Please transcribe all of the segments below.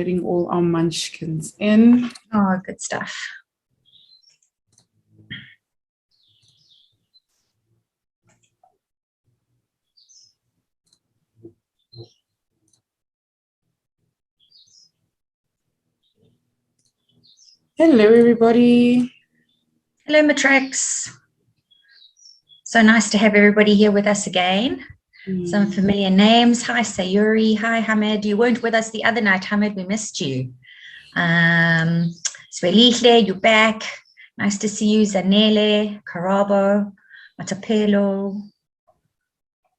letting all our munchkins in. Oh, good stuff. Hello, everybody. Hello, Matrix. So nice to have everybody here with us again. Some familiar names. Hi, Sayuri. Hi, Hamid. You weren't with us the other night, Hamid. We missed you. Swelihle, you're back. Nice to see you. Zanele, Karabo, Matapelo.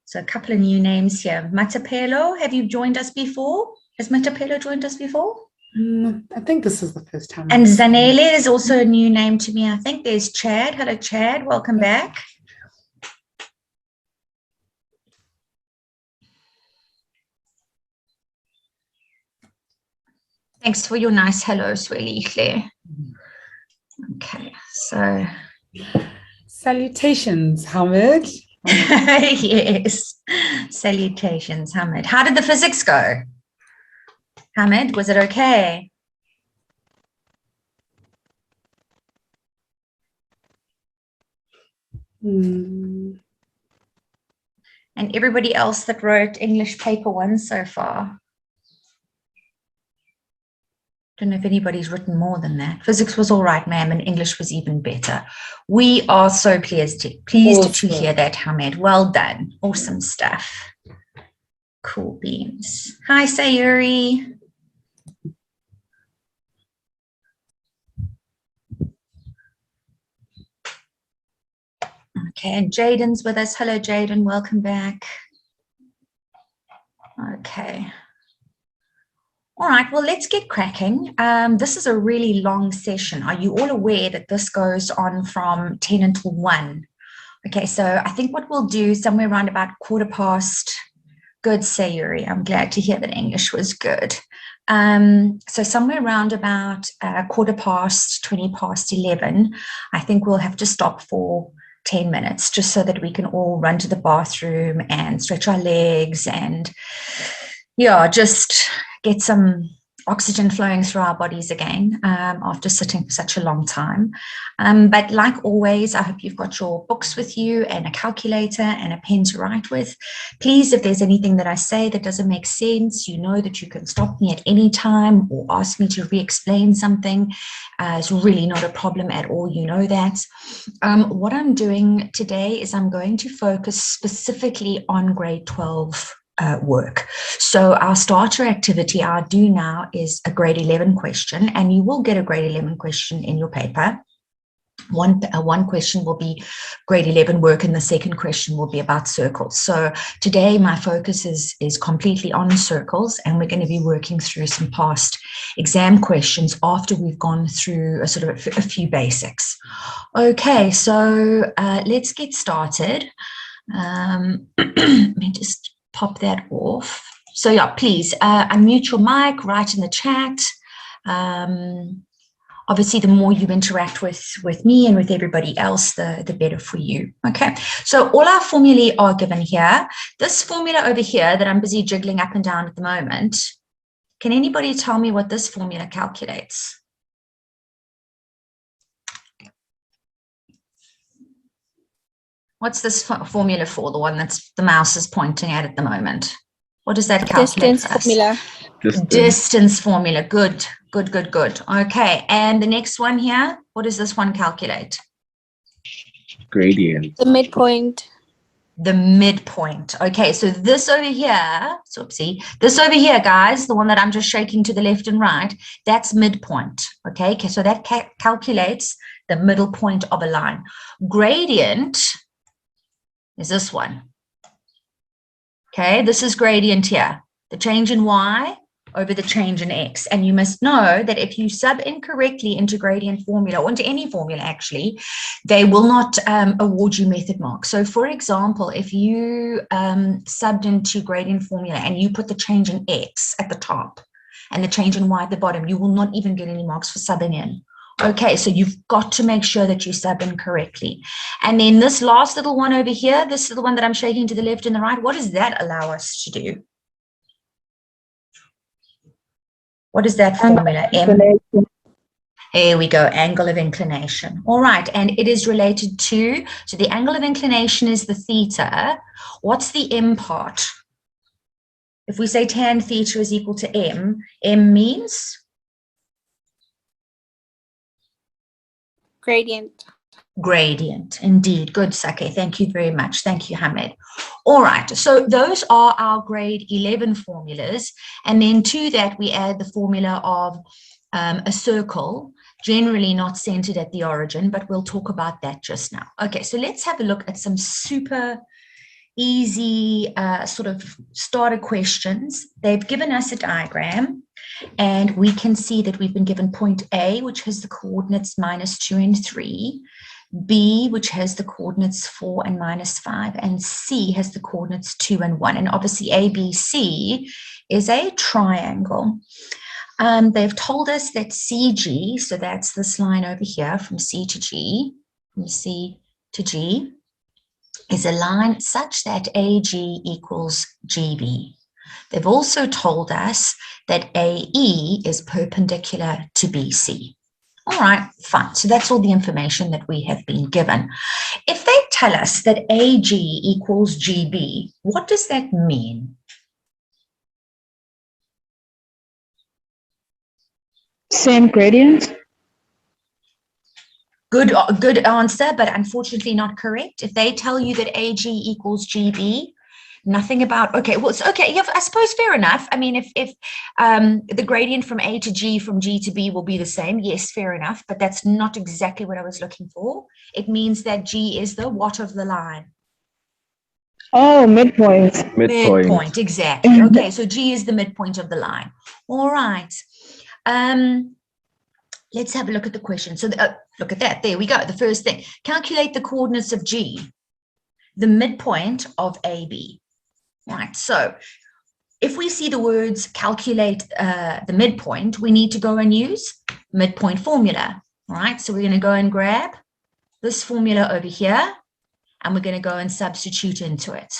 So a couple of new names here. Matapelo, have you joined us before? Has Matapelo joined us before? I think this is the first time. And Zanele is also a new name to me. I think there's Chad. Hello, Chad. Welcome back. Thanks for your nice hello, Swelihle. Okay, so. Salutations, Hamid. Yes, salutations, Hamid. How did the physics go? Hamid, was it okay? And everybody else that wrote English paper 1 so far? Don't know if anybody's written more than that. Physics was all right, ma'am, and English was even better. We are so pleased to hear that, Hamid. Well done. Awesome stuff. Cool beans. Hi, Sayuri. Okay, and Jaden's with us. Hello, Jaden. Welcome back. Okay. All right, well, let's get cracking. This is a really long session. Are you all aware that this goes on from 10 until 1? Okay, so I think what we'll do somewhere around about 1:15. Good, Sayuri. I'm glad to hear that English was good. So somewhere around about 1:15, 11, I think we'll have to stop for 10 minutes just so that we can all run to the bathroom and stretch our legs and, yeah, just get some oxygen flowing through our bodies again after sitting for such a long time. But like always, I hope you've got your books with you and a calculator and a pen to write with. Please, if there's anything that I say that doesn't make sense, you know that you can stop me at any time or ask me to re-explain something. It's really not a problem at all. You know that. What I'm doing today is I'm going to focus specifically on grade 12 work. So our starter activity, our do now, is a grade 11 question, and you will get a grade 11 question in your paper. One question will be grade 11 work, and the second question will be about circles. So today my focus is completely on circles, and we're going to be working through some past exam questions after we've gone through a sort of a few basics. Okay, so let's get started. Let me just pop that off. So yeah, please unmute your mic, write in the chat. Obviously, the more you interact with me and with everybody else, the better for you. Okay, so all our formulae are given here. This formula over here that I'm busy jiggling up and down at the moment, can anybody tell me what this formula calculates? What's this formula for, the one that's the mouse is pointing at the moment? What does that calculate? Distance formula. Distance formula. Good, good, good, good. Okay, and the next one here, what does this one calculate? Gradient. The midpoint. The midpoint. Okay, so this over here, this over here, guys, the one that I'm just shaking to the left and right, that's midpoint. Okay, so that calculates the middle point of a line. Gradient is this one. Okay, this is gradient here, the change in y over the change in x. And you must know that if you sub incorrectly into gradient formula, or into any formula actually, they will not award you method marks. So for example, if you subbed into gradient formula and you put the change in x at the top and the change in y at the bottom, you will not even get any marks for subbing in. Okay, so you've got to make sure that you sub in correctly. And then this last little one over here, this is the one that I'm shaking to the left and the right. What does that allow us to do? What is that formula? M. There we go, angle of inclination. All right, and it is related to, so the angle of inclination is the theta. What's the M part? If we say tan theta is equal to M, M means? Gradient. Gradient, indeed. Good, Sake. Thank you very much. Thank you, Hamid. All right, so those are our grade 11 formulas. And then to that, we add the formula of a circle, generally not centered at the origin, but we'll talk about that just now. Okay, so let's have a look at some super easy sort of starter questions. They've given us a diagram, and we can see that we've been given point A, which has the coordinates -2 and 3, B, which has the coordinates 4 and -5, and C has the coordinates 2 and 1. And obviously ABC is a triangle. They've told us that CG, so that's this line over here from C to G, from C to G, is a line such that AG equals GB. They've also told us that AE is perpendicular to BC. All right, fine. So that's all the information that we have been given. If they tell us that AG equals GB, what does that mean? Same gradient. Good answer, but unfortunately not correct. If they tell you that AG equals GB, nothing about, okay, well, it's okay. Yeah, I suppose fair enough. I mean, if the gradient from A to G, from G to B will be the same, yes, fair enough, but that's not exactly what I was looking for. It means that G is the what of the line? Oh, midpoint. Midpoint, exactly. Okay, so G is the midpoint of the line. All right. Let's have a look at the question. So look at that. There we go. The first thing, calculate the coordinates of G, the midpoint of AB. Right. So if we see the words calculate the midpoint, we need to go and use midpoint formula. All right. So we're going to go and grab this formula over here, and we're going to go and substitute into it.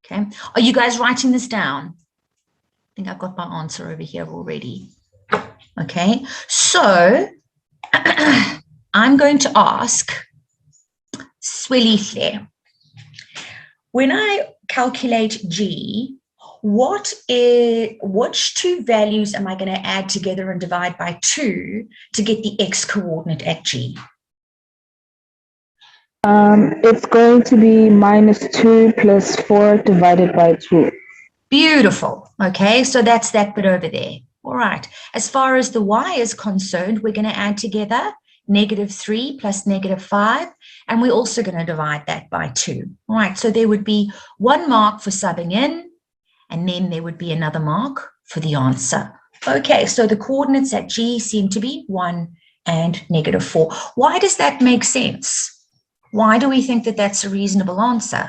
Okay. Are you guys writing this down? I think I've got my answer over here already. Okay, so I'm going to ask Swelihle, when I calculate G, which two values am I going to add together and divide by 2 to get the x coordinate at G? It's going to be -2 plus 4 divided by 2. Beautiful. Okay, so that's that bit over there. All right. As far as the y is concerned, we're going to add together -3 plus -5, and we're also going to divide that by 2. All right. So there would be 1 mark for subbing in, and then there would be another mark for the answer. Okay. So the coordinates at G seem to be 1 and -4. Why does that make sense? Why do we think that that's a reasonable answer?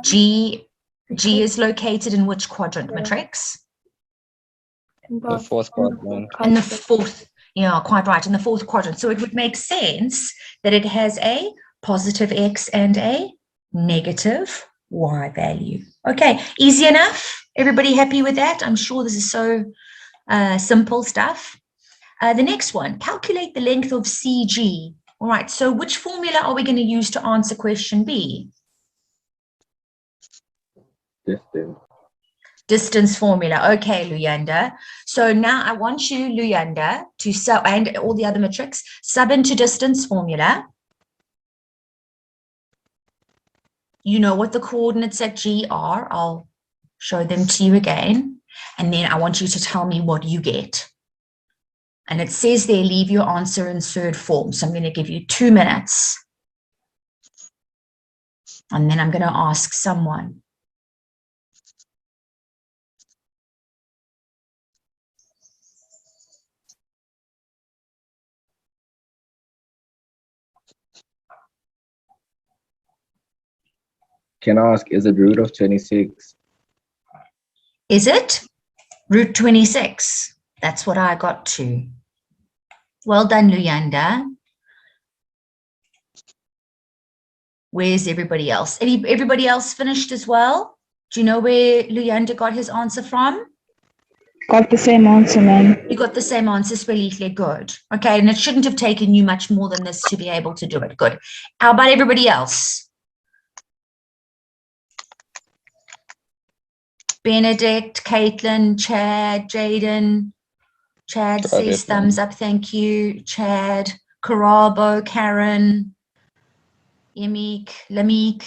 G is located in which quadrant, Matrix? The fourth quadrant. In the fourth, yeah, quite right, in the fourth quadrant. So it would make sense that it has a positive x and a negative y value. Okay, easy enough? Everybody happy with that? I'm sure this is so simple stuff. The next one, calculate the length of CG. All right, so which formula are we going to use to answer question B? Distance formula. Okay, Luyanda. So now I want you, Luyanda, to sub, and all the other metrics, sub into distance formula. You know what the coordinates at G are. I'll show them to you again. And then I want you to tell me what you get. And it says there, leave your answer in third form. So I'm going to give you 2 minutes. And then I'm going to ask someone. Can I ask, is it root of 26? Is it? Root 26. That's what I got to. Well done, Luyanda. Where's everybody else? Everybody else finished as well? Do you know where Luyanda got his answer from? Got the same answer, ma'am. You got the same answer, Swelithle. Good. Okay, and it shouldn't have taken you much more than this to be able to do it. Good. How about everybody else? Benedict, Caitlin, Chad, Jaden. Chad says thumbs up, thank you. Chad, Karabo, Karen, Emik, Lamik.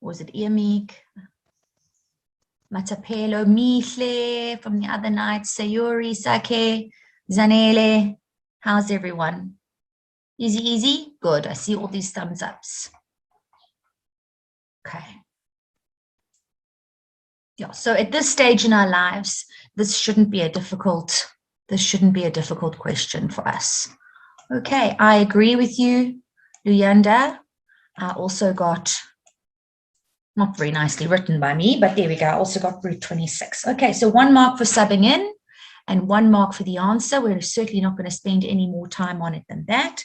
Was it Emik? Matapelo, Mihle from the other night, Sayuri, Sake, Zanele. How's everyone? Easy, easy? Good. I see all these thumbs ups. Okay. Yeah, so at this stage in our lives, this shouldn't be a difficult question for us. Okay, I agree with you, Luyanda. I also got, not very nicely written by me, but there we go. I also got root 26. Okay, so 1 mark for subbing in and 1 mark for the answer. We're certainly not going to spend any more time on it than that.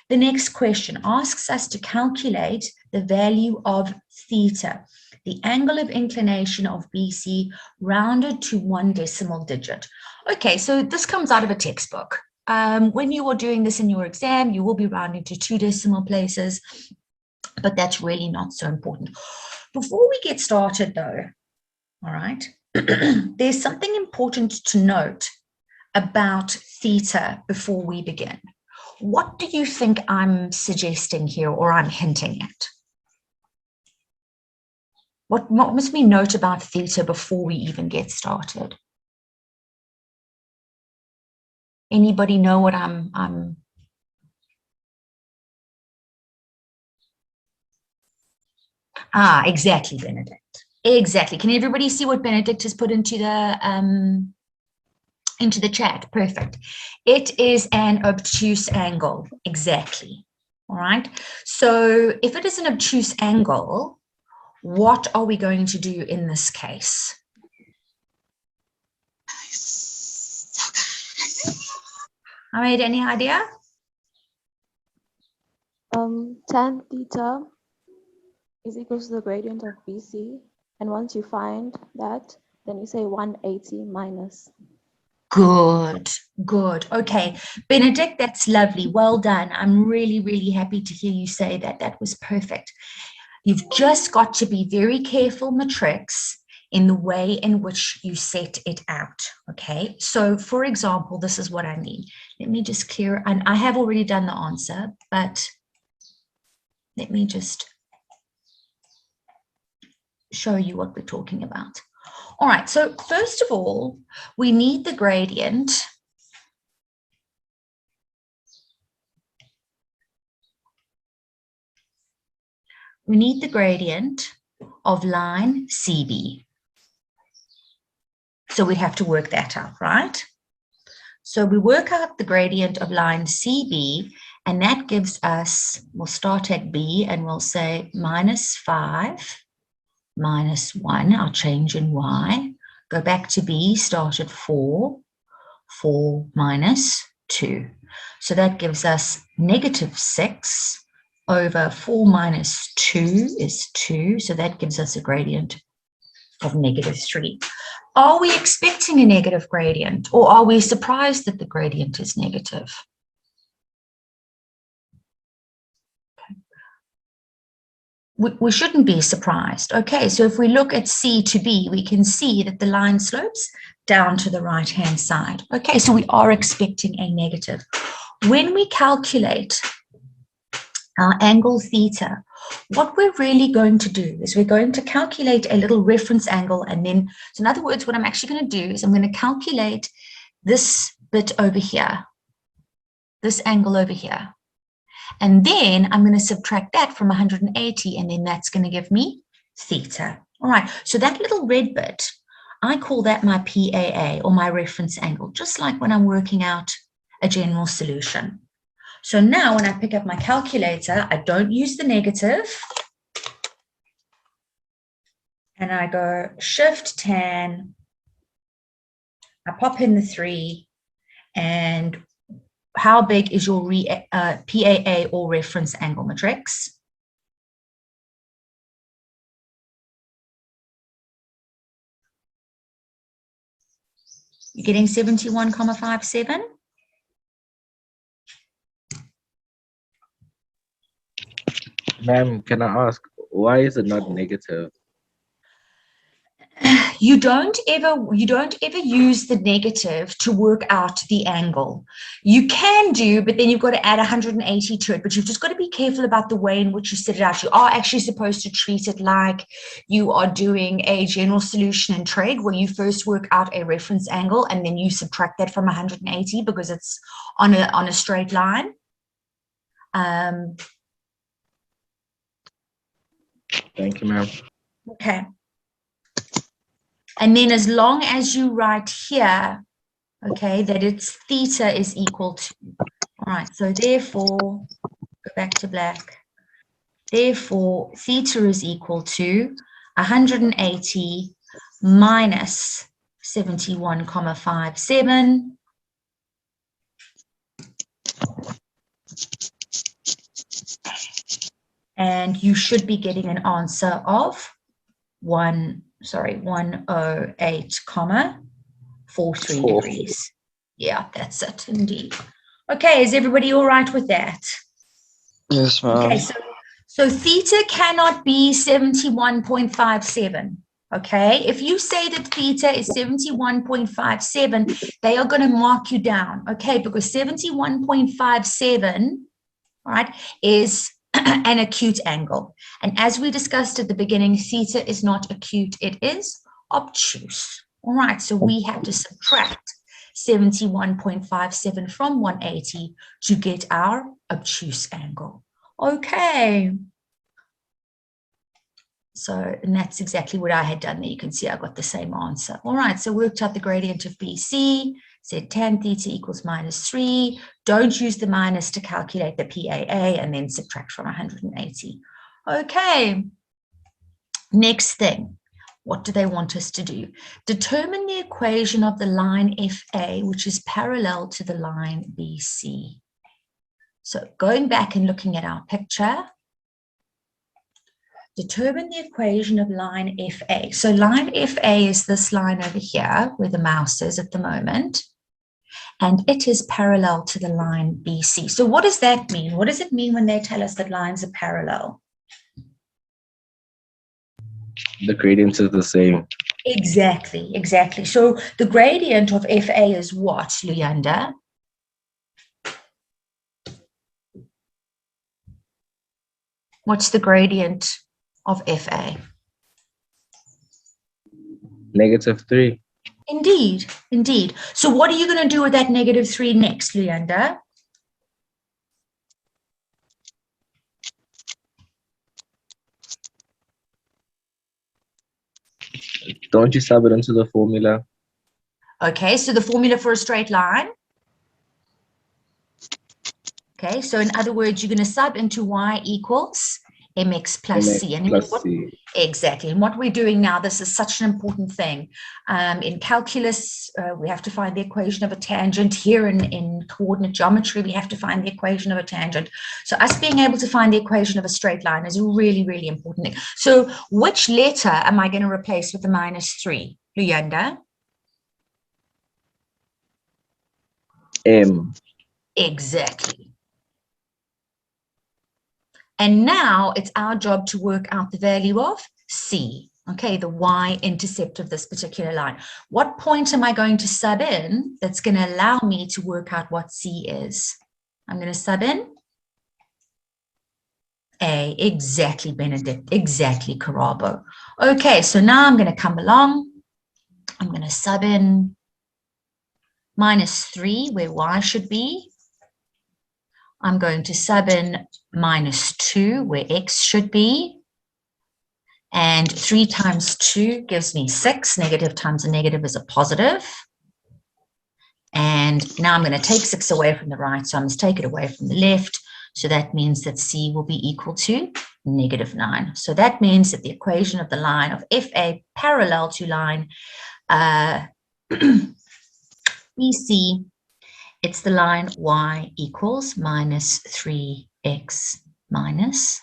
The next question asks us to calculate the value of theta, the angle of inclination of BC rounded to 1 decimal digit. Okay, so this comes out of a textbook. When you are doing this in your exam, you will be rounding to 2 decimal places, but that's really not so important. Before we get started though, all right, there's something important to note about theta before we begin. What do you think I'm suggesting here or I'm hinting at? What must we note about theta before we even get started? Anybody know what I'm exactly, Benedict. Exactly. Can everybody see what Benedict has put into the chat? Perfect. It is an obtuse angle. Exactly. All right. So if it is an obtuse angle, what are we going to do in this case? Ahmed, any idea? Tan theta is equals to the gradient of BC. And once you find that, then you say 180 minus. Good, good. Okay, Benedict, that's lovely. Well done. I'm really, really happy to hear you say that. That was perfect. You've just got to be very careful, Matrix, in the way in which you set it out. Okay, so for example, this is what I mean. Let me just clear, and I have already done the answer, but let me just show you what we're talking about. All right, so first of all, we need the gradient of line CB. So we have to work that out, right? So we work out the gradient of line CB, and that gives us, we'll start at B and we'll say -5, -1, I'll change in Y. Go back to B, start at 4, 4 - 2. So that gives us -6 over 4 - 2 is 2. So that gives us a gradient of -3. Are we expecting a negative gradient, or are we surprised that the gradient is negative? We shouldn't be surprised. Okay, so if we look at C to B, we can see that the line slopes down to the right-hand side. Okay, so we are expecting a negative. When we calculate our angle theta, what we're really going to do is we're going to calculate a little reference angle, and then, so in other words, what I'm actually going to do is I'm going to calculate this bit over here, this angle over here. And then I'm going to subtract that from 180, and then that's going to give me theta. All right, so that little red bit, I call that my PAA, or my reference angle, just like when I'm working out a general solution. So now when I pick up my calculator, I don't use the negative, and I go shift tan, I pop in the 3, and how big is your PAA or reference angle matrix? You're getting 71,57? Ma'am, can I ask, why is it not negative? You don't ever use the negative to work out the angle. You can do, but then you've got to add 180 to it. But you've just got to be careful about the way in which you set it out. You are actually supposed to treat it like you are doing a general solution in trig, where you first work out a reference angle and then you subtract that from 180 because it's on a straight line. Thank you, ma'am. Okay. And then as long as you write here, okay, that it's theta is equal to, all right, so therefore, go back to black. Therefore, theta is equal to 180 minus 71,57. And you should be getting an answer of 108,43 degrees. Yeah, that's it indeed. Okay, is everybody all right with that? Yes, ma'am. Okay, so theta cannot be 71.57. Okay, if you say that theta is 71.57, they are going to mark you down. Okay, because 71.57, all right, is an acute angle. And as we discussed at the beginning, theta is not acute, it is obtuse. All right, so we have to subtract 71.57 from 180 to get our obtuse angle. Okay. So, and that's exactly what I had done there. You can see I got the same answer. All right, so worked out the gradient of BC, said tan theta equals -3. Don't use the minus to calculate the PAA and then subtract from 180. Okay, next thing. What do they want us to do? Determine the equation of the line FA, which is parallel to the line BC. So going back and looking at our picture, determine the equation of line FA. So line FA is this line over here where the mouse is at the moment, and it is parallel to the line BC. So what does that mean? What does it mean when they tell us that lines are parallel? The gradient is the same. Exactly, exactly. So the gradient of FA is what, Luyanda? What's the gradient of FA? -3. Indeed, indeed. So what are you going to do with that -3 next, Luyanda? Don't you sub it into the formula? Okay, so the formula for a straight line. Okay, so in other words, you're going to sub into y equals mx plus MX c. And plus what, C. exactly. And what we're doing now, this is such an important thing. In calculus, we have to find the equation of a tangent. Here in coordinate geometry, we have to find the equation of a tangent. So us being able to find the equation of a straight line is a really, really important thing. So which letter am I going to replace with the -3? Luyanda? M. Exactly. And now it's our job to work out the value of C, okay, the y-intercept of this particular line. What point am I going to sub in that's going to allow me to work out what C is? I'm going to sub in A, exactly, Benedict, exactly, Karabo. Okay, so now I'm going to come along. I'm going to sub in -3, where y should be. I'm going to sub in -2, where x should be. And 3 times 2 gives me 6. Negative times a negative is a positive. And now I'm going to take 6 away from the right, so I must take it away from the left. So that means that C will be equal to -9. So that means that the equation of the line of FA parallel to line BC It's the line y equals minus 3x minus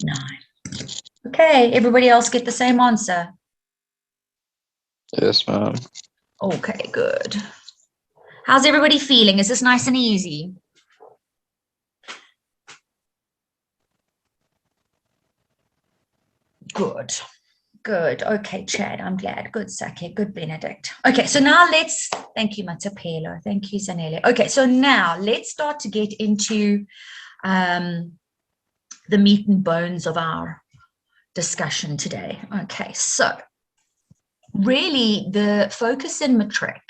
9. Okay, everybody else get the same answer? Yes, ma'am. Okay, good. How's everybody feeling? Is this nice and easy? Good. Good. Okay, Chad, I'm glad. Good, Sake. Good, Benedict. Okay, so now let's, thank you, Matapelo. Thank you, Zanele. Okay, so now let's start to get into the meat and bones of our discussion today. Okay, so really the focus in matric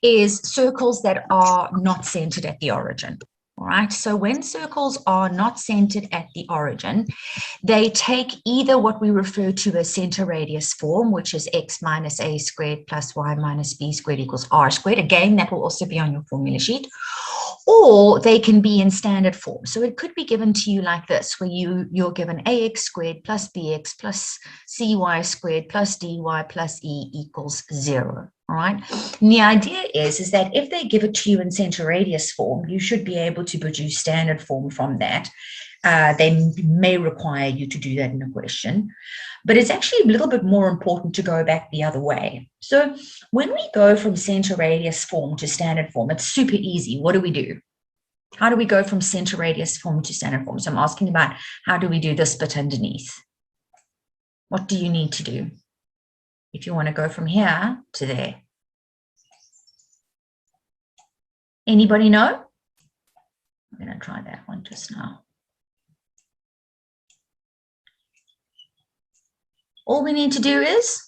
is circles that are not centered at the origin. All right, so when circles are not centered at the origin, they take either what we refer to as center radius form, which is x minus a squared plus y minus b squared equals r squared. Again, that will also be on your formula sheet. Or they can be in standard form. So it could be given to you like this, where you're given ax squared plus bx plus cy squared plus dy plus e equals 0. All right. And the idea is that if they give it to you in center radius form, you should be able to produce standard form from that. They may require you to do that in a question, but it's actually a little bit more important to go back the other way. So when we go from center radius form to standard form, it's super easy. What do? How do we go from center radius form to standard form? So I'm asking about how do we do this bit underneath? What do you need to do if you want to go from here to there? Anybody know? I'm going to try that one just now. All we need to do is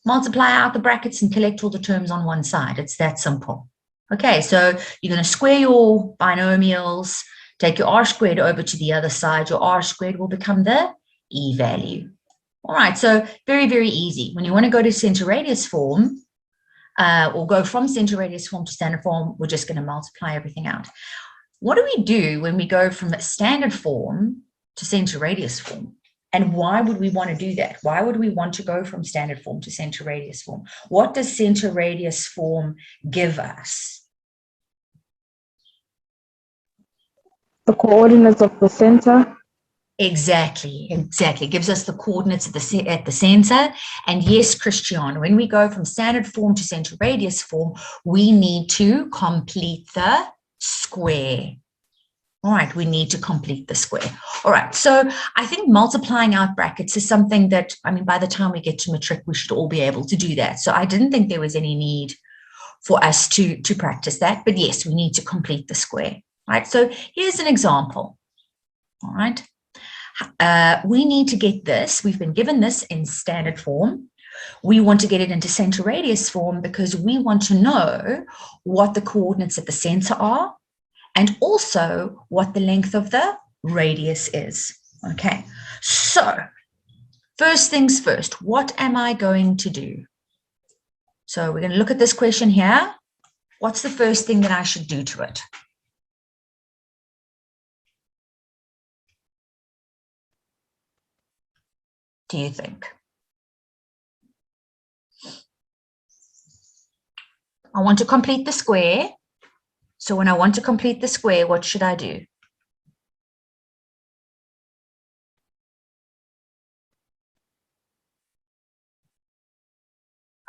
multiply out the brackets and collect all the terms on one side. It's that simple. Okay, so you're going to square your binomials, take your r squared over to the other side. Your r squared will become the e value. All right, so very, very easy. When you want to go to center radius form, or go from center radius form to standard form, we're just going to multiply everything out. What do we do when we go from standard form to center radius form? And why would we want to do that? Why would we want to go from standard form to center radius form? What does center radius form give us? The coordinates of the center. Exactly. It gives us the coordinates at the center. And yes, Christian, when we go from standard form to center radius form, we need to complete the square. All right, we need to complete the square. All right, so I think multiplying out brackets is something that, I mean, by the time we get to matric, we should all be able to do that. So I didn't think there was any need for us to practice that. But yes, we need to complete the square. All right, so here's an example. All right. We need to get this. We've been given this in standard form. We want to get it into center radius form because we want to know what the coordinates at the center are and also what the length of the radius is. Okay, so first things first, what am I going to do? So we're going to look at this question here. What's the first thing that I should do to it? Do you think? I want to complete the square. So when I want to complete the square, what should I do?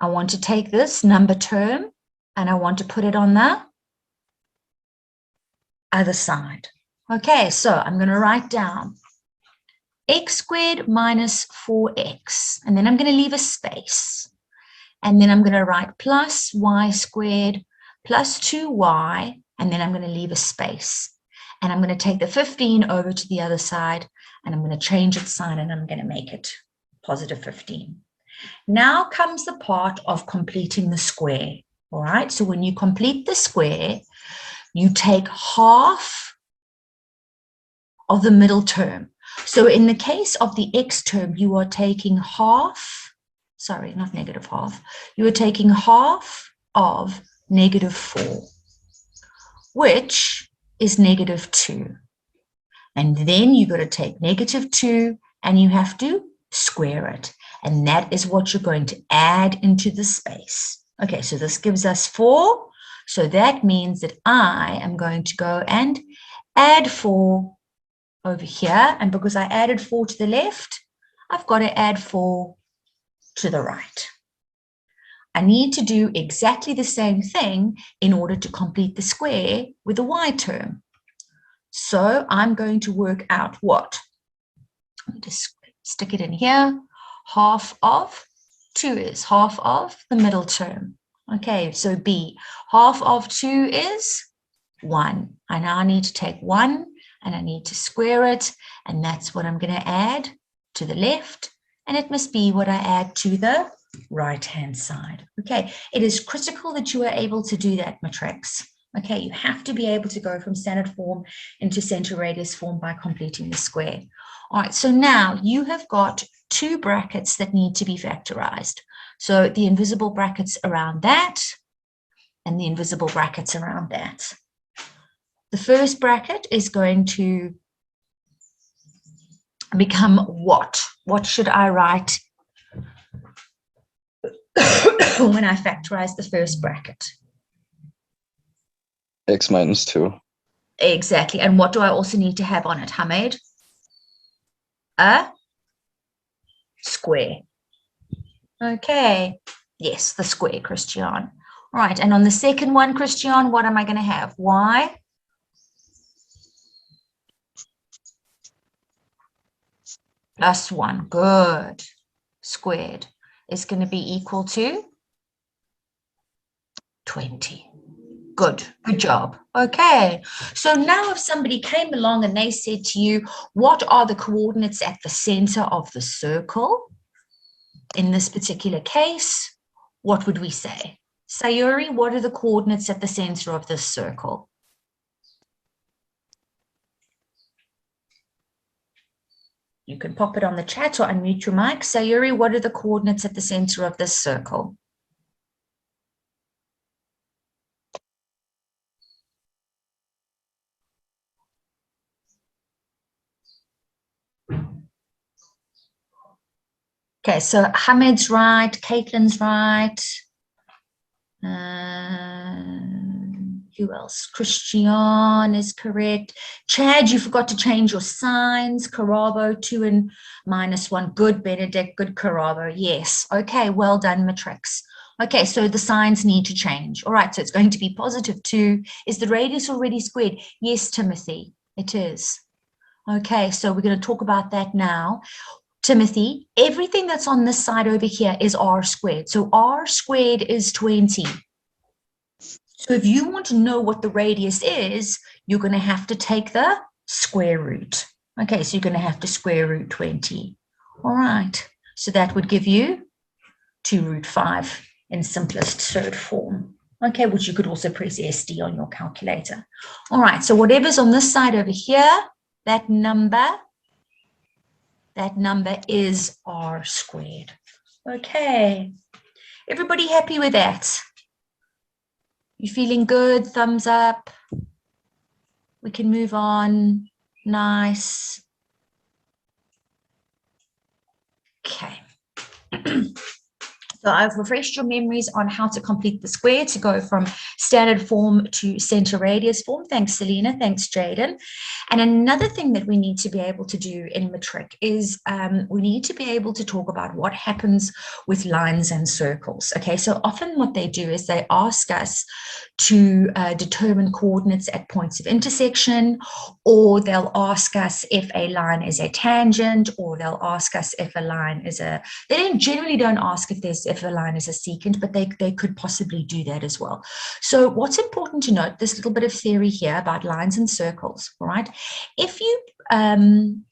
I want to take this number term and I want to put it on the other side. Okay, so I'm going to write down x squared minus 4x, and then I'm going to leave a space. And then I'm going to write plus y squared plus 2y, and then I'm going to leave a space. And I'm going to take the 15 over to the other side, and I'm going to change its sign, and I'm going to make it positive 15. Now comes the part of completing the square. All right, so when you complete the square, you take half of the middle term. So in the case of the x term, you are taking half, sorry, not negative half, you are taking half of negative 4, which is negative 2. And then you got to take negative 2 and you have to square it. And that is what you're going to add into the space. Okay, so this gives us 4 So that means that I am going to go and add 4 over here. And because I added 4 to the left, I've got to add 4 to the right. I need to do exactly the same thing in order to complete the square with the y term. So I'm going to work out what? Let me just stick it in here. Half of 2 is half of the middle term. Okay, so B, half of 2 is 1. I now need to take 1 and I need to square it, and that's what I'm going to add to the left, and it must be what I add to the right-hand side. Okay, it is critical that you are able to do that, matrix. Okay, you have to be able to go from standard form into center radius form by completing the square. All right, so now you have got 2 brackets that need to be factorized. So the invisible brackets around that and the invisible brackets around that. The first bracket is going to become what? What should I write when I factorize the first bracket? X minus 2. Exactly. And what do I also need to have on it, Hamid? A square. Okay. Yes, the square, Christian. All right. And on the second one, Christian, what am I going to have? Y plus 1. Good. Squared is going to be equal to 20. Good job. Okay, so now if somebody came along and they said to you, what are the coordinates at the center of the circle? In this particular case, what would we say? Sayuri, what are the coordinates at the center of this circle? You can pop it on the chat or unmute your mic. Sayuri, what are the coordinates at the center of this circle? Okay, so Hamid's right, Caitlin's right. Who else? Christian is correct. Chad, you forgot to change your signs. Carabo, 2 and -1. Good, Benedict. Good, Carabo. Yes. Okay, well done, Matrix. Okay, so the signs need to change. All right, so it's going to be +2. Is the radius already squared? Yes, Timothy, it is. Okay, so we're going to talk about that now. Timothy, everything that's on this side over here is r squared. So r squared is 20. So if you want to know what the radius is, you're going to have to take the square root. Okay, so you're going to have to square root 20. All right, so that would give you 2√5 in simplest third form. Okay, which you could also press SD on your calculator. All right, so whatever's on this side over here, that number is r squared. Okay, everybody happy with that? You feeling good? Thumbs up. We can move on. Nice. Okay. So I've refreshed your memories on how to complete the square to go from standard form to center radius form. Thanks, Selena. Thanks, Jaden. And another thing that we need to be able to do in matric is we need to be able to talk about what happens with lines and circles. Okay, so often what they do is they ask us to determine coordinates at points of intersection, or they'll ask us if a line is a tangent, or they'll ask us if a line is a, they generally don't ask if a line is a secant, but they could possibly do that as well. So what's important to note, this little bit of theory here about lines and circles, all right? If you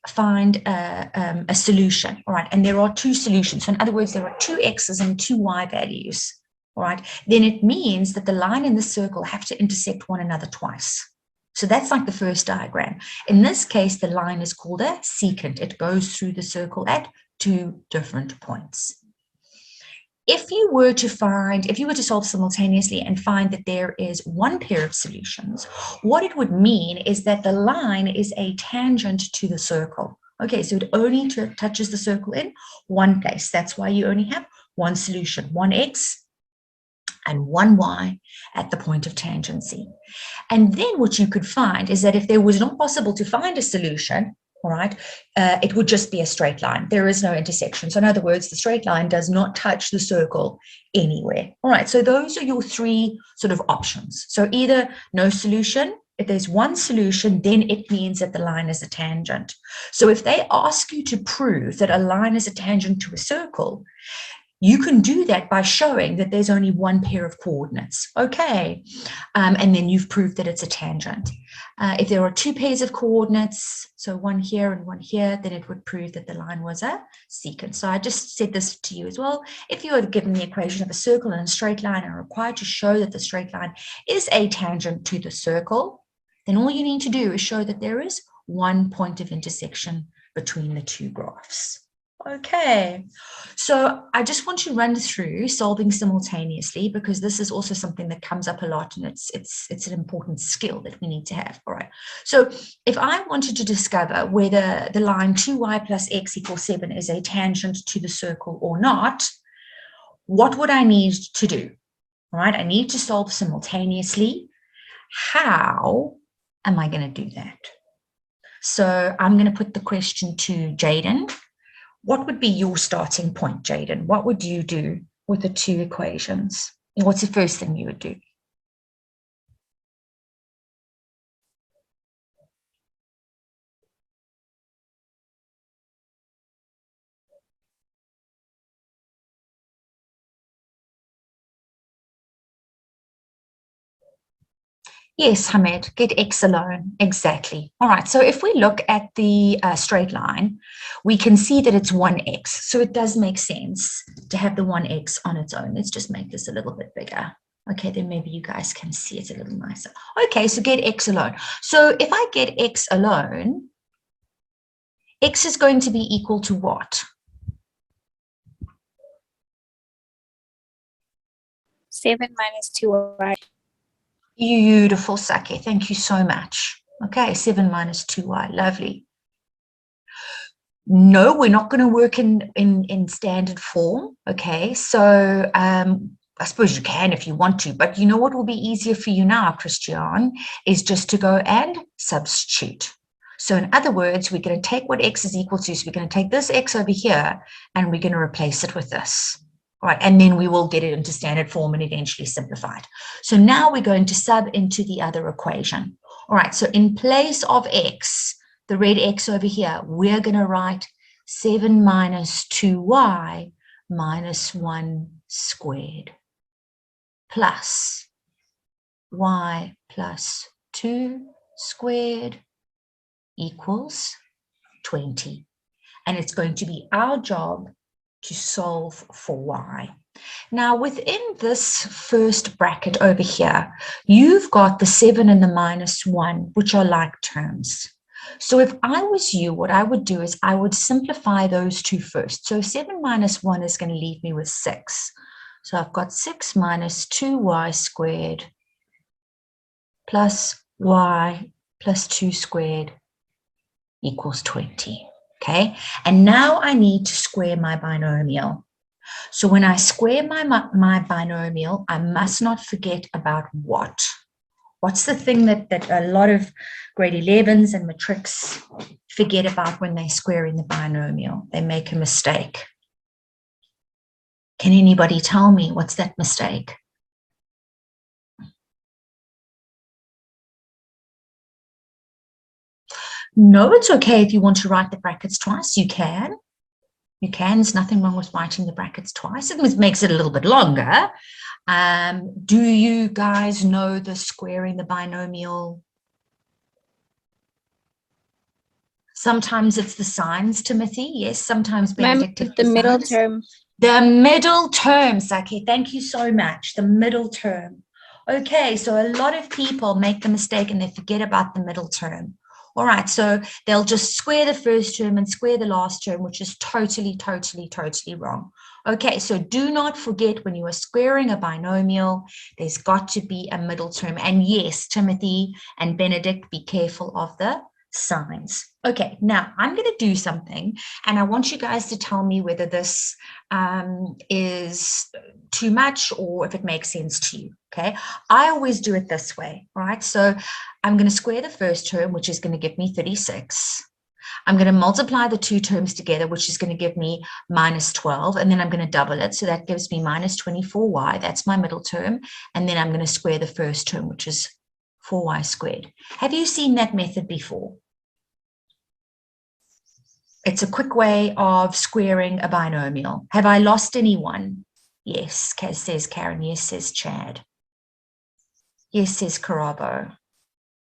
find a solution, all right, and there are 2 solutions, so in other words, there are 2 x's and 2 y values, all right, then it means that the line and the circle have to intersect one another twice. So that's like the first diagram. In this case, the line is called a secant. It goes through the circle at 2 different points. If you were to solve simultaneously and find that there is one pair of solutions, what it would mean is that the line is a tangent to the circle. Okay, so it only touches the circle in one place. That's why you only have one solution, one x and 1y at the point of tangency. And then what you could find is that if there was not possible to find a solution, all right, it would just be a straight line. There is no intersection. So in other words, the straight line does not touch the circle anywhere. All right, so those are your three sort of options. So either no solution. If there's one solution, then it means that the line is a tangent. So if they ask you to prove that a line is a tangent to a circle, you can do that by showing that there's only one pair of coordinates. Okay, and then you've proved that it's a tangent. If there are two pairs of coordinates, so one here and one here, then it would prove that the line was a secant. So I just said this to you as well. If you are given the equation of a circle and a straight line and are required to show that the straight line is a tangent to the circle, then all you need to do is show that there is one point of intersection between the two graphs. Okay, so I just want to run through solving simultaneously, because this is also something that comes up a lot, and it's an important skill that we need to have. All right, so if I wanted to discover whether the line 2y plus x equals 7 is a tangent to the circle or not, what would I need to do? All right, I need to solve simultaneously. How am I going to do that? So I'm going to put the question to Jaden. What would be your starting point, Jaden? What would you do with the two equations? What's the first thing you would do? Yes, Hamed, get x alone. Exactly. All right, so if we look at the straight line, we can see that it's 1x. So it does make sense to have the 1x on its own. Let's just make this a little bit bigger. Okay, then maybe you guys can see it a little nicer. Okay, so get x alone. So if I get x alone, x is going to be equal to what? 7 minus 2y. Beautiful, Sake. Thank you so much. Okay, 7 minus 2y. Lovely. No, we're not going to work in standard form. Okay, so I suppose you can if you want to, but you know what will be easier for you now, Christian, is just to go and substitute. So in other words, we're going to take what x is equal to. So we're going to take this x over here and we're going to replace it with this. All right, and then we will get it into standard form and eventually simplified. So now we're going to sub into the other equation. All right, so in place of x, the red x over here, we're going to write 7 minus 2y minus 1 squared plus y plus 2 squared equals 20. And it's going to be our job to solve for y. Now, within this first bracket over here, you've got the 7 and the minus 1, which are like terms. So if I was you, what I would do is I would simplify those two first. So 7 minus 1 is going to leave me with 6. So I've got 6 minus 2y squared plus y plus 2 squared equals 20. Okay, and now I need to square my binomial. So when I square my binomial, I must not forget about what. What's the thing that a lot of grade 11s and matrics forget about when they square in the binomial? They make a mistake. Can anybody tell me what's that mistake? No, it's okay if you want to write the brackets twice. You can. You can. There's nothing wrong with writing the brackets twice. It makes it a little bit longer. Do you guys know the squaring the binomial? Sometimes it's the signs, Timothy. Yes, sometimes Benedict. The middle term. The middle term, Saki. Thank you so much. The middle term. Okay, so a lot of people make the mistake and they forget about the middle term. All right, so they'll just square the first term and square the last term, which is totally wrong. Okay, so do not forget when you are squaring a binomial, there's got to be a middle term. And yes, Timothy and Benedict, be careful of the signs. Okay, now I'm going to do something, and I want you guys to tell me whether this is too much or if it makes sense to you, okay? I always do it this way, right? So I'm going to square the first term, which is going to give me 36. I'm going to multiply the two terms together, which is going to give me minus 12, and then I'm going to double it. So that gives me minus 24y. That's my middle term. And then I'm going to square the first term, which is 4y squared. Have you seen that method before? It's a quick way of squaring a binomial. Have I lost anyone? Yes, says Karen. Yes, says Chad. Yes, says Karabo.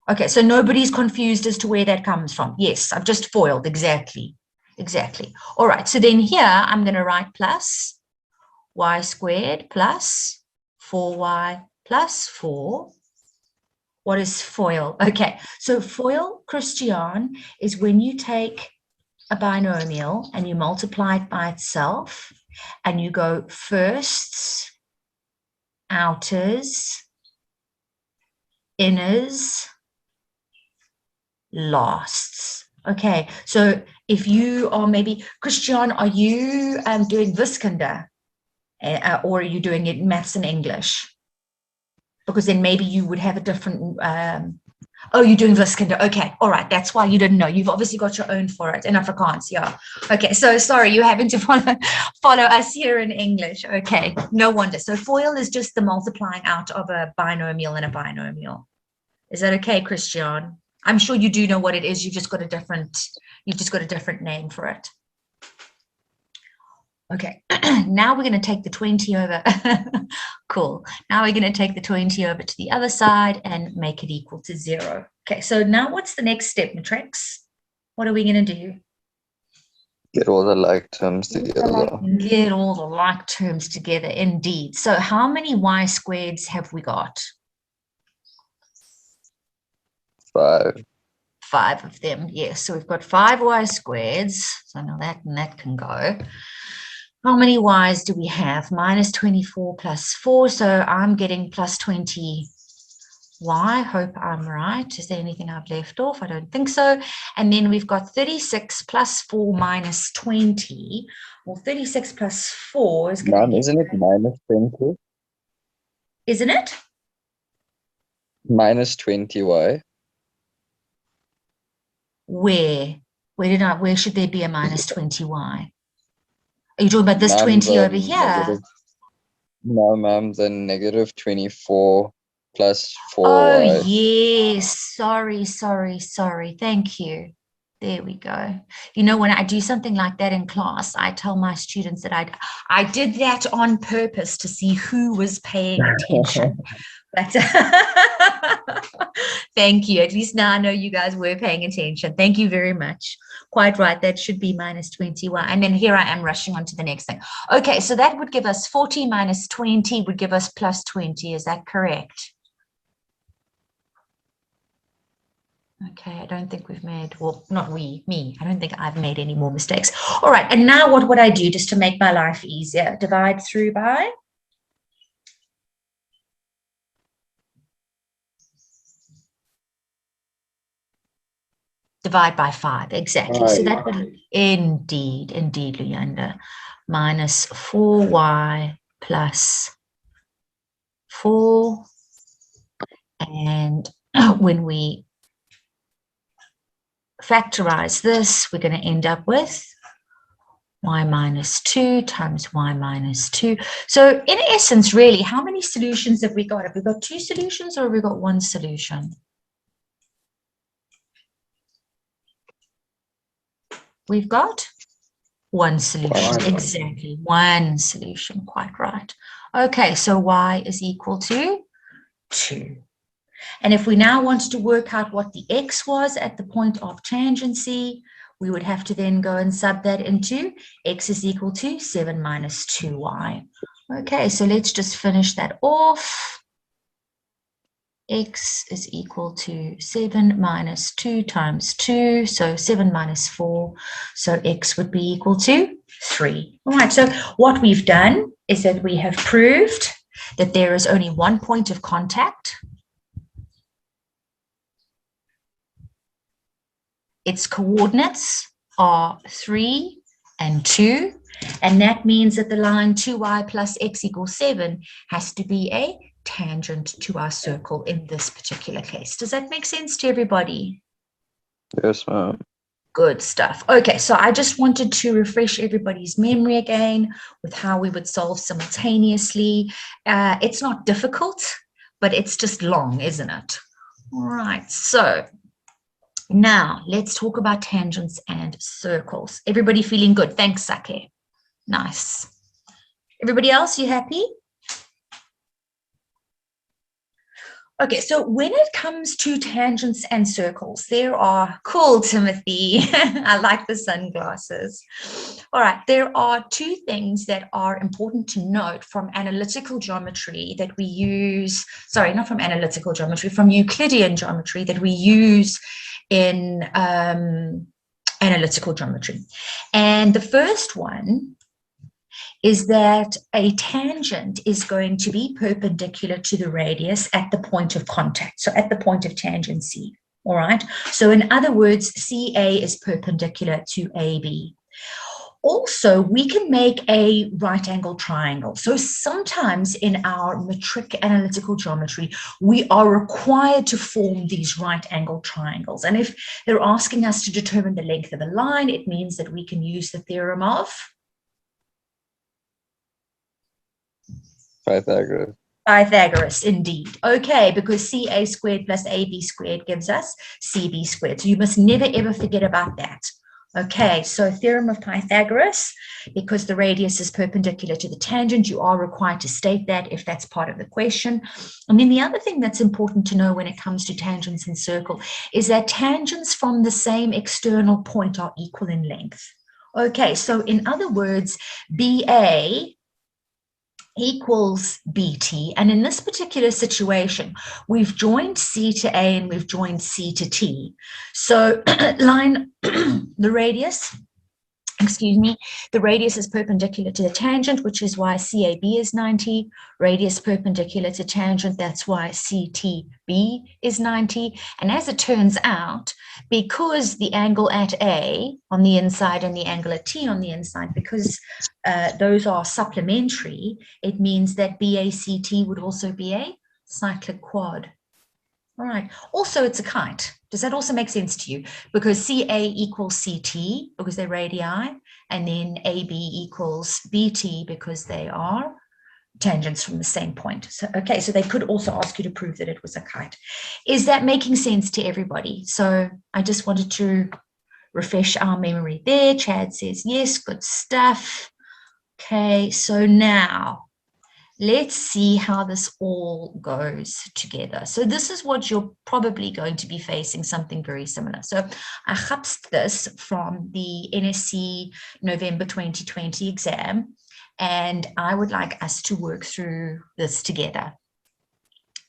Okay, so nobody's confused as to where that comes from. Yes, I've just foiled. Exactly. Exactly. All right, so then here I'm going to write plus y squared plus 4y plus 4. What is FOIL? Okay, so FOIL, Christian, is when you take a binomial and you multiply it by itself and you go firsts, outers, inners, lasts. Okay, so if you are maybe, Christian, are you doing Wiskunde or are you doing it maths and English? Because then maybe you would have a different, oh, you're doing Wiskunde. Okay, all right, that's why you didn't know. You've obviously got your own for it in Afrikaans, yeah. Okay, so sorry, you're having to follow us here in English. Okay, no wonder. So FOIL is just the multiplying out of a binomial and a binomial. Is that okay, Christian? I'm sure you do know what it is. You've just got a different name for it. Okay, now we're going to take the 20 over. Cool. Now we're going to take the 20 over to the other side and make it equal to 0. Okay, so now what's the next step, Matrix? What are we going to do? Get all the like terms together. Get all the like terms together, indeed. So how many y squareds have we got? 5. 5 of them, yes. So we've got 5 y squareds. So now that and that can go. How many y's do we have? Minus 24 plus 4. So I'm getting plus 20 y. Hope I'm right. Is there anything I've left off? I don't think so. And then we've got 36 plus 4 minus 20. Well, 36 plus 4 is going to Mom, be... isn't it minus 20? Isn't it? Minus 20y. Where should there be a minus 20y? Are you talking about this Ma'am, 20 the over here? negative- No, ma'am, the negative 24 plus 4y. Oh, yes. Sorry. Thank you. There we go. You know, when I do something like that in class, I tell my students that I did that on purpose to see who was paying attention. But thank you. At least now I know you guys were paying attention. Thank you very much. Quite right. That should be minus 21. And then here I am rushing on to the next thing. Okay, so that would give us 40 minus 20 would give us plus 20. Is that correct? Okay, I don't think we've made, well, not we, me. I don't think I've made any more mistakes. All right, and now what would I do just to make my life easier? Divide through by? Divide by 5, exactly. So that would, indeed, Leander, minus 4y plus 4. And when we factorize this, we're going to end up with y minus 2 times y minus 2. So in essence, really, how many solutions have we got? Have we got 2 solutions or have we got 1 solution? We've got 1 solution, exactly, 1 solution, quite right. Okay, so y is equal to 2. And if we now wanted to work out what the x was at the point of tangency, we would have to then go and sub that into x is equal to 7 minus 2y. Okay, so let's just finish that off. X is equal to 7 minus 2 times 2, so 7 minus 4, so x would be equal to 3. All right, so what we've done is that we have proved that there is only 1 point of contact its coordinates are 3 and 2, and that means that the line 2y plus x equals 7 has to be a tangent to our circle in this particular case. Does that make sense to everybody? Yes, ma'am. Good stuff. Okay, so I just wanted to refresh everybody's memory again with how we would solve simultaneously. It's not difficult, but it's just long, isn't it? All right, so now let's talk about tangents and circles. Everybody feeling good? Thanks, Sake. Nice. Everybody else, you happy? Okay, so when it comes to tangents and circles, there are, cool, Timothy. I like the sunglasses. All right, there are two things that are important to note from analytical geometry that we use, sorry, not from analytical geometry, from Euclidean geometry that we use in analytical geometry. And the first one is that a tangent is going to be perpendicular to the radius at the point of contact, so at the point of tangency, all right? So in other words, CA is perpendicular to AB. Also, we can make a right-angle triangle. So sometimes in our metric analytical geometry, we are required to form these right-angle triangles. And if they're asking us to determine the length of a line, it means that we can use the theorem of Pythagoras. Pythagoras, indeed. Okay, because CA squared plus AB squared gives us CB squared. So you must never, ever forget about that. Okay, so theorem of Pythagoras, because the radius is perpendicular to the tangent, you are required to state that if that's part of the question. And then the other thing that's important to know when it comes to tangents and circle is that tangents from the same external point are equal in length. Okay, so in other words, BA equals BT, and in this particular situation we've joined C to A and we've joined C to T. So line the radius, excuse me, the radius is perpendicular to the tangent, which is why CAB is 90. Radius perpendicular to tangent, that's why CTB is 90. And as it turns out, because the angle at A on the inside and the angle at T on the inside, because those are supplementary, it means that BACT would also be a cyclic quad. All right. Also, it's a kite. Does that also make sense to you? Because CA equals CT because they're radii, and then AB equals BT because they are tangents from the same point. So, okay, so they could also ask you to prove that it was a kite. Is that making sense to everybody? So I just wanted to refresh our memory there. Chad says, yes, good stuff. Okay, so now let's see how this all goes together. So this is what you're probably going to be facing, something very similar. So I hapsed this from the NSC November 2020 exam, and I would like us to work through this together.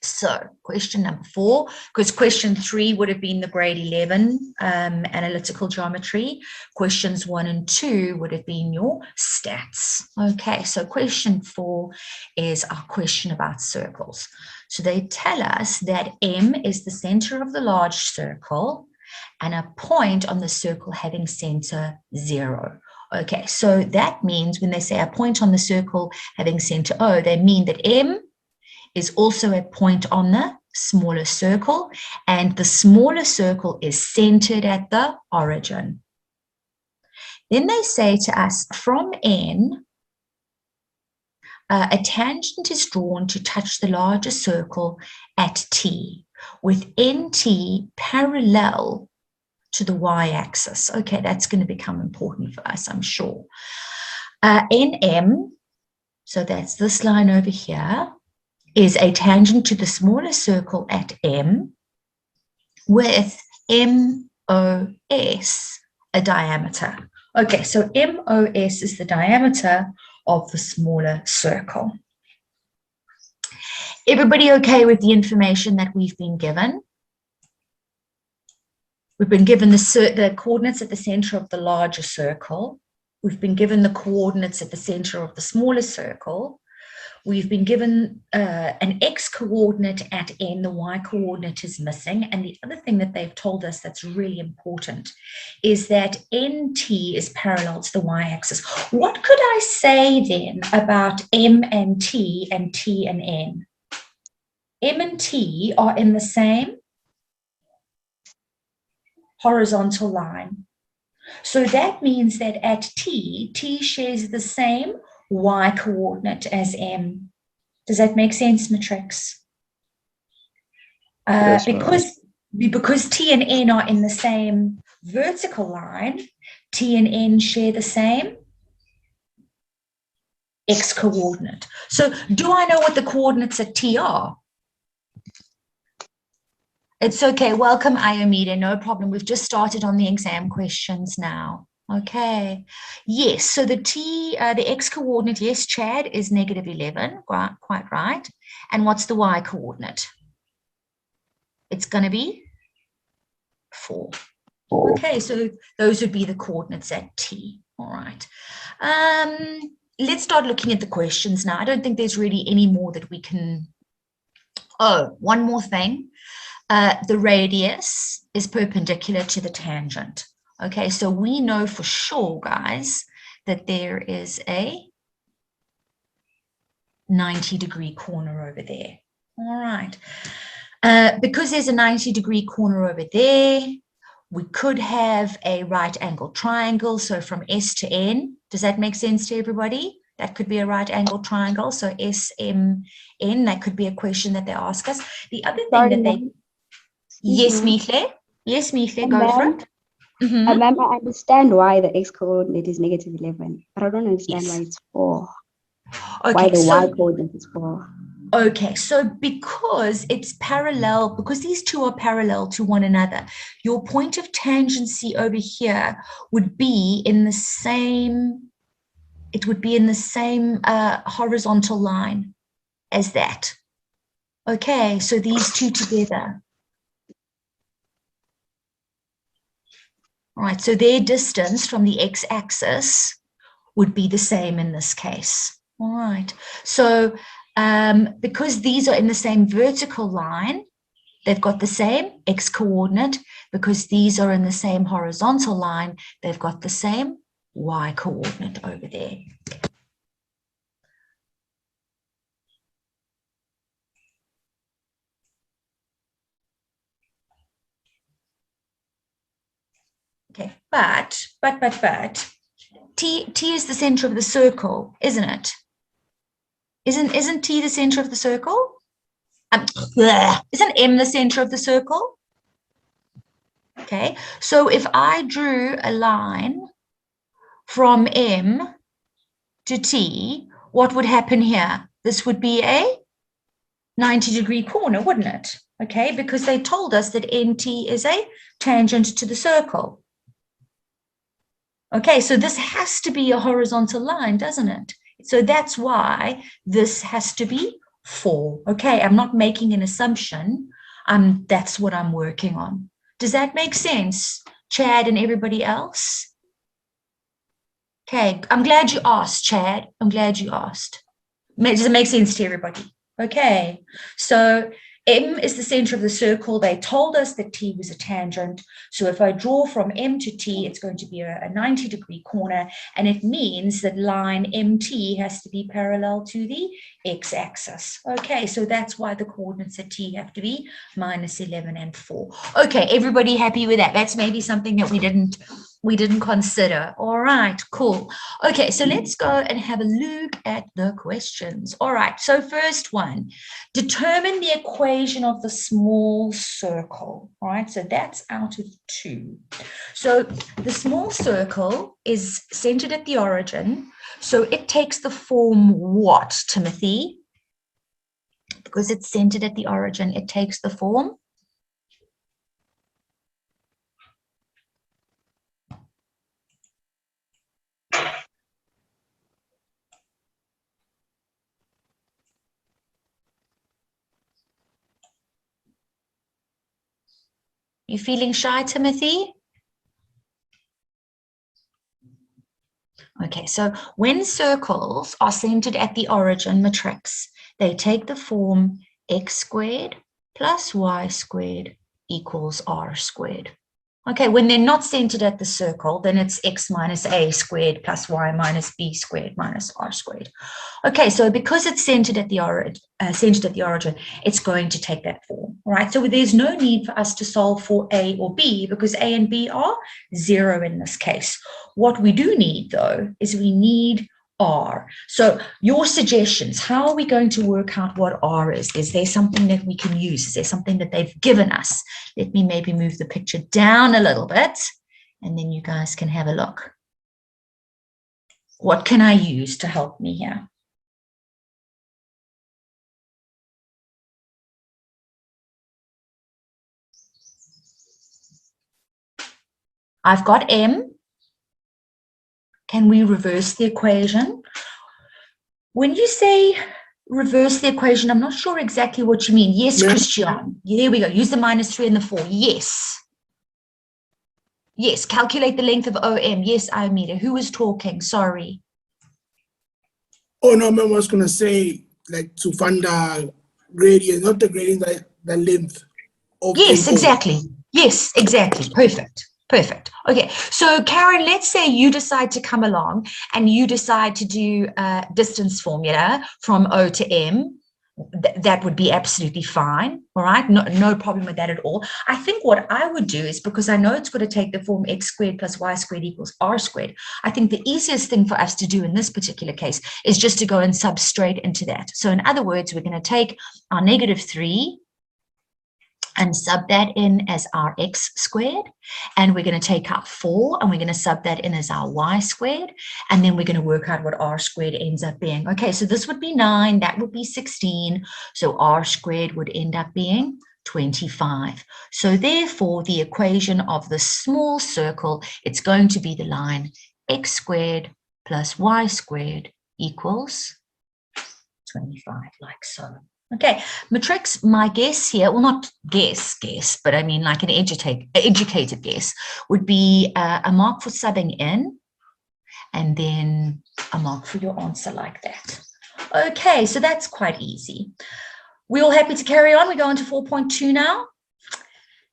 So question number 4, because question 3 would have been the grade 11 analytical geometry. Questions 1 and 2 would have been your stats. Okay, so question 4 is our question about circles. So they tell us that M is the center of the large circle and a point on the circle having center 0. Okay, so that means when they say a point on the circle having center O, they mean that M is also a point on the smaller circle, and the smaller circle is centered at the origin. Then they say to us, from N, a tangent is drawn to touch the larger circle at T, with NT parallel to the y-axis. Okay, that's going to become important for us, I'm sure. NM, so that's this line over here, is a tangent to the smaller circle at M with MOS, a diameter. Okay, so MOS is the diameter of the smaller circle. Everybody okay with the information that we've been given? We've been given the coordinates at the center of the larger circle. We've been given the coordinates at the center of the smaller circle. We've been given an x coordinate at n, the y coordinate is missing. And the other thing that they've told us that's really important is that nt is parallel to the y-axis. What could I say then about m and t and n? M and t are in the same horizontal line. So that means that at t shares the same y coordinate as m. Does that make sense, Matrix? Yes, ma'am. Because t and n are in the same vertical line, t and n share the same x coordinate. So do I know what the coordinates at t are? It's okay. Welcome, Ayomida. No problem. We've just started on the exam questions now. Okay. Yes. So the x coordinate, yes, Chad, is -11. Quite right. And what's the y coordinate? It's going to be 4. Okay. So those would be the coordinates at t. All right. Let's start looking at the questions now. I don't think there's really any more that we can. Oh, one more thing. The radius is perpendicular to the tangent. Okay, so we know for sure, guys, that there is a 90-degree corner over there. All right. Because there's a 90-degree corner over there, we could have a right angle triangle. So from S to N, does that make sense to everybody? That could be a right angle triangle. So SMN, that could be a question that they ask us. The other thing that they... Yes, Mithle. Yes, Mithle, go for it. Ma'am, I understand why the x coordinate is -11, but I don't understand why it's 4. Okay, why the y coordinate is 4. Okay, so because it's parallel, because these two are parallel to one another, your point of tangency over here would be in the same, it would be in the same horizontal line as that. Okay, so these two together. All right, so their distance from the x-axis would be the same in this case. All right, so because these are in the same vertical line, they've got the same x coordinate. Because these are in the same horizontal line, they've got the same y coordinate over there. Okay, but T is the center of the circle, isn't it? Isn't T the center of the circle? Isn't M the center of the circle? Okay, so if I drew a line from M to T, what would happen here? This would be a 90-degree corner, wouldn't it? Okay, because they told us that NT is a tangent to the circle. Okay, so this has to be a horizontal line, doesn't it? So that's why this has to be 4. Okay, I'm not making an assumption. That's what I'm working on. Does that make sense, Chad and everybody else? Okay, I'm glad you asked, Chad. I'm glad you asked. Does it make sense to everybody? Okay, so M is the center of the circle. They told us that T was a tangent. So if I draw from M to T, it's going to be a 90-degree corner. And it means that line MT has to be parallel to the x-axis. Okay, so that's why the coordinates at T have to be -11 and 4. Okay, everybody happy with that? That's maybe something that we didn't consider. All right, cool. Okay, so let's go and have a look at the questions. All right, so first one, determine the equation of the small circle. All right, so that's out of 2. So the small circle is centered at the origin. So it takes the form what, Timothy? Because it's centered at the origin, it takes the form You feeling shy, Timothy? Okay, so when circles are centered at the origin matrix, they take the form x squared plus y squared equals r squared. Okay, when they're not centered at the circle, then it's x minus a squared plus y minus b squared minus r squared. Okay, so because it's centered at the origin, it's going to take that form, right? So there's no need for us to solve for a or b because a and b are 0 in this case. What we do need, though, is we need r. So your suggestions, how are we going to work out what r is? Is there something that we can use? Is there something that they've given us? Let me maybe move the picture down a little bit, and then you guys can have a look. What can I use to help me here? I've got m. Can we reverse the equation? When you say reverse the equation, I'm not sure exactly what you mean. Yes, Christian. There we go. Use the -3 and the 4. Yes. Yes, calculate the length of OM. Yes, Amida. Who was talking? Sorry. Oh, no, ma'am, I was going to say, like, to find the gradient, not the gradient, the length of Yes, MO. exactly. Yes, exactly. Perfect. Perfect. Okay, so Karen, let's say you decide to come along and you decide to do a distance formula from O to M. That would be absolutely fine. All right, no problem with that at all. I think what I would do is, because I know it's going to take the form x squared plus y squared equals r squared, I think the easiest thing for us to do in this particular case is just to go and sub straight into that. So in other words, we're going to take our -3 and sub that in as our x squared, and we're going to take our 4 and we're going to sub that in as our y squared, and then we're going to work out what r squared ends up being. Okay, so this would be 9, that would be 16, so r squared would end up being 25. So therefore, the equation of the small circle, it's going to be the line x squared plus y squared equals 25, like so. Okay, matrix, my guess here, well, not guess, but I mean like an educated guess, would be a mark for subbing in and then a mark for your answer like that. Okay, so that's quite easy. We all happy to carry on? We go on to 4.2 now.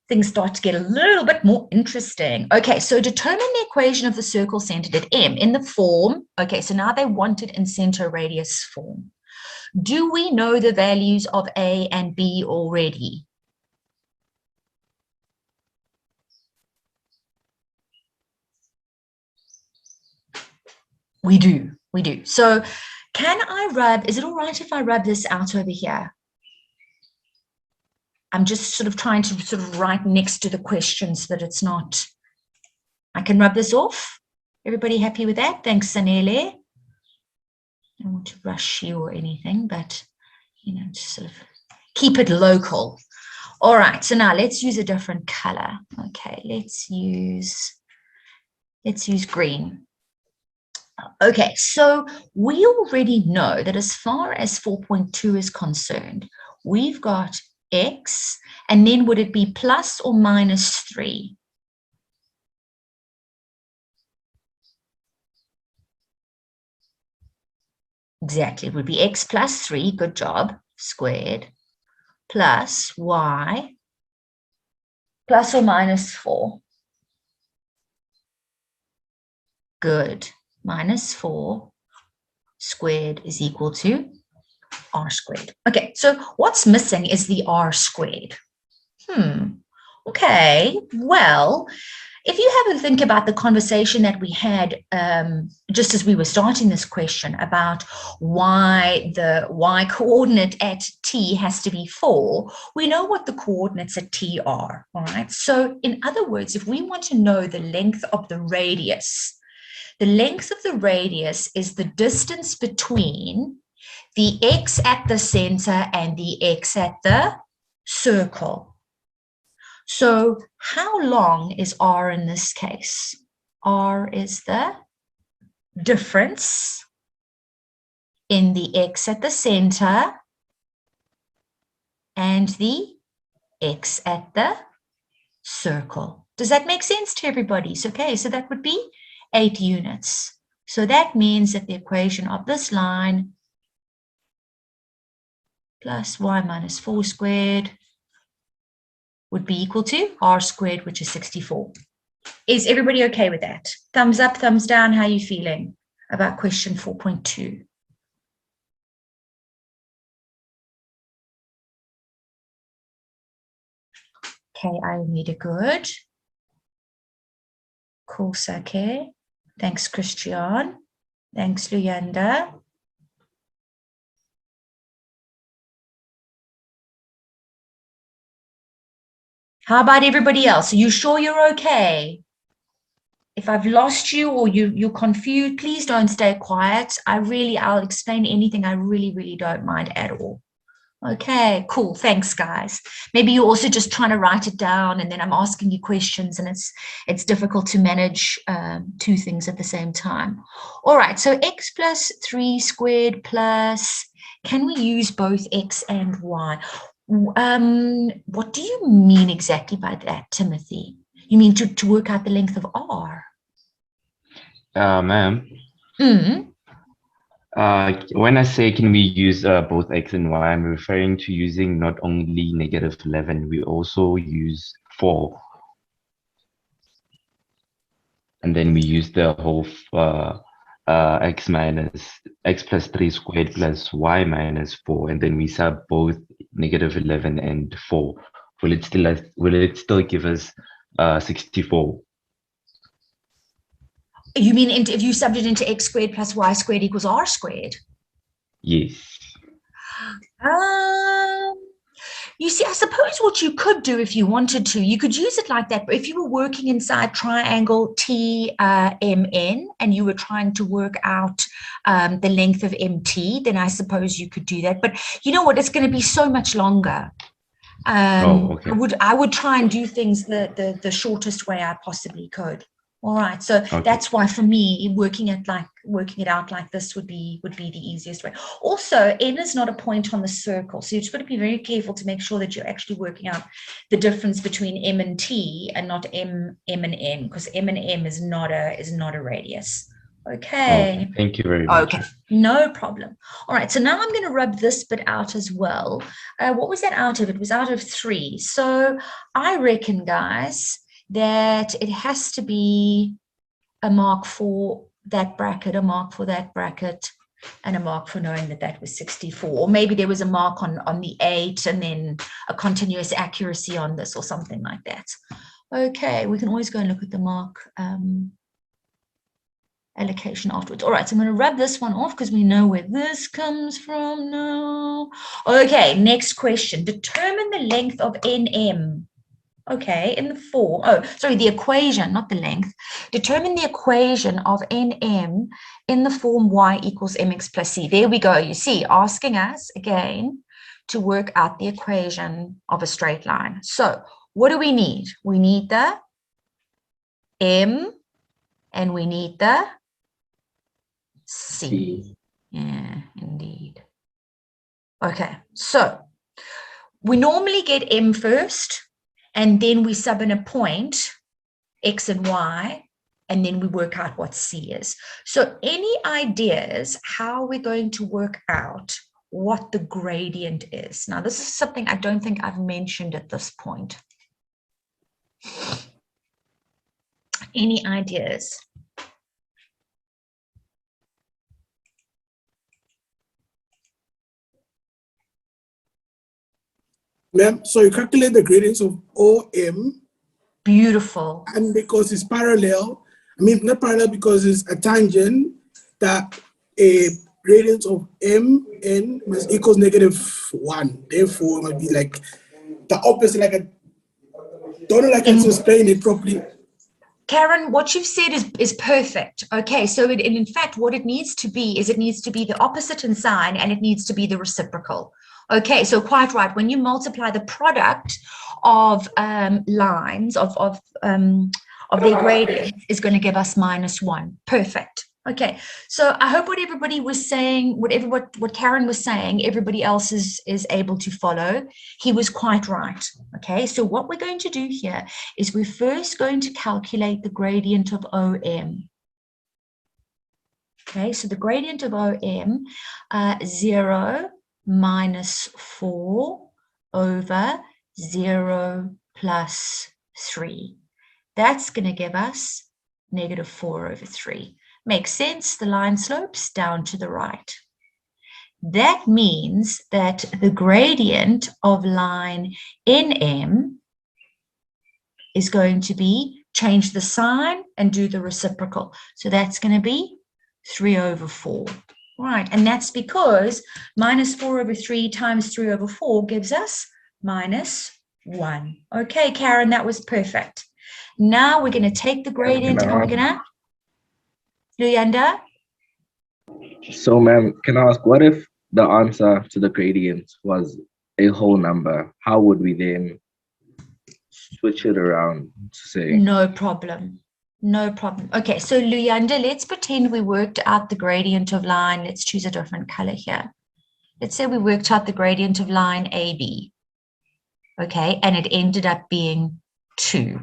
Things start to get a little bit more interesting. Okay, so determine the equation of the circle centered at M in the form. Okay, so now they want it in center radius form. Do we know the values of A and B already? We do. So can I rub, is it all right if I rub this out over here? I'm just sort of trying to sort of write next to the question so that it's not, I can rub this off. Everybody happy with that? Thanks, Sanele. I don't want to rush you or anything, but, you know, just sort of keep it local. All right, so now let's use a different color. Okay, let's use green. Okay, so we already know that as far as 4.2 is concerned, we've got x, and then would it be plus or minus 3? Exactly, it would be x plus 3, good job, squared, plus y, plus or minus 4. Good, minus 4 squared is equal to r squared. Okay, so what's missing is the r squared. Okay, well, if you have a think about the conversation that we had just as we were starting this question about why the y coordinate at t has to be 4, we know what the coordinates at t are, all right? So in other words, if we want to know the length of the radius is the distance between the x at the center and the x at the circle. So how long is r in this case? R is the difference in the x at the center and the x at the circle. Does that make sense to everybody? So, okay, so that would be 8 units. So that means that the equation of this line plus y minus 4 squared would be equal to r squared, which is 64. Is everybody okay with that? Thumbs up, thumbs down, how are you feeling about question 4.2? Okay, I need a good. Cool, Sake. Thanks, Christian. Thanks, Luyanda. How about everybody else? Are you sure you're okay? If I've lost you or you're confused, please don't stay quiet. I'll explain anything. I really don't mind at all. Okay, cool. Thanks, guys. Maybe you're also just trying to write it down and then I'm asking you questions and it's difficult to manage two things at the same time. All right, so x plus 3 squared plus, can we use both x and y? What do you mean exactly by that, Timothy? You mean to work out the length of r? Ma'am, when I say can we use both x and y, I'm referring to using not only -11, we also use 4. And then we use the whole x plus 3 squared plus y minus 4, and then we sub both -11 and 4. Will it still give us 64? You mean if you subbed it into x squared plus y squared equals r squared? Yes. You see, I suppose what you could do if you wanted to, you could use it like that. But if you were working inside triangle TMN and you were trying to work out the length of MT, then I suppose you could do that. But you know what? It's going to be so much longer. Okay. I would try and do things the shortest way I possibly could. All right, so Okay. that's why for me working it out like this would be the easiest way. Also, n is not a point on the circle, so you've just got to be very careful to make sure that you're actually working out the difference between m and t and not m and n, because m and m is not a radius. Okay. Thank you very much. Okay, no problem. All right, so now I'm going to rub this bit out as well. What was that out of? It was out of 3. So I reckon, guys, that it has to be a mark for that bracket, a mark for that bracket, and a mark for knowing that that was 64. Or maybe there was a mark on the 8 and then a continuous accuracy on this or something like that. Okay, we can always go and look at the mark allocation afterwards. All right, so I'm going to rub this one off because we know where this comes from now. Okay, next question. Determine the length of NM. Okay, in the form, the equation, not the length. Determine the equation of NM in the form y equals mx plus c. There we go. You see, asking us again to work out the equation of a straight line. So what do we need? We need the m and we need the c. Yeah, indeed. Okay, so we normally get m first, and then we sub in a point, x and y, and then we work out what c is. So any ideas how we're going to work out what the gradient is? Now, this is something I don't think I've mentioned at this point. Any ideas? Ma'am, so you calculate the gradients of OM. Beautiful. And because it's parallel, not parallel because it's a tangent, that a gradient of MN must equals -1. Therefore, it must be like the opposite, don't know like I can explain it properly. Karen, what you've said is perfect. Okay, so in fact, what it needs to be is it needs to be the opposite in sign and it needs to be the reciprocal. Okay, so quite right. When you multiply the product of lines of their gradient is going to give us -1. Perfect. Okay, so I hope what everybody was saying, what Karen was saying, everybody else is able to follow. He was quite right. Okay, so what we're going to do here is we're first going to calculate the gradient of OM. Okay, so the gradient of OM, 0 minus 4 over 0 plus 3. That's going to give us negative 4 over 3. Makes sense, the line slopes down to the right. That means that the gradient of line NM is going to be, change the sign and do the reciprocal. So that's going to be 3 over 4. Right, and that's because minus 4 over 3 times 3 over 4 gives us minus 1. Okay, Karen, that was perfect. Now we're going to take the gradient and we're going to, Luyanda? So, ma'am, can I ask, what if the answer to the gradient was a whole number? How would we then switch it around to say? No problem. No problem. Okay, so Luyanda, let's pretend we worked out the gradient of line. Let's choose a different color here. Let's say we worked out the gradient of line AB. Okay, and it ended up being 2.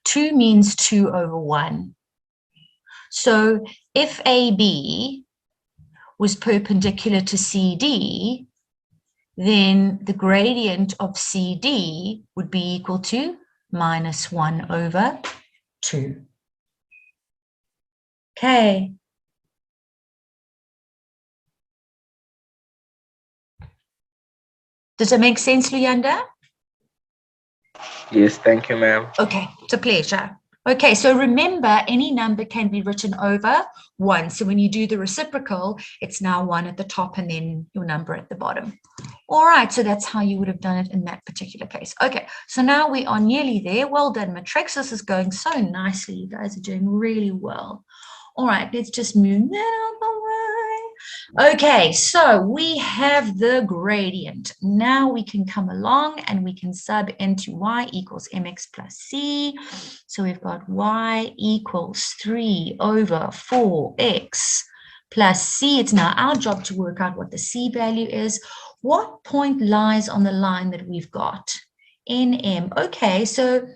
2 means 2 over 1. So if AB was perpendicular to CD, then the gradient of CD would be equal to minus 1 over 2. Okay. Does it make sense, Luyanda? Yes, thank you, ma'am. Okay, it's a pleasure. Okay, so remember, any number can be written over 1. So when you do the reciprocal, it's now 1 at the top and then your number at the bottom. All right, so that's how you would have done it in that particular case. Okay, so now we are nearly there. Well done, Matrix. This is going so nicely. You guys are doing really well. All right, let's just move that out the way. Okay, so we have the gradient. Now we can come along and we can sub into y equals mx plus c. So we've got y equals 3 over 4x plus c. It's now our job to work out what the c value is. What point lies on the line that we've got? NM. Okay, so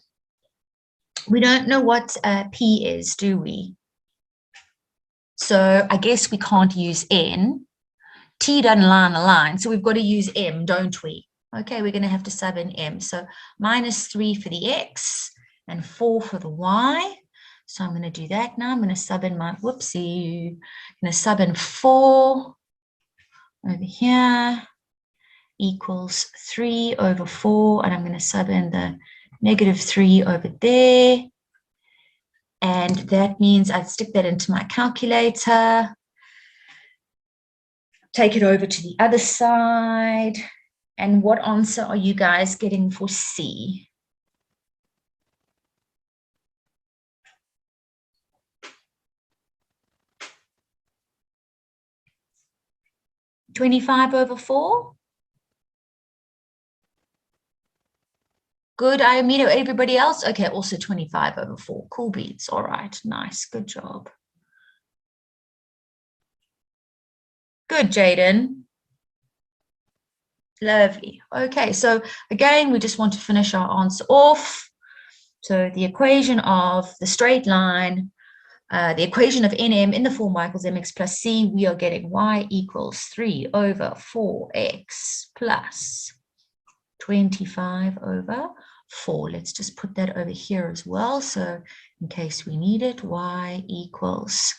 we don't know what P is, do we? So I guess we can't use N. T doesn't lie on the line, so we've got to use M, don't we? Okay, we're going to have to sub in M. So minus 3 for the X and 4 for the Y. So I'm going to do that now. I'm going to sub in my, whoopsie, I'm going to sub in 4 over here equals 3 over 4. And I'm going to sub in the negative 3 over there. And that means I'd stick that into my calculator. Take it over to the other side. And what answer are you guys getting for C? $25 over 4? Good, Ayamino. Everybody else? Okay, also 25 over 4. Cool beats. All right, nice. Good job. Good, Jaden. Lovely. Okay, so again, we just want to finish our answer off. So the equation of the straight line, the equation of NM in the form y equals mx plus c, we are getting y equals 3 over 4x plus 25 over 4. Let's just put that over here as well. So in case we need it, y equals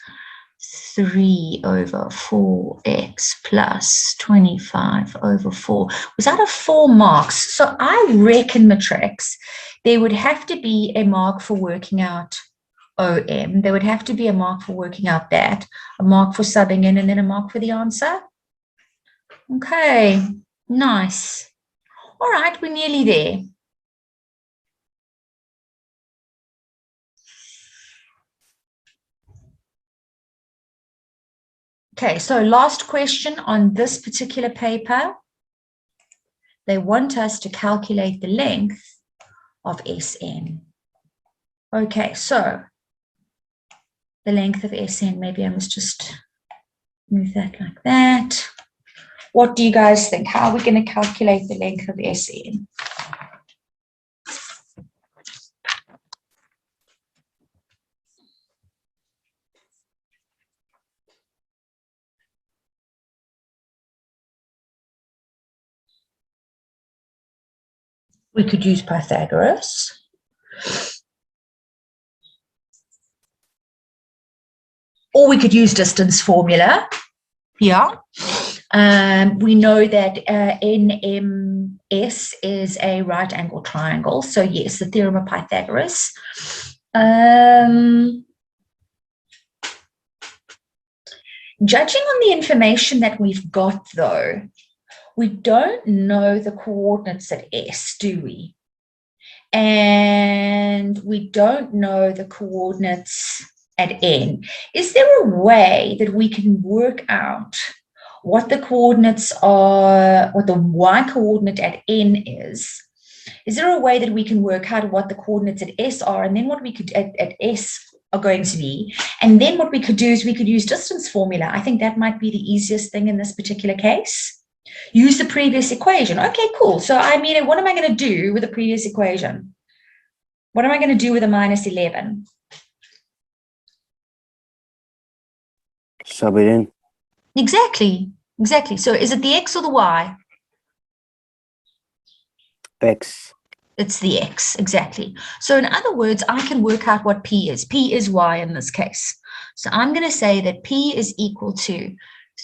3 over 4x plus 25 over 4. Was that a 4 marks? So I reckon, Matrix, there would have to be a mark for working out OM. There would have to be a mark for working out that, a mark for subbing in, and then a mark for the answer. Okay, nice. All right, we're nearly there. Okay, so last question on this particular paper. They want us to calculate the length of SN. Okay, so the length of SN, maybe I must just move that like that. What do you guys think? How are we going to calculate the length of SN? We could use Pythagoras. Or we could use distance formula. Yeah. We know that NMS is a right angle triangle. So yes, the theorem of Pythagoras. Judging on the information that we've got, though, we don't know the coordinates at S, do we? And we don't know the coordinates at N. Is there a way that we can work out what the coordinates are, what the y coordinate at N is? Is there a way that we can work out what the coordinates at S are, and then what we could at S are going to be? And then what we could do is we could use distance formula. I think that might be the easiest thing in this particular case. Use the previous equation. Okay, cool. So I mean, what am I going to do with the previous equation? What am I going to do with a minus 11? Sub it in. Exactly. So is it the X or the Y? X. It's the X, exactly. So in other words, I can work out what P is. P is Y in this case. So I'm going to say that P is equal to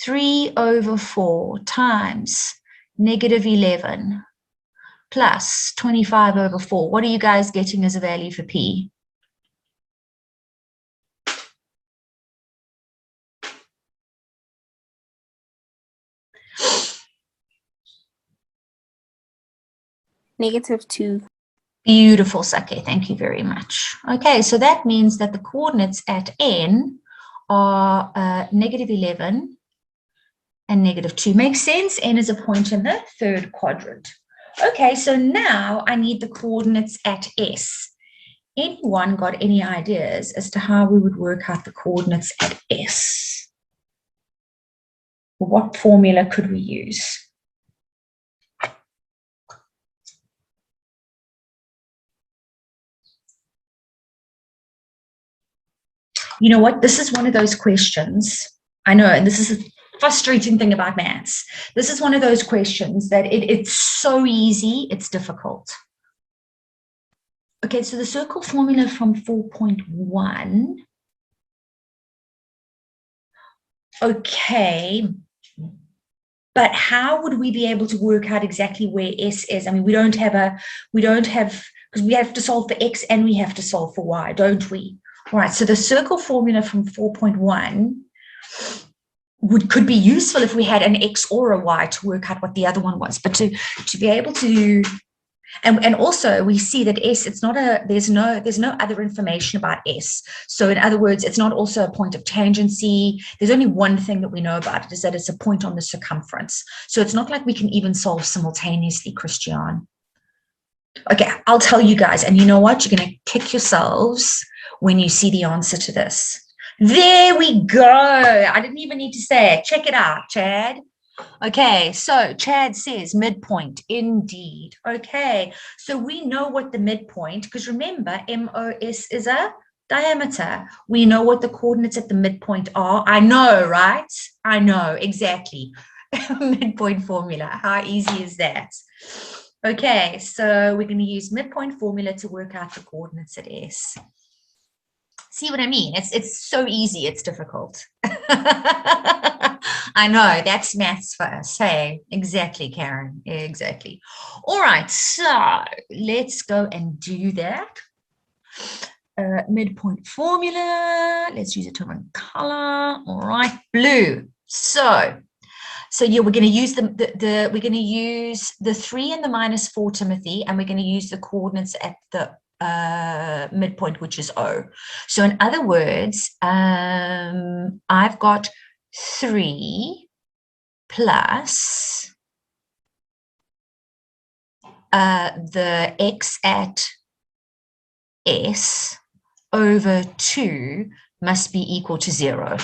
3/4 times -11 plus 25/4. What are you guys getting as a value for P? -2. Beautiful, Sake. Thank you very much. Okay, so that means that the coordinates at N are -11 and -2. Makes sense? N is a point in the third quadrant. Okay, so now I need the coordinates at S. Anyone got any ideas as to how we would work out the coordinates at S? What formula could we use? You know what? This is one of those questions. I know, and this is a frustrating thing about maths. This is one of those questions that it's so easy, it's difficult. Okay, so the circle formula from 4.1. Okay, but how would we be able to work out exactly where S is? I mean, because we have to solve for X and we have to solve for Y, don't we? All right, so the circle formula from 4.1 could be useful if we had an X or a Y to work out what the other one was, but to be able to, and also we see that S, it's not there's no other information about S. So in other words, it's not also a point of tangency. There's only one thing that we know about it, is that it's a point on the circumference. So it's not like we can even solve simultaneously, Christian. Okay, I'll tell you guys, and you know what? You're going to kick yourselves when you see the answer to this. There we go. I didn't even need to say it. Check it out, Chad. Okay, so Chad says midpoint, indeed. Okay, so we know what the midpoint, because remember, MOS is a diameter. We know what the coordinates at the midpoint are. I know, right? I know, exactly. Midpoint formula. How easy is that? Okay, so we're going to use midpoint formula to work out the coordinates at S. See what I mean? It's so easy, it's difficult. I know, that's maths for us. Hey, exactly, Karen, exactly. All right, so let's go and do that. Midpoint formula, let's use a different color. All right, blue. So yeah, we're going to use we're going to use the 3 and the -4, Timothy, and we're going to use the coordinates at the midpoint, which is O. So in other words, I've got 3 plus the X at S over 2 must be equal to 0.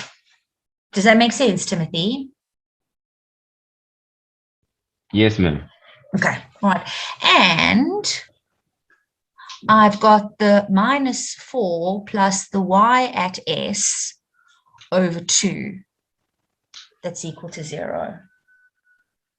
Does that make sense, Timothy? Yes, ma'am. Okay, all right. And I've got the -4 plus the Y at S over 2. That's equal to 0.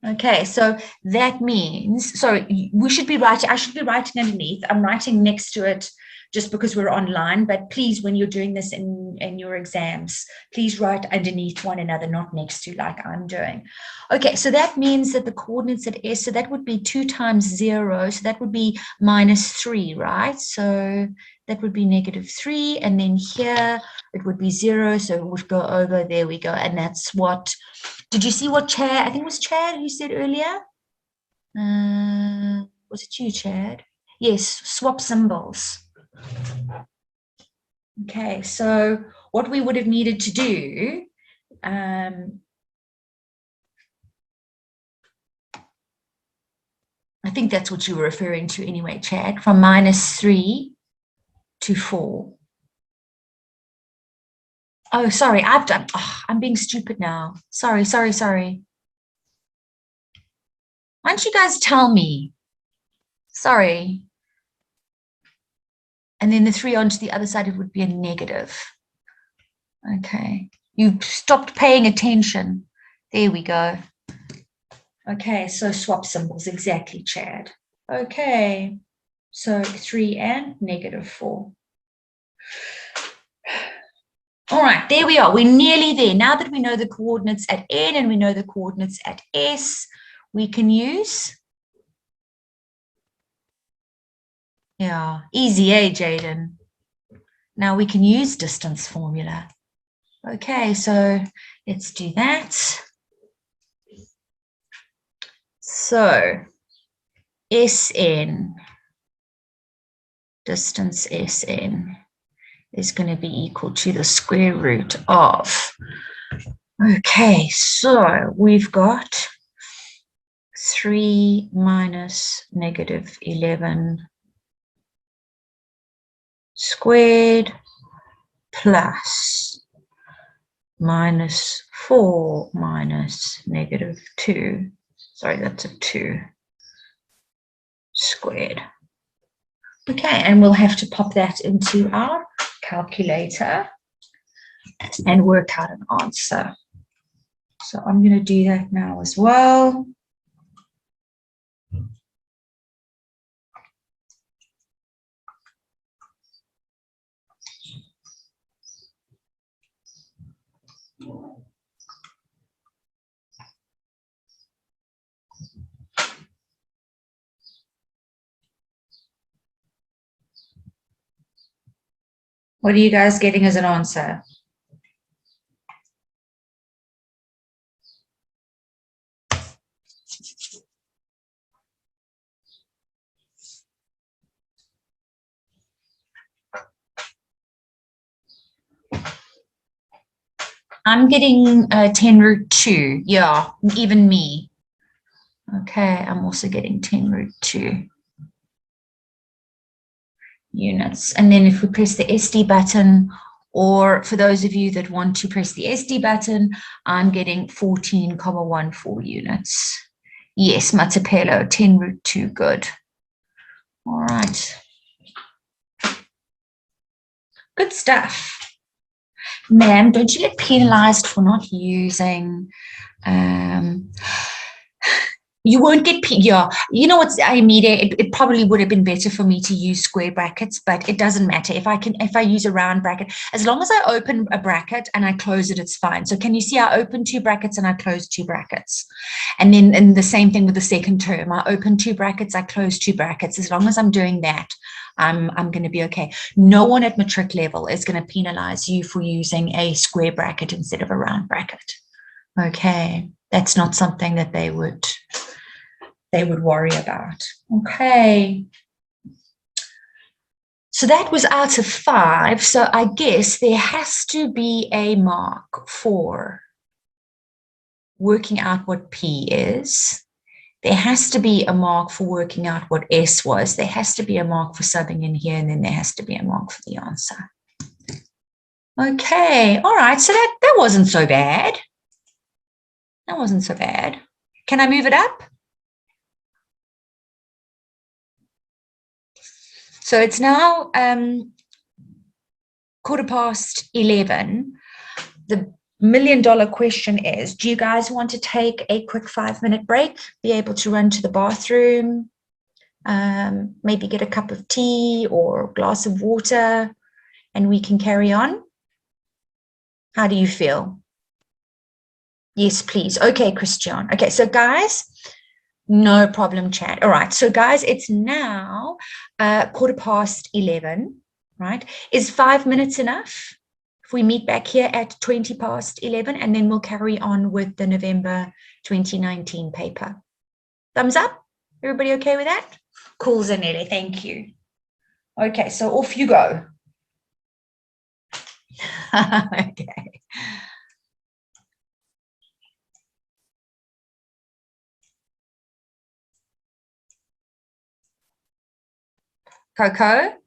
Okay, so that means, sorry, we should be writing, I should be writing underneath. I'm writing next to it just because we're online, but please, when you're doing this in your exams, please write underneath one another, not next to like I'm doing. Okay, so that means that the coordinates at S, so that would be 2 times 0, so that would be -3, right? So that would be -3, and then here it would be 0, so it would go over, there we go, and that's what, did you see what Chad, I think it was Chad who said earlier? Was it you, Chad? Yes, swap symbols. Okay, so what we would have needed to do, I think that's what you were referring to anyway, Chad, from -3 to 4. Oh, sorry, I've done, I'm being stupid now. Sorry. Why don't you guys tell me? Sorry. And then the 3 onto the other side, it would be a negative. Okay, you stopped paying attention. There we go. Okay, so swap symbols, exactly, Chad. Okay, so 3 and -4. All right, there we are. We're nearly there. Now that we know the coordinates at N and we know the coordinates at S, we can use, yeah, easy, eh, Jaden? Now we can use distance formula. Okay, so let's do that. So Sn, distance Sn, is going to be equal to the square root of, okay, so we've got 3 minus -11 squared plus -4 minus -2. Sorry, that's a 2 squared. Okay, and we'll have to pop that into our calculator and work out an answer. So I'm going to do that now as well. What are you guys getting as an answer? I'm getting 10 root 2. Yeah, even me. Okay, I'm also getting 10 root 2 units. And then if we press the SD button, or for those of you that want to press the SD button, I'm getting 14,14 units. Yes, Matapelo, 10 root 2, good. All right. Good stuff. Ma'am, don't you get penalized for not using, you won't get, yeah, you know what's, it probably would have been better for me to use square brackets, but it doesn't matter. If I use a round bracket, as long as I open a bracket and I close it, it's fine. So can you see I open 2 brackets and I close 2 brackets? And then and the same thing with the second term. I open 2 brackets, I close 2 brackets. As long as I'm doing that, I'm going to be okay. No one at matric level is going to penalize you for using a square bracket instead of a round bracket. Okay, that's not something that they would worry about. Okay. So that was out of 5. So I guess there has to be a mark for working out what P is. There has to be a mark for working out what S was. There has to be a mark for subbing in here, and then there has to be a mark for the answer. Okay, all right, so that wasn't so bad. That wasn't so bad. Can I move it up? So it's now 11:15. The million-dollar question is, do you guys want to take a quick 5-minute break, be able to run to the bathroom, maybe get a cup of tea or a glass of water, and we can carry on? How do you feel? Yes, please. Okay, Christian. Okay, so guys, no problem, chat. All right, so guys, it's now 11:15, right? Is 5 minutes enough? If we meet back here at 11:20, and then we'll carry on with the November 2019 paper. Thumbs up? Everybody okay with that? Cool, Zanele, thank you. Okay, so off you go. Okay. Coco?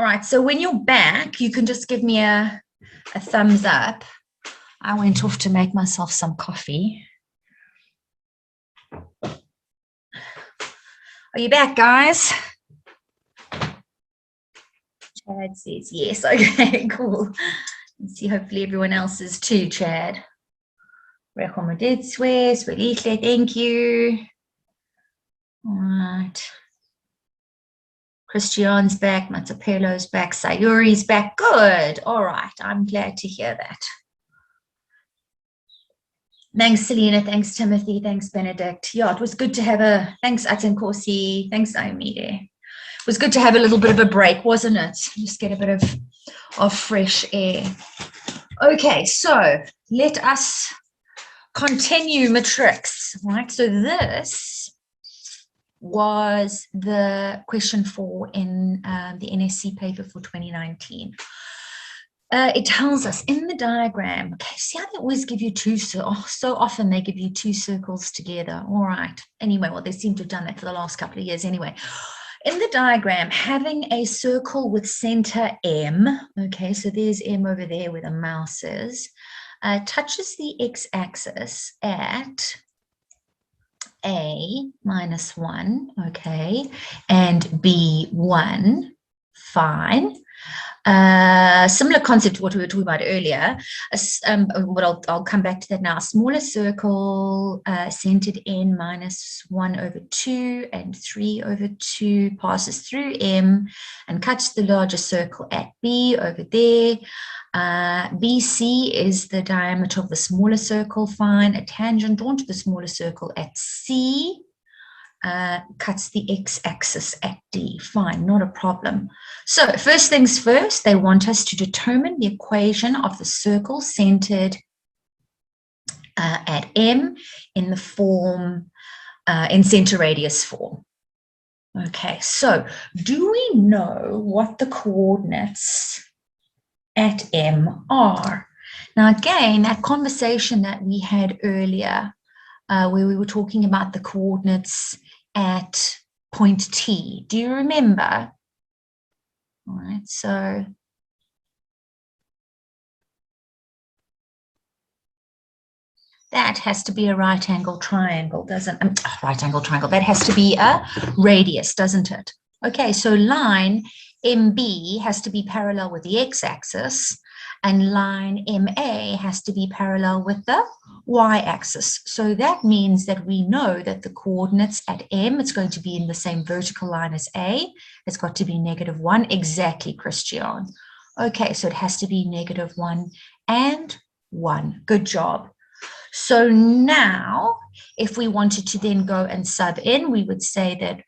All right, so when you're back, you can just give me a thumbs up. I went off to make myself some coffee. Are you back, guys? Chad says yes. Okay, cool. Let's see, hopefully everyone else is too, Chad. Thank you. All right. Christian's back, Matapelo's back, Sayuri's back. Good. All right. I'm glad to hear that. Thanks, Selena. Thanks, Timothy. Thanks, Benedict. Yeah, it was good to have thanks, Atenkosi. Thanks, Aimide. It was good to have a little bit of a break, wasn't it? Just get a bit of fresh air. Okay, so let us continue matrix, right? So this was the question 4 in the NSC paper for 2019. It tells us in the diagram, okay, see how they always give you so often they give you 2 circles together. All right. Anyway, well, they seem to have done that for the last couple of years anyway. In the diagram, having a circle with center M, okay, so there's M over there where the mouse is, touches the x-axis at A minus 1, okay, and B 1, fine. Similar concept to what we were talking about earlier, but I'll come back to that now. A smaller circle centered n minus 1 over 2 and 3 over 2 passes through M and cuts the larger circle at B over there. BC is the diameter of the smaller circle, fine. A tangent drawn to the smaller circle at C cuts the x-axis at D, fine, not a problem. So first things first, they want us to determine the equation of the circle centered at M in the form, in center radius form. Okay, so do we know what the coordinates at M are? Now again, that conversation that we had earlier where we were talking about the coordinates at point T. Do you remember? All right, so that has to be a right angle triangle, doesn't it? Right angle triangle, that has to be a radius, doesn't it? Okay, so line MB has to be parallel with the x-axis, and line MA has to be parallel with the y-axis. So that means that we know that the coordinates at M, it's going to be in the same vertical line as A. It's got to be -1. Exactly, Christian. Okay, so it has to be -1 and 1. Good job. So now, if we wanted to then go and sub in, we would say that,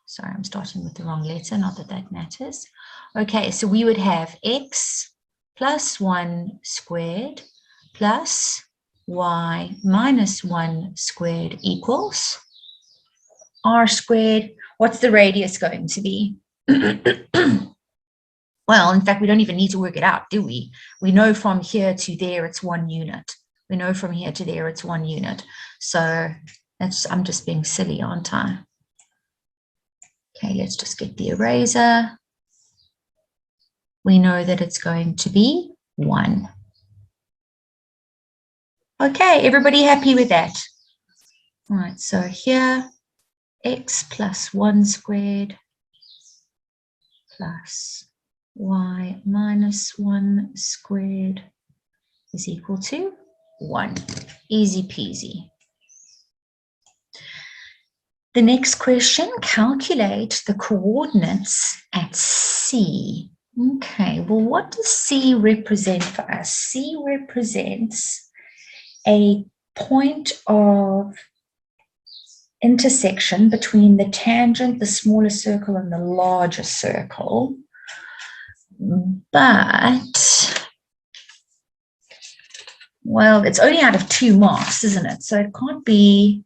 sorry, I'm starting with the wrong letter, not that that matters. Okay, so we would have x plus 1 squared plus y minus 1 squared equals r squared. What's the radius going to be? Well, in fact, we don't even need to work it out, do we? We know from here to there it's 1 unit. We know from here to there it's 1 unit. So that's, I'm just being silly, aren't I? Okay, let's just get the eraser. We know that it's going to be 1. Okay, everybody happy with that? All right, so here, x plus 1 squared plus y minus 1 squared is equal to 1. Easy peasy. The next question, calculate the coordinates at C. Okay, well, what does C represent for us? C represents a point of intersection between the tangent, the smaller circle, and the larger circle. But, well, it's only out of 2 marks, isn't it? So it can't be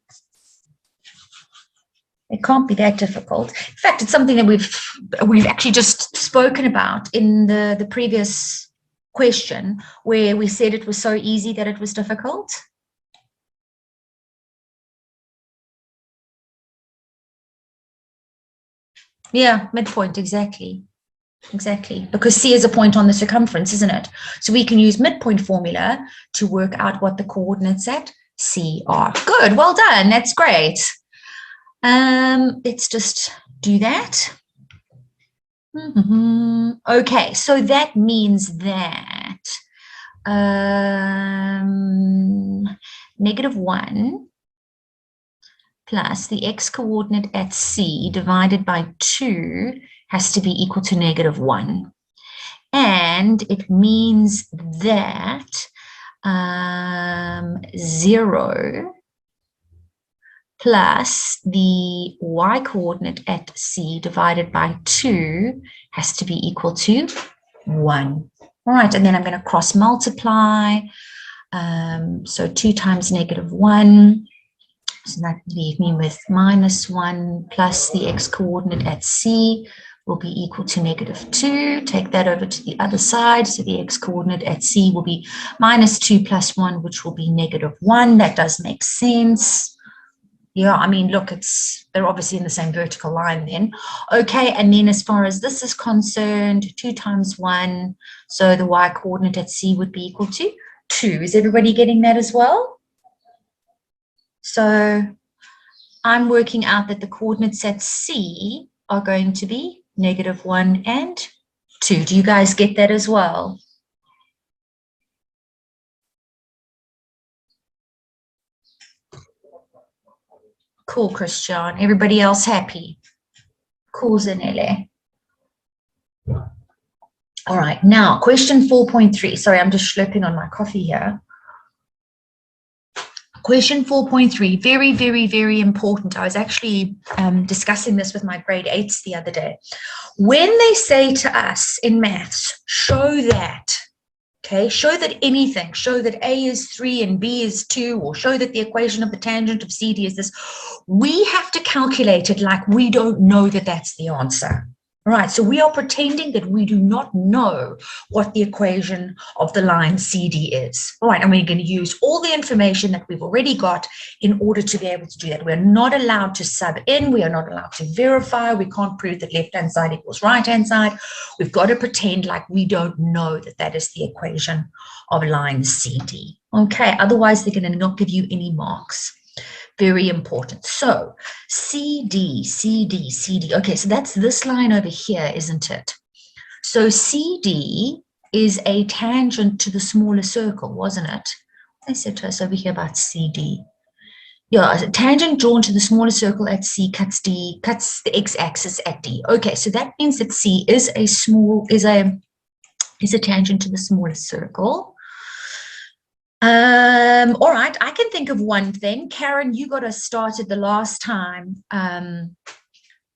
that difficult. In fact, it's something that we've actually just spoken about in the previous question, where we said it was so easy that it was difficult. Yeah, midpoint, exactly. Exactly, because C is a point on the circumference, isn't it? So we can use midpoint formula to work out what the coordinates at C are. Good, well done, that's great. Let's just do that. Okay, so that means that -1 plus the x coordinate at C divided by 2 has to be equal to -1. And it means that 0 plus the y coordinate at C divided by 2 has to be equal to 1. All right, and then I'm going to cross multiply. So 2 times -1. So that leaves me with -1 plus the x coordinate at C will be equal to -2. Take that over to the other side. So the x coordinate at C will be -2 plus 1, which will be -1. That does make sense. Yeah, I mean, look, they're obviously in the same vertical line then. Okay, and then as far as this is concerned, 2 times 1. So the y coordinate at C would be equal to 2. Is everybody getting that as well? So I'm working out that the coordinates at C are going to be -1 and 2. Do you guys get that as well? Cool, Christian. Everybody else happy? Cool, Zanele. All right, now question 4.3. Sorry, I'm just slurping on my coffee here. Question 4.3, very, very, very important. I was actually discussing this with my grade 8s the other day. When they say to us in maths, show that, okay, show that anything, show that A is 3 and B is 2, or show that the equation of the tangent of CD is this, we have to calculate it like we don't know that that's the answer. Right, so we are pretending that we do not know what the equation of the line CD is. All right, and we're going to use all the information that we've already got in order to be able to do that. We're not allowed to sub in. We are not allowed to verify. We can't prove that left-hand side equals right-hand side. We've got to pretend like we don't know that that is the equation of line CD. Okay, otherwise they're going to not give you any marks. Very important. So CD, CD, CD. Okay, so that's this line over here, isn't it? So CD is a tangent to the smaller circle, wasn't it? They said to us over here about CD. Yeah, a tangent drawn to the smaller circle at C cuts the x-axis at D. Okay, so that means that C is a tangent to the smaller circle. All right, I can think of one thing. Karen, you got us started the last time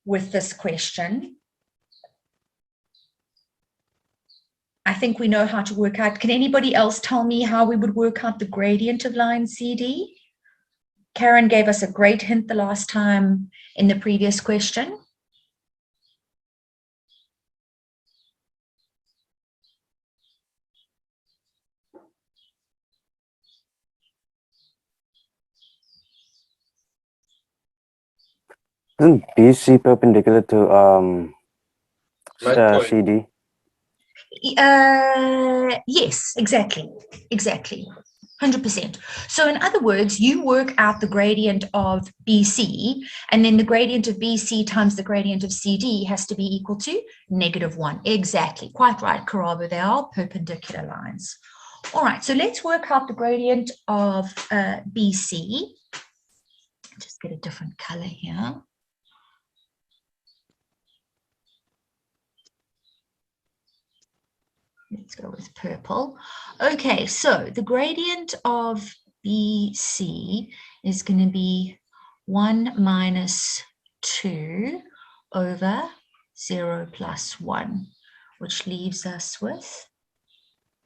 with this question. I think we know how to work out. Can anybody else tell me how we would work out the gradient of line CD? Karen gave us a great hint the last time in the previous question. Isn't BC perpendicular to CD? Yes, exactly. 100%. So in other words, you work out the gradient of BC, and then the gradient of BC times the gradient of CD has to be equal to -1. Exactly. Quite right, Karabo. They are perpendicular lines. All right, so let's work out the gradient of BC. Just get a different color here. Let's go with purple. Okay, so the gradient of BC is going to be 1 minus 2 over 0 plus 1, which leaves us with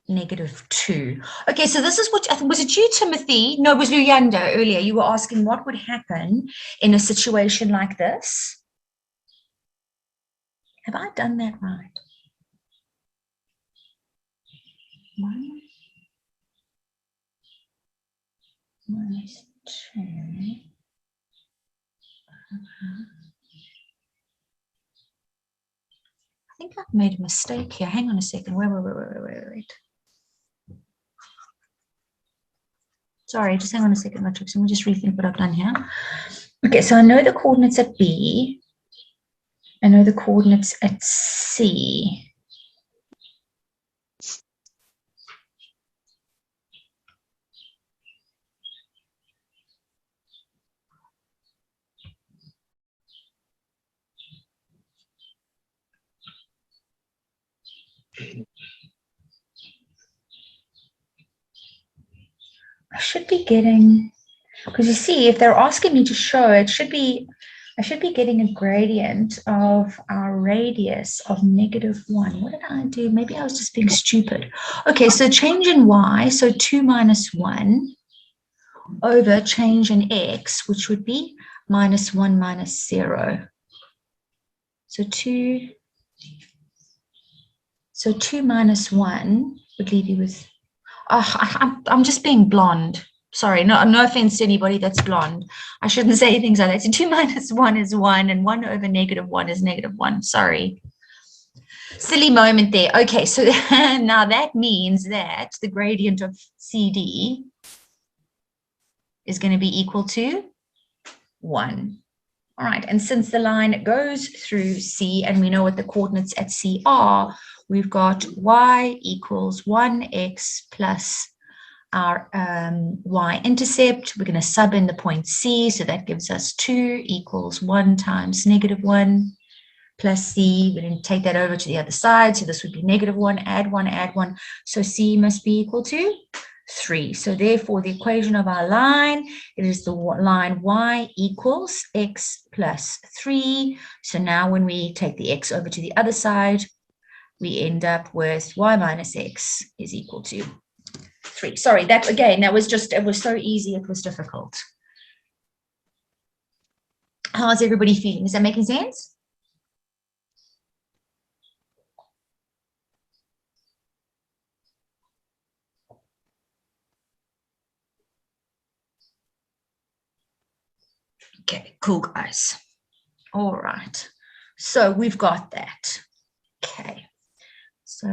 -2. Okay, so this is what, was it you, Timothy? No, it was Luyanda earlier. You were asking what would happen in a situation like this. Have I done that right? 1 minus 2. think I've made a mistake here. Hang on a second. Wait. Sorry, just hang on a second, Matrix. Let me just rethink what I've done here. Okay, so I know the coordinates at B. I know the coordinates at C. I should be getting, because you see, if they're asking me to show, I should be getting a gradient of our radius of -1. What did I do? Maybe I was just being stupid. Okay, so change in y, so 2 minus 1 over change in x, which would be -1 minus 0. So 2 minus 1 would leave you with, I'm just being blonde. Sorry, no offense to anybody that's blonde. I shouldn't say things like that. So 2 minus 1 is 1, and 1 over -1 is -1. Sorry. Silly moment there. Okay, so now that means that the gradient of CD is going to be equal to 1. All right, and since the line goes through C and we know what the coordinates at C are, we've got y equals 1x plus our y-intercept. We're going to sub in the point C, so that gives us 2 equals 1 times -1 plus C. We're going to take that over to the other side, so this would be -1, add 1, add 1. So C must be equal to 3. So therefore, the equation of our line, it is the line y equals x plus 3. So now when we take the x over to the other side, we end up with y minus x is equal to 3. Sorry, that again, it was so easy, it was difficult. How's everybody feeling? Is that making sense? Okay, cool, guys. All right. So we've got that. Okay. So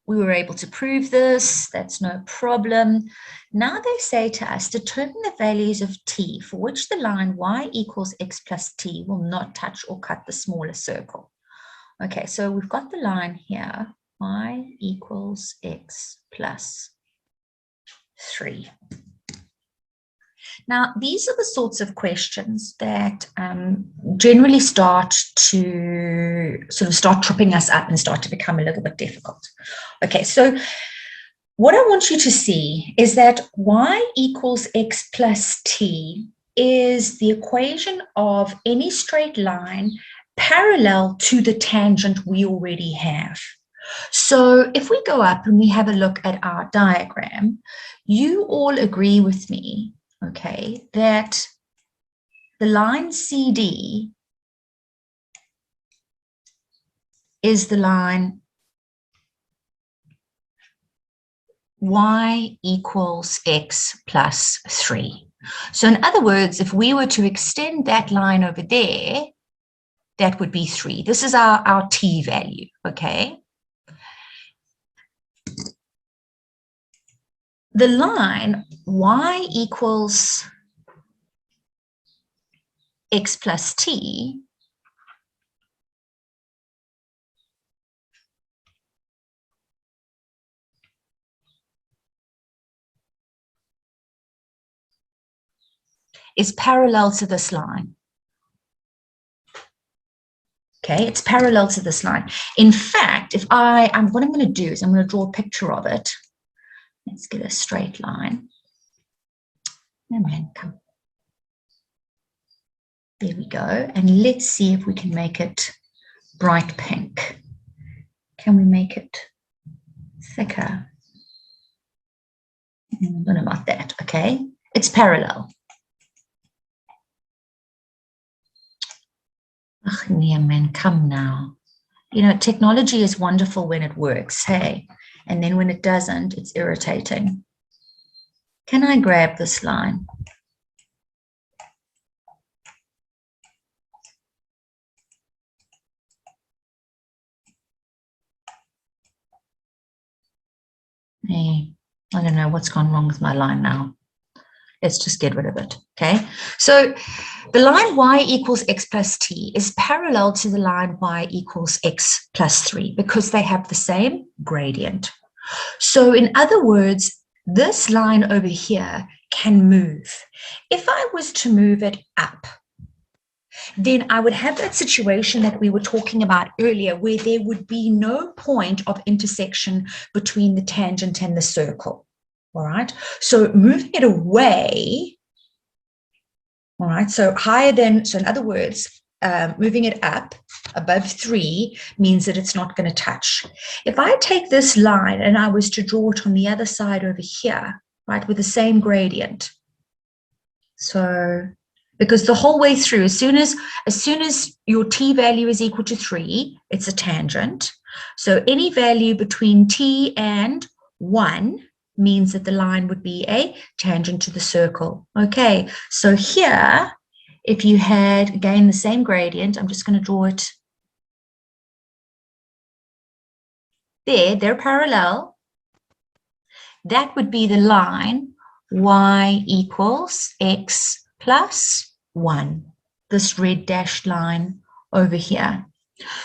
we were able to prove this. That's no problem. Now they say to us, determine the values of t for which the line y equals x plus t will not touch or cut the smaller circle. Okay, so we've got the line here, y equals x plus 3. Now, these are the sorts of questions that generally start to start tripping us up and start to become a little bit difficult. Okay, so what I want you to see is that y equals x plus t is the equation of any straight line parallel to the tangent we already have. So if we go up and we have a look at our diagram, you all agree with me, okay, that the line CD is the line y equals x plus 3. So in other words, if we were to extend that line over there, that would be 3. This is our t value, okay? The line y equals x plus t is parallel to this line. Okay, it's parallel to this line. In fact, what I'm going to do is I'm going to draw a picture of it. Let's get a straight line. Oh man, come. There we go. And let's see if we can make it bright pink. Can we make it thicker? I don't know about that, okay? It's parallel. Ach, nee, man, come now. You know, technology is wonderful when it works, hey? And then when it doesn't, it's irritating. Can I grab this line? Hey, I don't know what's gone wrong with my line now. Let's just get rid of it, okay? So the line y equals x plus t is parallel to the line y equals x plus 3 because they have the same gradient. So in other words, this line over here can move. If I was to move it up, then I would have that situation that we were talking about earlier where there would be no point of intersection between the tangent and the circle. All right, so moving it away, all right, so higher than, so in other words, moving it up above 3 means that it's not going to touch. If I take this line and I was to draw it on the other side over here, right, with the same gradient. So, because the whole way through, as soon as your t value is equal to 3, it's a tangent. So any value between t and 1 means that the line would be a tangent to the circle. Okay, so here, if you had, again, the same gradient, I'm just going to draw it there, they're parallel. That would be the line y equals x plus 1, this red dashed line over here.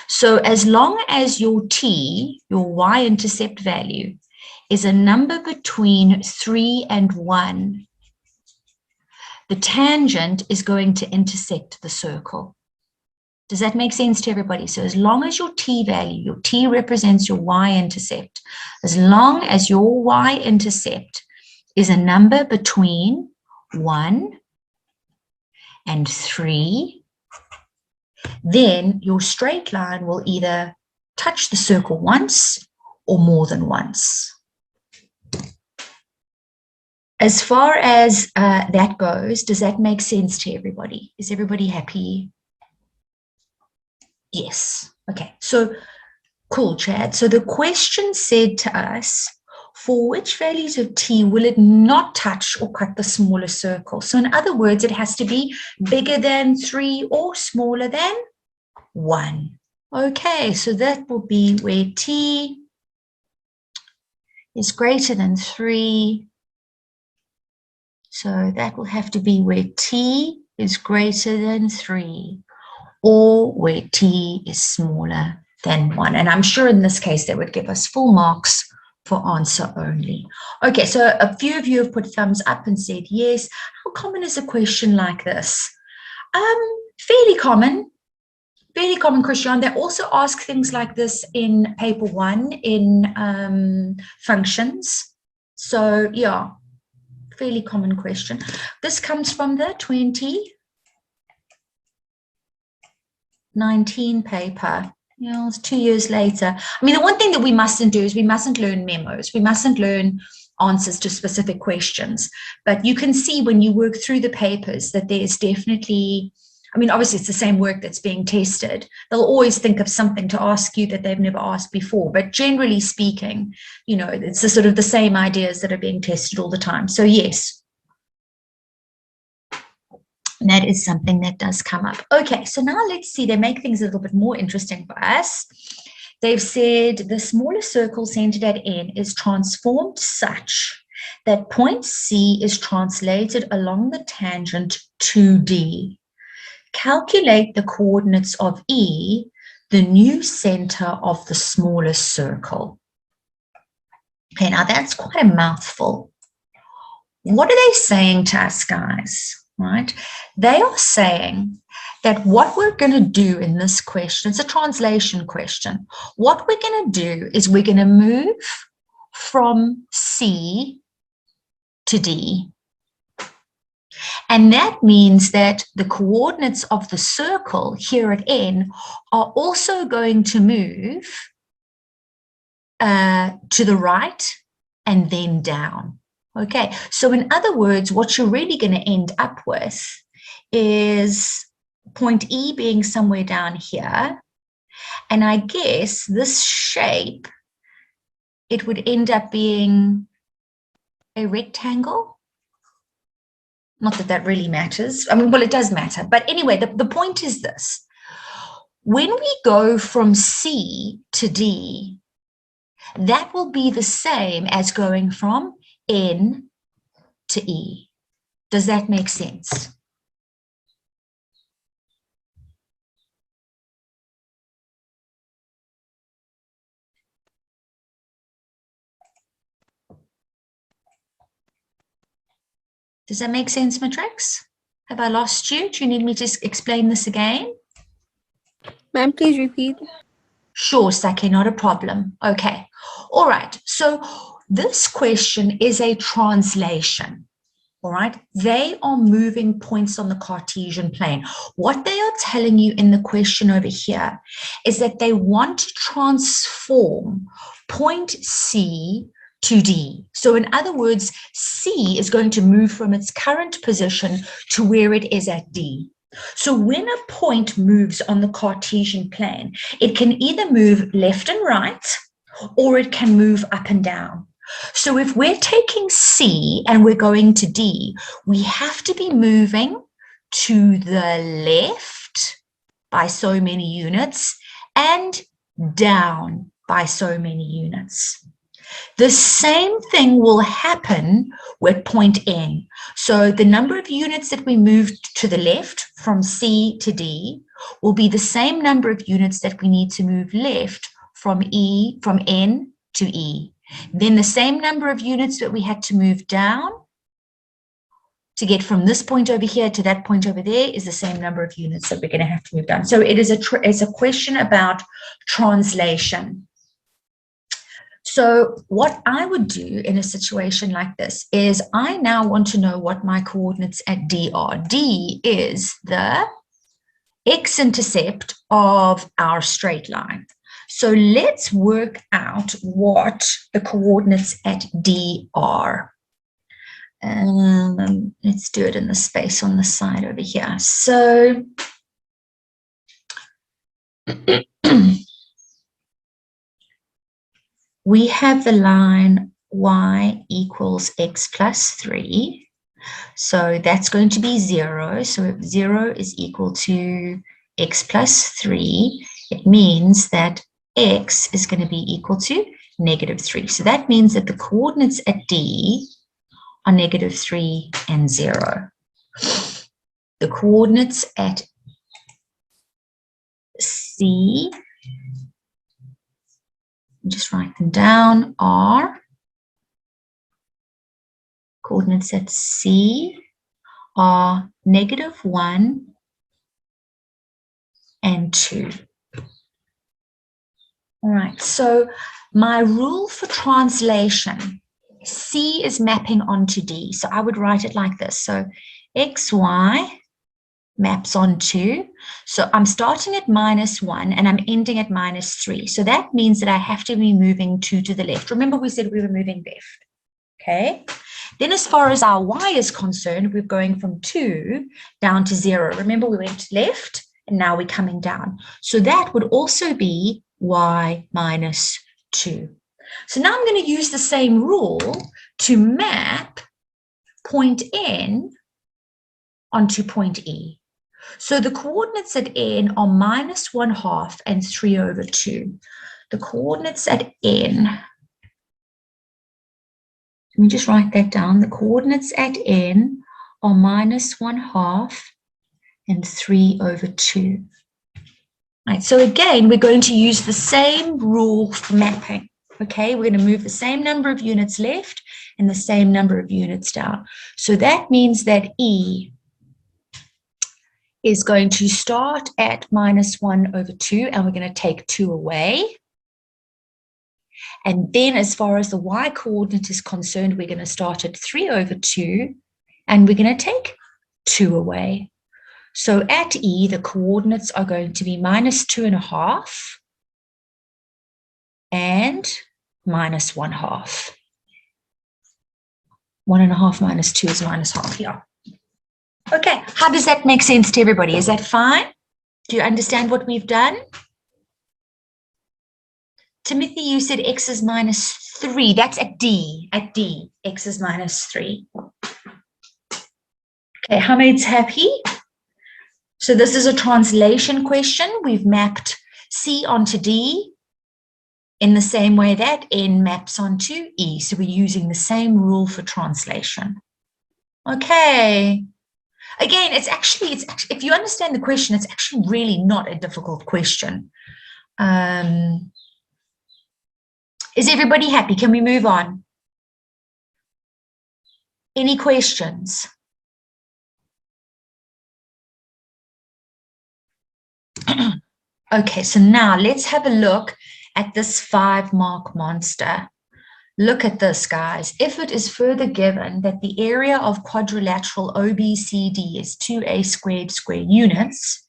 So as long as your t, your y-intercept value, is a number between 3 and 1, the tangent is going to intersect the circle. Does that make sense to everybody? So as long as your t value, your t represents your y-intercept, as long as your y-intercept is a number between 1 and 3, then your straight line will either touch the circle once or more than once. As far as that goes, does that make sense to everybody? Is everybody happy? Yes. Okay, so cool, Chad. So the question said to us, for which values of t will it not touch or cut the smaller circle? So in other words, it has to be bigger than 3 or smaller than 1. Okay, so that will be where t is greater than 3. So that will have to be where t is greater than 3 or where t is smaller than 1. And I'm sure in this case, they would give us full marks for answer only. Okay, so a few of you have put thumbs up and said yes. How common is a question like this? Fairly common. Fairly common, Christian. They also ask things like this in paper 1 in functions. So yeah, fairly common question. This comes from the 2019 paper. You know, it's 2 years later. I mean, the one thing that we mustn't do is we mustn't learn memos. We mustn't learn answers to specific questions. But you can see when you work through the papers that there's definitely, I mean, obviously it's the same work that's being tested. They'll always think of something to ask you that they've never asked before. But generally speaking, you know, it's the sort of the same ideas that are being tested all the time. So yes, that is something that does come up. Okay, so now let's see, they make things a little bit more interesting for us. They've said the smaller circle centered at N is transformed such that point C is translated along the tangent to D. Calculate the coordinates of E, the new center of the smaller circle. Okay, now that's quite a mouthful. What are they saying to us, guys? Right? They are saying that what we're going to do in this question, it's a translation question. What we're going to do is we're going to move from C to D. And that means that the coordinates of the circle here at N are also going to move to the right and then down. Okay, so in other words, what you're really going to end up with is point E being somewhere down here. And I guess this shape, it would end up being a rectangle. Not that that really matters. I mean, well, it does matter. But anyway, the point is this. When we go from C to D, that will be the same as going from N to E. Does that make sense? Does that make sense, Matrix? Have I lost you? Do you need me to explain this again? Ma'am, please repeat. Sure, Saki, not a problem. Okay. All right. So this question is a translation. All right. They are moving points on the Cartesian plane. What they are telling you in the question over here is that they want to transform point C to D. So in other words, C is going to move from its current position to where it is at D. So when a point moves on the Cartesian plane, it can either move left and right, or it can move up and down. So if we're taking C and we're going to D, we have to be moving to the left by so many units and down by so many units. The same thing will happen with point N. So the number of units that we moved to the left from C to D will be the same number of units that we need to move left from N to E. Then the same number of units that we had to move down to get from this point over here to that point over there is the same number of units that we're going to have to move down. So it is it's a question about translation. So what I would do in a situation like this is I now want to know what my coordinates at D are. D is the x-intercept of our straight line. So let's work out what the coordinates at D are. Let's do it in the space on the side over here. So we have the line y equals x plus 3. So that's going to be 0. So if 0 is equal to x plus 3, it means that x is going to be equal to -3. So that means that the coordinates at D are -3 and 0. The coordinates at C, just write them down, are coordinates at C are -1 and 2. All right, so my rule for translation, C is mapping onto D. So I would write it like this. So xy maps onto, so I'm starting at -1 and I'm ending at -3. So that means that I have to be moving 2 to the left. Remember we said we were moving left, okay? Then as far as our y is concerned, we're going from 2 down to 0. Remember we went left and now we're coming down. So that would also be y minus 2. So now I'm going to use the same rule to map point N onto point E. So the coordinates at N are -1/2 and 3/2. The coordinates at N, let me just write that down. The coordinates at N are -1/2 and 3/2. Right, so again, we're going to use the same rule for mapping. Okay, we're going to move the same number of units left and the same number of units down. So that means that E is going to start at -1/2, and we're going to take 2 away. And then as far as the y coordinate is concerned, we're going to start at 3/2, and we're going to take 2 away. So at E, the coordinates are going to be -2.5 and -1/2. 1.5 minus 2 is -0.5, yeah. Okay, how does that make sense to everybody? Is that fine? Do you understand what we've done? Timothy, you said x is -3. That's at D. At D, x is -3. Okay, Hamid's happy. So this is a translation question. We've mapped C onto D. in the same way that N maps onto E. So we're using the same rule for translation. Okay. Again, it's actually, if you understand the question, it's actually really not a difficult question. Is everybody happy? Can we move on? Any questions? Okay, so now let's have a look at this 5-mark monster. Look at this, guys. If it is further given that the area of quadrilateral OBCD is 2a squared square units,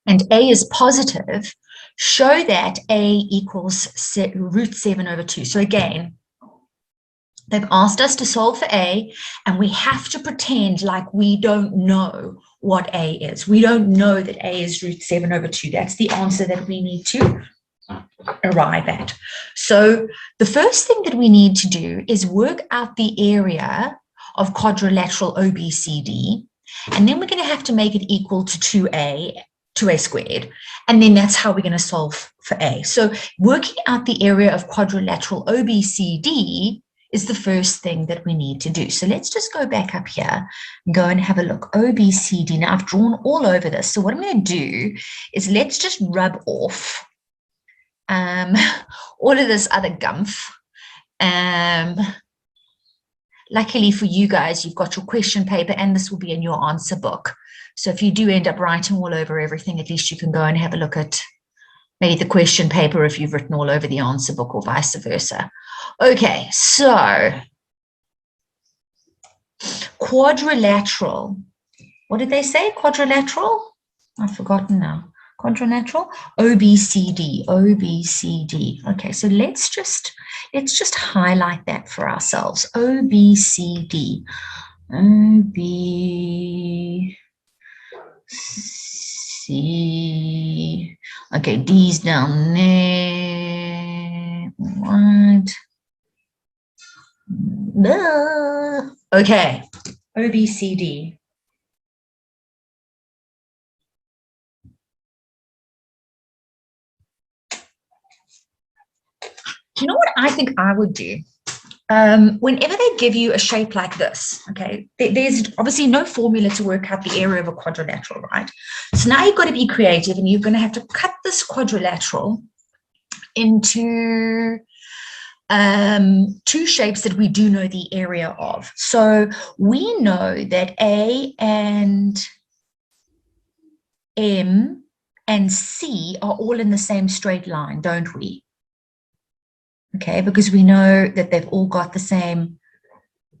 and A is positive, show that A equals root 7 over 2. So again, they've asked us to solve for A, and we have to pretend like we don't know what A is. We don't know that A is root 7 over 2. That's the answer that we need to arrive at. So the first thing that we need to do is work out the area of quadrilateral OBCD, and then we're going to have to make it equal to 2a squared, and then that's how we're going to solve for A. So working out the area of quadrilateral OBCD is the first thing that we need to do. So let's just go back up here and go and have a look. OBCD. Now I've drawn all over this. So what I'm going to do is let's just rub off all of this other gumph. Luckily for you guys, you've got your question paper, and this will be in your answer book. So if you do end up writing all over everything, at least you can go and have a look at maybe the question paper if you've written all over the answer book, or vice versa. Okay, so quadrilateral. What did they say? Quadrilateral? I've forgotten now. Quadrilateral? OBCD. Okay, so let's just highlight that for ourselves. OBCD. OBC. Okay, D's down there. Right. Okay, OBCD. Do you know what I think I would do? Whenever they give you a shape like this, okay, there's obviously no formula to work out the area of a quadrilateral, right? So now you've got to be creative, and you're going to have to cut this quadrilateral into two shapes that we do know the area of. So we know that A and M and C are all in the same straight line, don't we? Okay, because we know that they've all got the same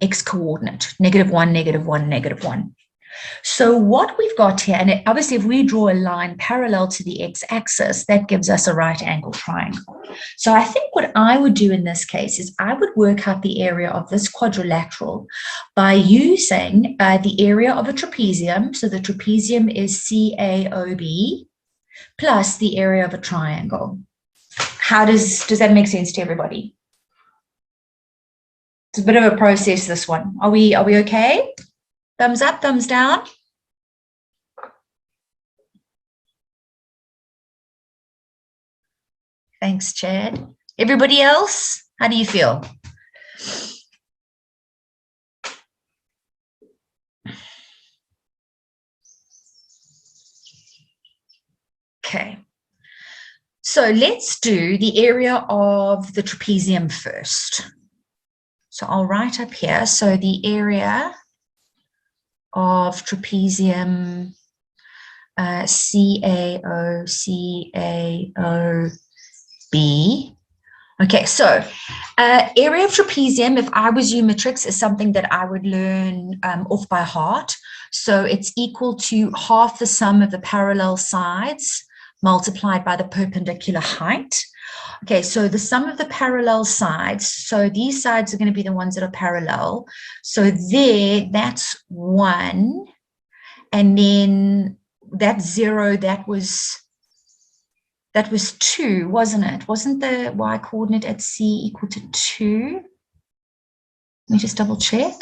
x coordinate, -1, -1, -1. So what we've got here, and obviously if we draw a line parallel to the x-axis, that gives us a right angle triangle. So I think what I would do in this case is I would work out the area of this quadrilateral by using the area of a trapezium. So the trapezium is CAOB plus the area of a triangle. How does that make sense to everybody? It's a bit of a process, this one. Are we okay? Thumbs up, thumbs down. Thanks, Chad. Everybody else, how do you feel? Okay. So let's do the area of the trapezium first. So I'll write up here. So the area of trapezium CAOB. Okay, so area of trapezium, if I was you, matrix, is something that I would learn off by heart. So it's equal to half the sum of the parallel sides multiplied by the perpendicular height. Okay, so the sum of the parallel sides, so these sides are going to be the ones that are parallel. So there, that's 1. And then that 0, that was 2, wasn't it? Wasn't the y coordinate at C equal to 2? Let me just double check.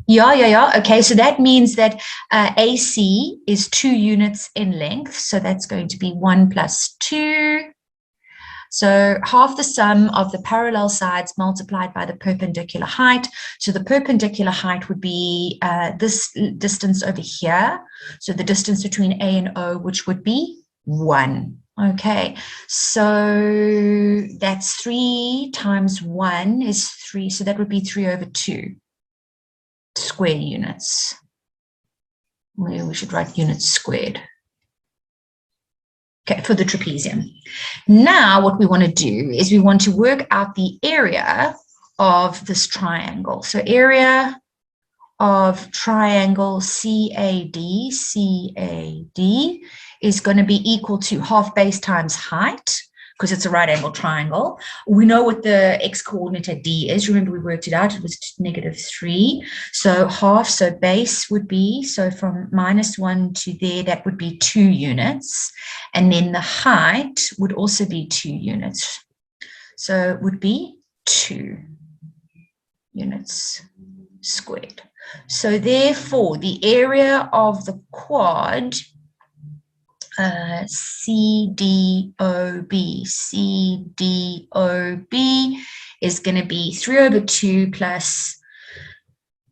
Yeah. Okay, so that means that AC is 2 units in length. So that's going to be 1 plus 2. So half the sum of the parallel sides multiplied by the perpendicular height. So the perpendicular height would be this distance over here. So the distance between A and O, which would be 1. Okay, so that's 3 times 1 is 3. So that would be 3 over 2 square units. We should write units squared. Okay, for the trapezium. Now what we want to do is we want to work out the area of this triangle. So area of triangle CAD is going to be equal to half base times height, because it's a right angle triangle. We know what the x-coordinate at D is. Remember, we worked it out. It was -3. So half, so base would be, so from -1 to there, that would be 2 units. And then the height would also be 2 units. So it would be 2 units squared. So therefore, the area of the quad CDOB is going to be 3 over 2 plus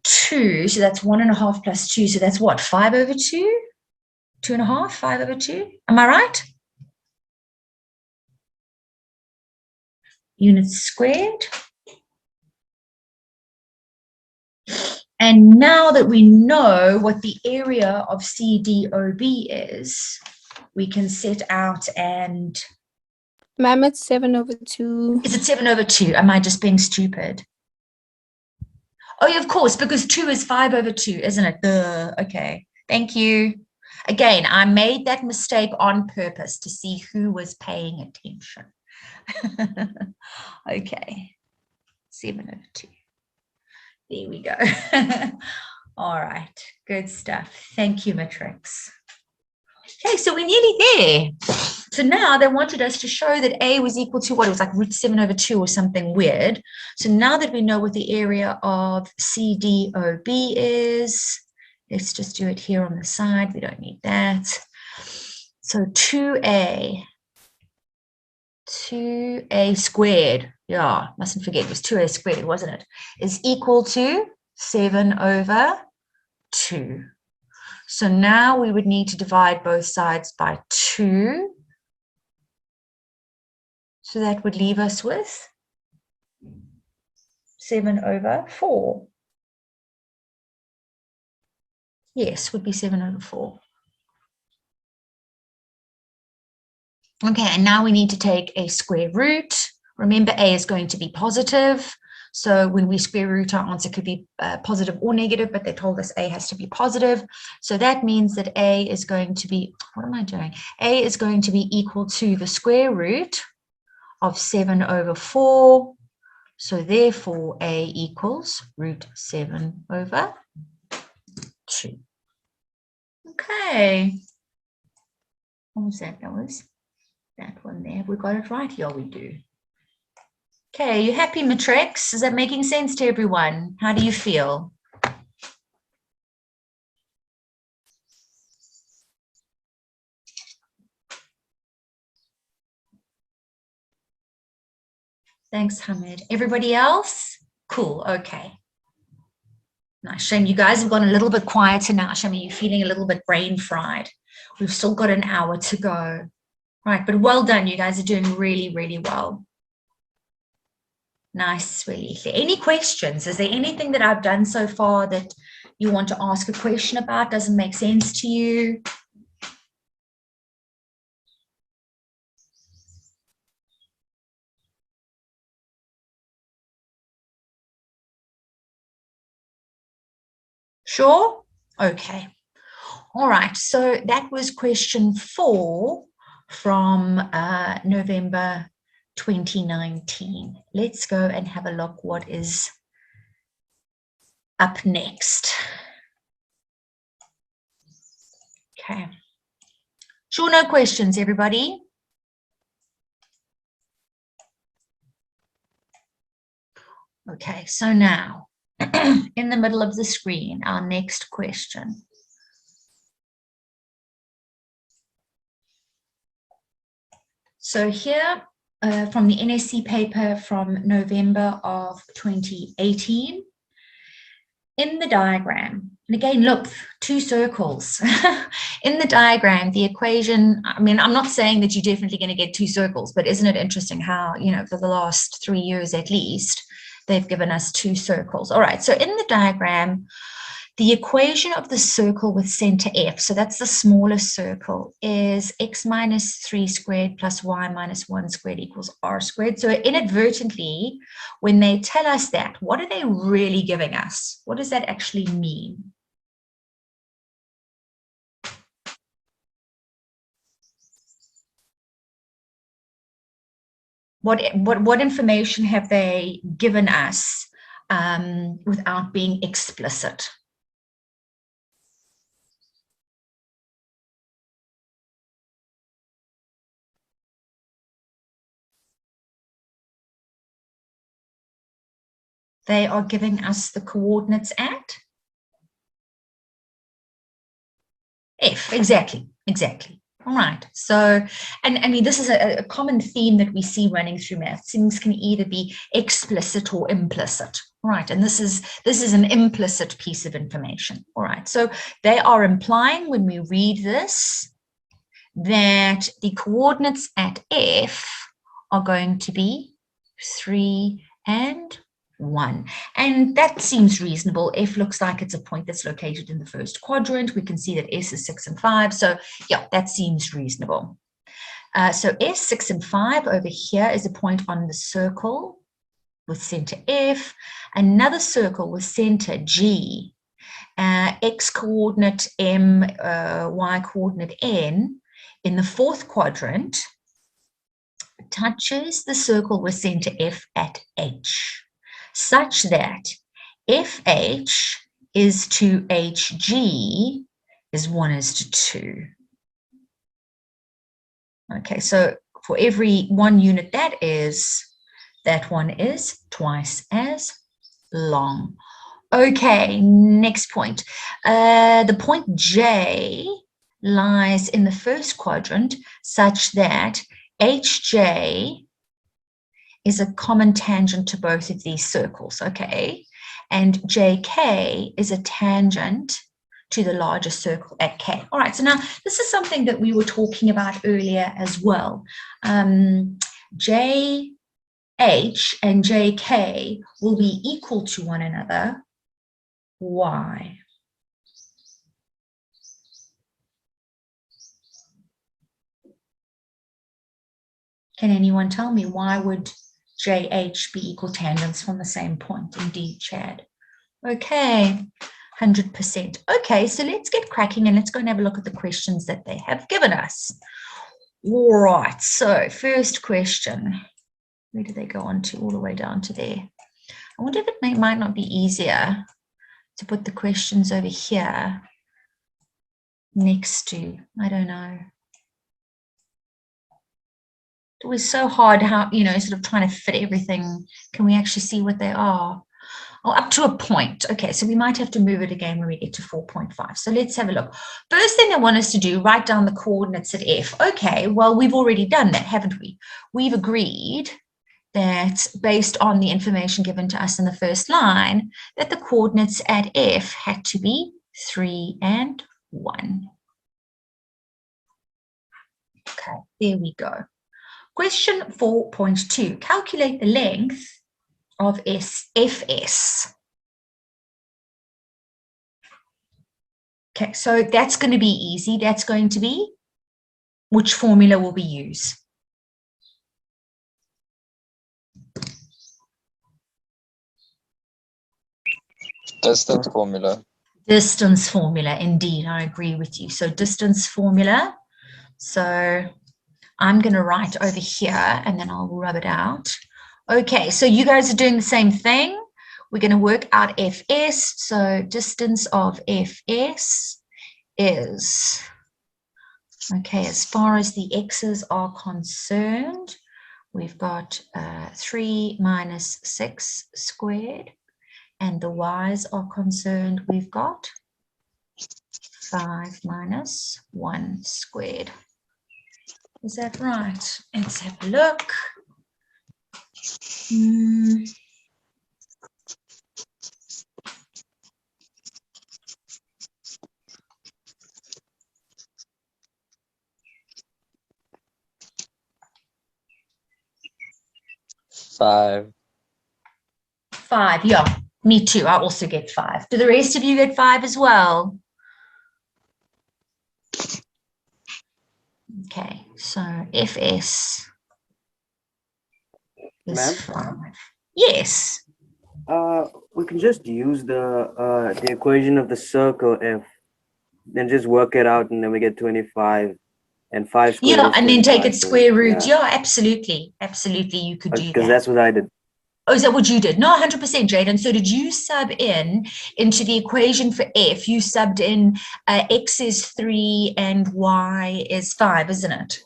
2. So that's 1.5 plus 2. So that's what, 5 over 2? 2.5, 5 over 2. Am I right? Units squared. And now that we know what the area of CDOB is, we can set out and... Ma'am, it's 7 over 2. Is it 7 over 2? Am I just being stupid? Oh, yeah, of course, because 2 is 5 over 2, isn't it? Okay, thank you. Again, I made that mistake on purpose to see who was paying attention. Okay, 7 over 2. There we go. All right, good stuff. Thank you, Matrix. Okay, so we're nearly there. So now they wanted us to show that A was equal to what? It was like root 7 over 2 or something weird. So now that we know what the area of CDOB is, let's just do it here on the side. We don't need that. So 2A squared, yeah, mustn't forget, it was 2A squared, wasn't it, is equal to 7 over 2. So now we would need to divide both sides by 2. So that would leave us with 7 over 4. Yes, would be 7 over 4. Okay, and now we need to take a square root. Remember, A is going to be positive. So when we square root, our answer could be positive or negative, but they told us A has to be positive. So that means that A is going to be, what am I doing? A is going to be equal to the square root of 7 over 4. So therefore, A equals root 7 over 2. Okay. What was that? That was that one there. We got it right. Yeah, we do. Okay, you happy, Matrix? Is that making sense to everyone? How do you feel? Thanks, Hamid. Everybody else? Cool, okay. Nice. Shame you guys have gone a little bit quieter now. Shame you're feeling a little bit brain fried. We've still got an hour to go. Right, but well done. You guys are doing really, really well. Nice, really. Any questions? Is there anything that I've done so far that you want to ask a question about? Doesn't make sense to you? Sure? Okay. All right. So that was question 4 from November 2019. Let's go and have a look what is up next. Okay. Sure, no questions, everybody? Okay, so now in the middle of the screen, our next question. So here from the NSC paper from November of 2018. In the diagram, and again, look, two circles. In the diagram, the equation, I mean, I'm not saying that you're definitely going to get two circles, but isn't it interesting how, you know, for the last 3 years at least, they've given us two circles. All right, so in the diagram, the equation of the circle with center F, so that's the smallest circle, is x minus 3 squared plus y minus 1 squared equals r squared. So inadvertently, when they tell us that, what are they really giving us? What does that actually mean? What information have they given us without being explicit? They are giving us the coordinates at F, exactly. All right, so, and I mean, this is a common theme that we see running through math. Things can either be explicit or implicit, right? And this is an implicit piece of information, all right? So they are implying when we read this that the coordinates at F are going to be 3 and 1, and that seems reasonable. F looks like it's a point that's located in the first quadrant. We can see that S is 6 and 5, so yeah, that seems reasonable. So S, 6 and 5 over here is a point on the circle with center F, another circle with center G, X coordinate M, Y coordinate N in the fourth quadrant touches the circle with center F at H, such that FH is to HG is 1:2. Okay, so for every 1 unit that one is twice as long. Okay, next point. The point J lies in the first quadrant such that HJ is a common tangent to both of these circles, okay? And JK is a tangent to the larger circle at K. All right, so now this is something that we were talking about earlier as well. JH and JK will be equal to one another. Why? Can anyone tell me why would JH be equal tangents from the same point? Indeed, Chad. Okay, 100%. Okay, so let's get cracking and let's go and have a look at the questions that they have given us. All right, so first question. Where do they go on to? All the way down to there. I wonder if it might not be easier to put the questions over here next to, I don't know. It was so hard how, you know, sort of trying to fit everything. Can we actually see what they are? Oh, up to a point. Okay, so we might have to move it again when we get to 4.5. So let's have a look. First thing they want us to do, write down the coordinates at F. Okay, well, we've already done that, haven't we? We've agreed that based on the information given to us in the first line, that the coordinates at F had to be 3 and 1. Okay, there we go. Question 4.2, calculate the length of FS. Okay, so that's going to be easy. That's going to be, which formula will we use? Distance formula. Distance formula, indeed, I agree with you. So distance formula. So I'm going to write over here and then I'll rub it out. Okay, so you guys are doing the same thing. We're going to work out FS. So distance of FS is, okay, as far as the x's are concerned, we've got 3 minus 6 squared. And the y's are concerned, we've got 5 minus 1 squared. Is that right? Let's have a look. Five. 5, yeah, me too. I also get 5. Do the rest of you get 5 as well? Okay, so FS is Ma'am? 5. Yes. We can just use the equation of the circle F, then just work it out, and then we get 25, and 5 squared Yeah, is and then take 25, it so, square root. Yeah, absolutely. Absolutely, you could do because that. that's what I did. Oh, is that what you did? No, 100%, Jaden. So did you sub in into the equation for F? You subbed in X is 3 and Y is 5, isn't it?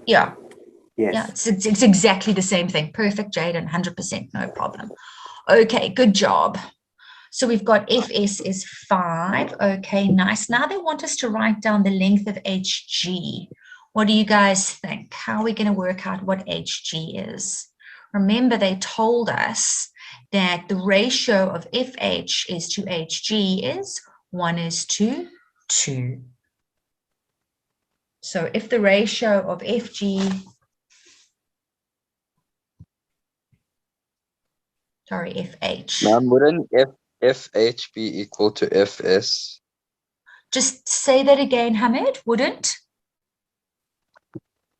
Yeah. Yes. Yeah, it's exactly the same thing. Perfect, Jaden, 100%, no problem. Okay, good job. So we've got FS is 5. Okay, nice. Now they want us to write down the length of HG. What do you guys think? How are we going to work out what HG is? Remember, they told us that the ratio of FH is to HG is 1 is to 2. So if the ratio of FG, sorry, FH. Ma'am, wouldn't FH be equal to FS? Just say that again, Hamid, wouldn't?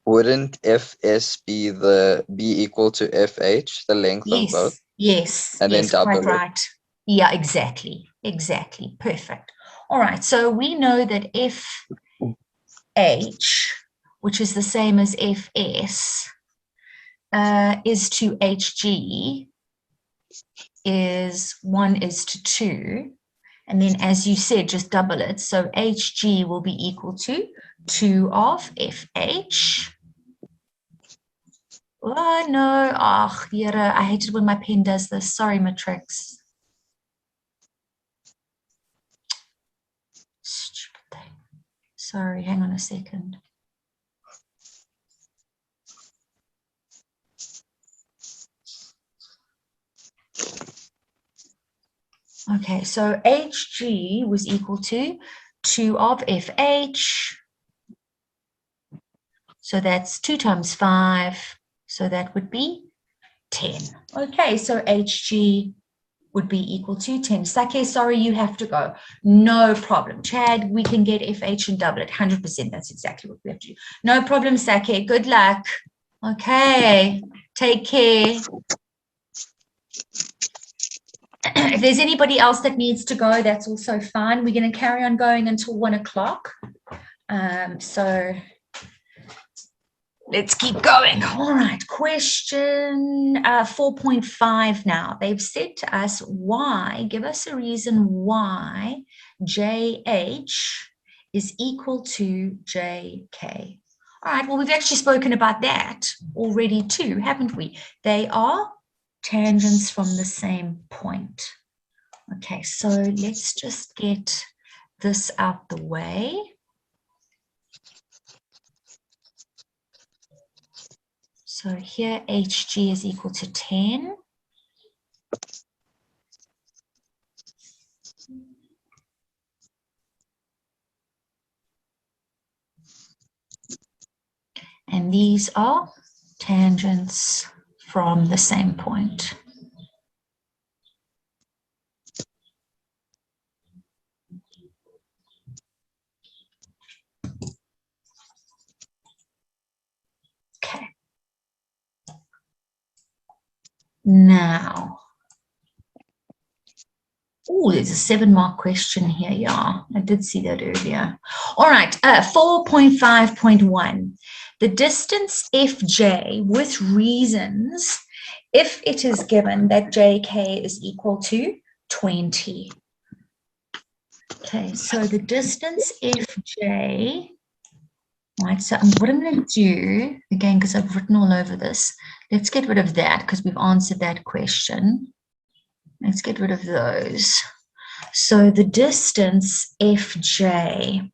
Wouldn't FS be equal to FH, the length of both? Yes, And then yes, quite double it. right. Yeah, exactly, perfect. All right, so we know that FH, which is the same as FS, is to HG is 1 is to 2. And then as you said, just double it. So HG will be equal to 2 of FH. Oh, no. Oh, Yera, I hate it when my pen does this. Sorry, Matrix. Stupid thing. Sorry, hang on a second. Okay, so HG was equal to 2 of FH. So that's 2 times 5. So that would be 10. Okay, so HG would be equal to 10. Sake, sorry, you have to go. No problem. Chad, we can get FH and double it. 100%. That's exactly what we have to do. No problem, Sake. Good luck. Okay, take care. If there's anybody else that needs to go, that's also fine. We're going to carry on going until 1 o'clock. So let's keep going. All right, question 4.5 now. They've said to us why, give us a reason why JH is equal to JK. All right, well, we've actually spoken about that already too, haven't we? They are tangents from the same point. Okay, so let's just get this out the way. So here HG is equal to 10. And these are tangents from the same point. Okay. Now, oh, there's a 7-mark question here. Yeah, I did see that earlier. All right, 4.5.1. The distance FJ with reasons if it is given that JK is equal to 20. Okay, so the distance FJ, right, so what I'm going to do, again, because I've written all over this, let's get rid of that because we've answered that question. Let's get rid of those. So the distance FJ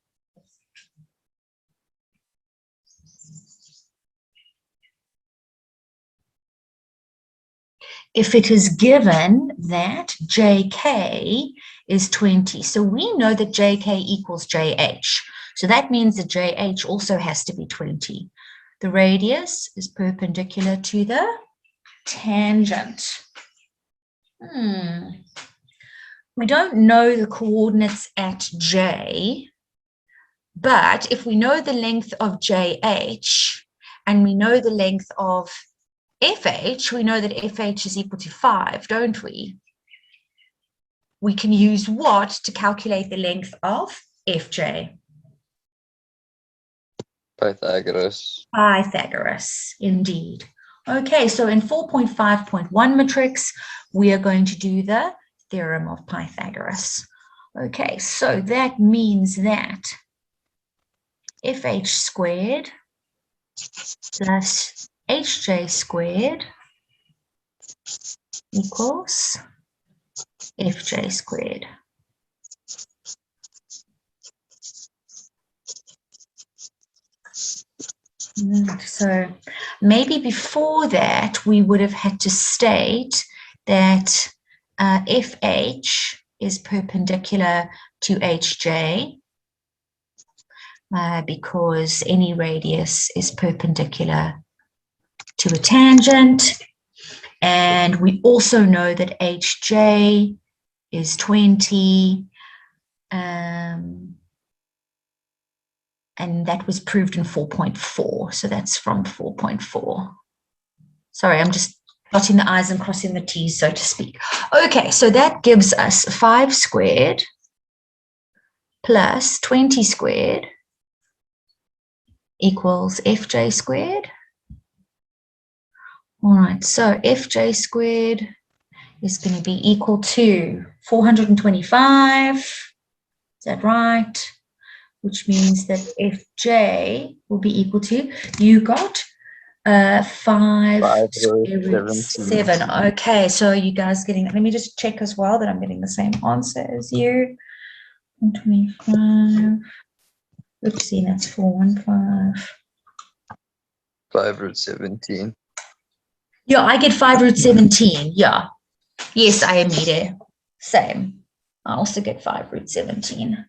if it is given that JK is 20. So we know that JK equals JH. So that means that JH also has to be 20. The radius is perpendicular to the tangent. We don't know the coordinates at J, but if we know the length of JH and we know the length of FH, we know that FH is equal to 5, don't we? We can use what to calculate the length of FJ? Pythagoras. Pythagoras, indeed. Okay, so in 4.5.1 matrix, we are going to do the theorem of Pythagoras. Okay, so that means that FH squared plus HJ squared equals FJ squared. So maybe before that, we would have had to state that FH is perpendicular to HJ because any radius is perpendicular to a tangent. And we also know that HJ is 20. And that was proved in 4.4. So that's from 4.4. Sorry, I'm just dotting the I's and crossing the T's, so to speak. Okay, so that gives us 5 squared plus 20 squared equals FJ squared. All right, so FJ squared is going to be equal to 425. Is that right? Which means that FJ will be equal to, you got 5 square root 7. Okay, so you guys getting, let me just check as well that I'm getting the same answer as you. 125. Oopsie, that's 415. 5 root 17. Yeah, I get 5 root 17. Yeah. Yes, I am there. Same. I also get 5 root 17.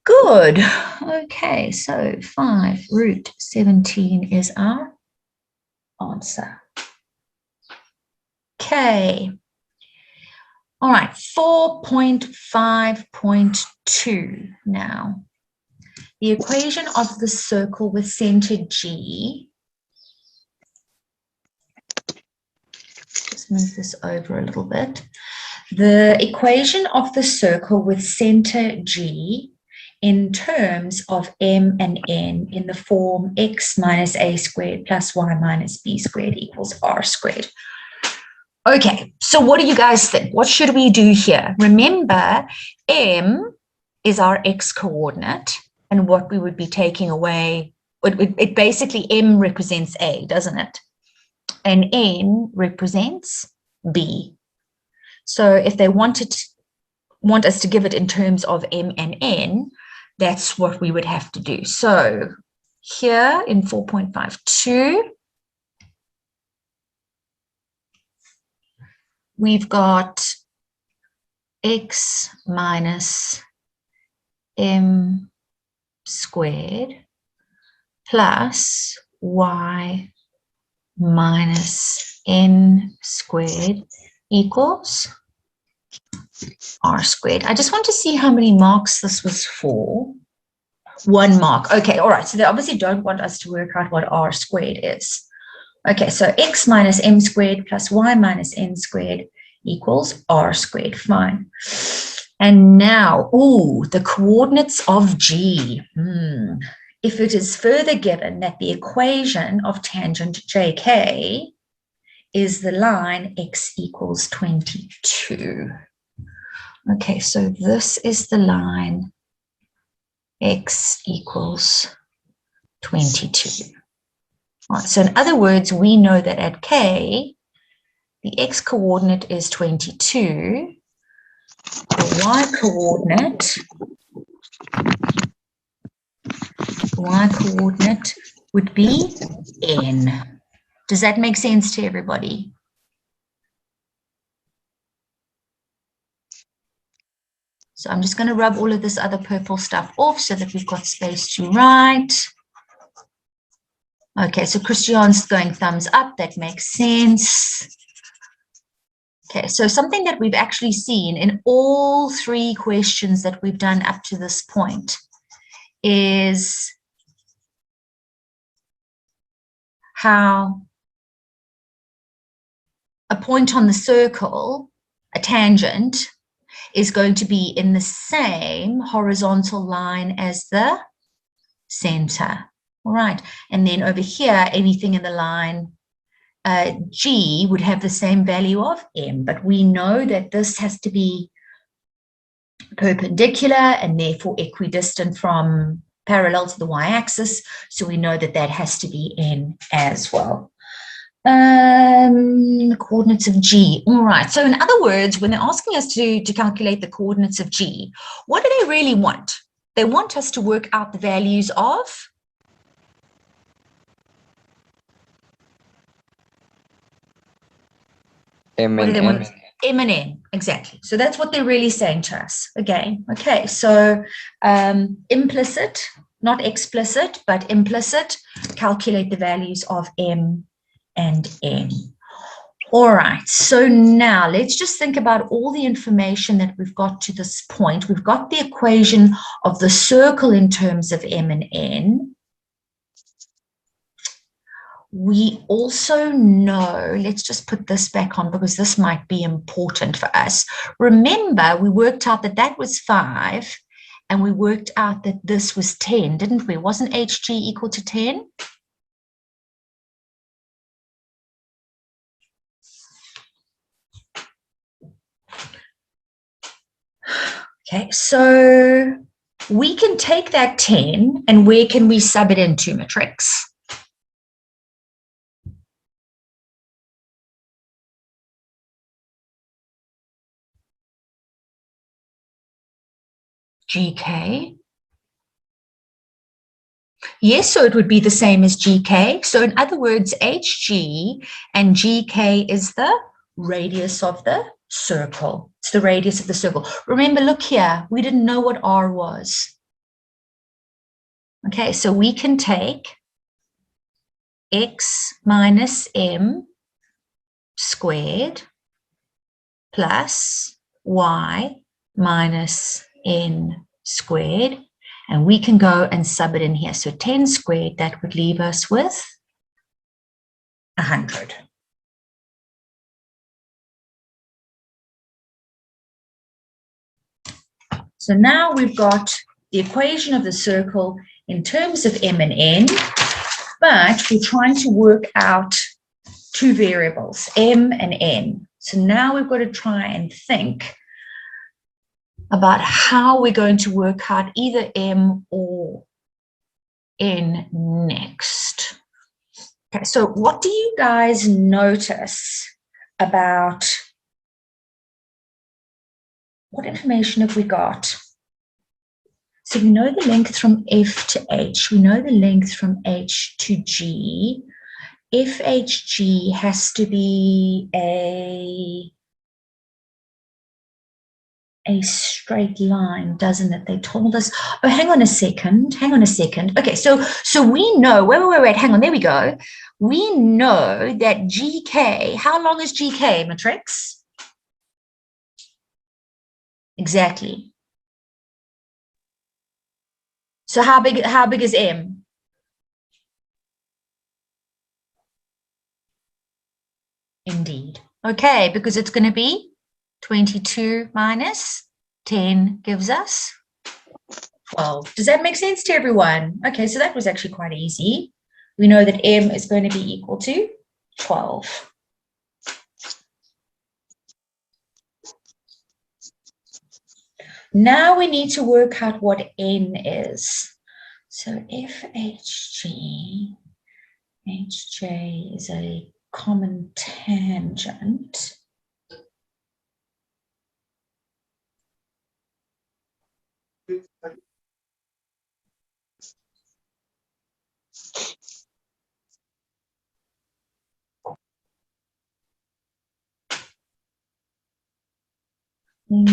Good. Okay, so 5 root 17 is our answer. Okay. All right, 4.5.2 now. The equation of the circle with center G. Just move this over a little bit. The equation of the circle with center G in terms of m and n in the form x minus a squared plus y minus b squared equals r squared. Okay, so what do you guys think? What should we do here? Remember, m is our x coordinate, and what we would be taking away, it basically, m represents a, doesn't it? And n represents b. So if they want us to give it in terms of m and n, that's what we would have to do. So here in 4.52, we've got x minus m squared plus y minus n squared equals r squared. I just want to see how many marks this was for. 1 mark. Okay, all right. So they obviously don't want us to work out what r squared is. Okay, so x minus m squared plus y minus n squared equals r squared. Fine. And now, the coordinates of G. If it is further given that the equation of tangent JK is the line x equals 22. Okay, so this is the line x equals 22. All right, so in other words, we know that at K, the x coordinate is 22, the y coordinate would be n. Does that make sense to everybody? So I'm just going to rub all of this other purple stuff off so that we've got space to write. Okay, so Christian's going thumbs up. That makes sense. Okay, so something that we've actually seen in all three questions that we've done up to this point is how a point on the circle, a tangent, is going to be in the same horizontal line as the center. All right, and then over here, anything in the line G would have the same value of M, but we know that this has to be perpendicular and therefore equidistant from parallel to the y-axis, so we know that that has to be N as well. The coordinates of G. All right, so in other words, when they're asking us to calculate the coordinates of G, what do they really want? They want us to work out the values of M what do and they N. want? M and N, exactly. So that's what they're really saying to us again. Okay, so implicit, not explicit, but implicit, calculate the values of M and N. All right, so now let's just think about all the information that we've got to this point. We've got the equation of the circle in terms of M and N. We also know, let's just put this back on because this might be important for us. Remember, we worked out that that was 5 and we worked out that this was 10, didn't we? Wasn't HG equal to 10? Okay, so we can take that 10 and where can we sub it into, Matrix? GK. Yes, so it would be the same as GK. So in other words, HG and GK is the radius of the circle. It's the radius of the circle. Remember, look here, we didn't know what R was. Okay, so we can take X minus M squared plus Y minus N squared. And we can go and sub it in here. So 10 squared, that would leave us with 100. So now we've got the equation of the circle in terms of M and N, but we're trying to work out two variables, M and N. So now we've got to try and think about how we're going to work out either M or N next. Okay, so what do you guys notice about what information have we got? So we know the length from F to H. We know the length from H to G. FHG has to be a straight line, doesn't it? They told us. Oh, hang on a second. Okay, so we know, wait, hang on, there we go. We know that GK, how long is GK, Matrix? Exactly. So how big is M? Indeed. Okay, because it's going to be 22 minus 10 gives us 12. Does that make sense to everyone? Okay, so that was actually quite easy. We know that M is going to be equal to 12. Now we need to work out what N is. So FHG, HJ is a common tangent. we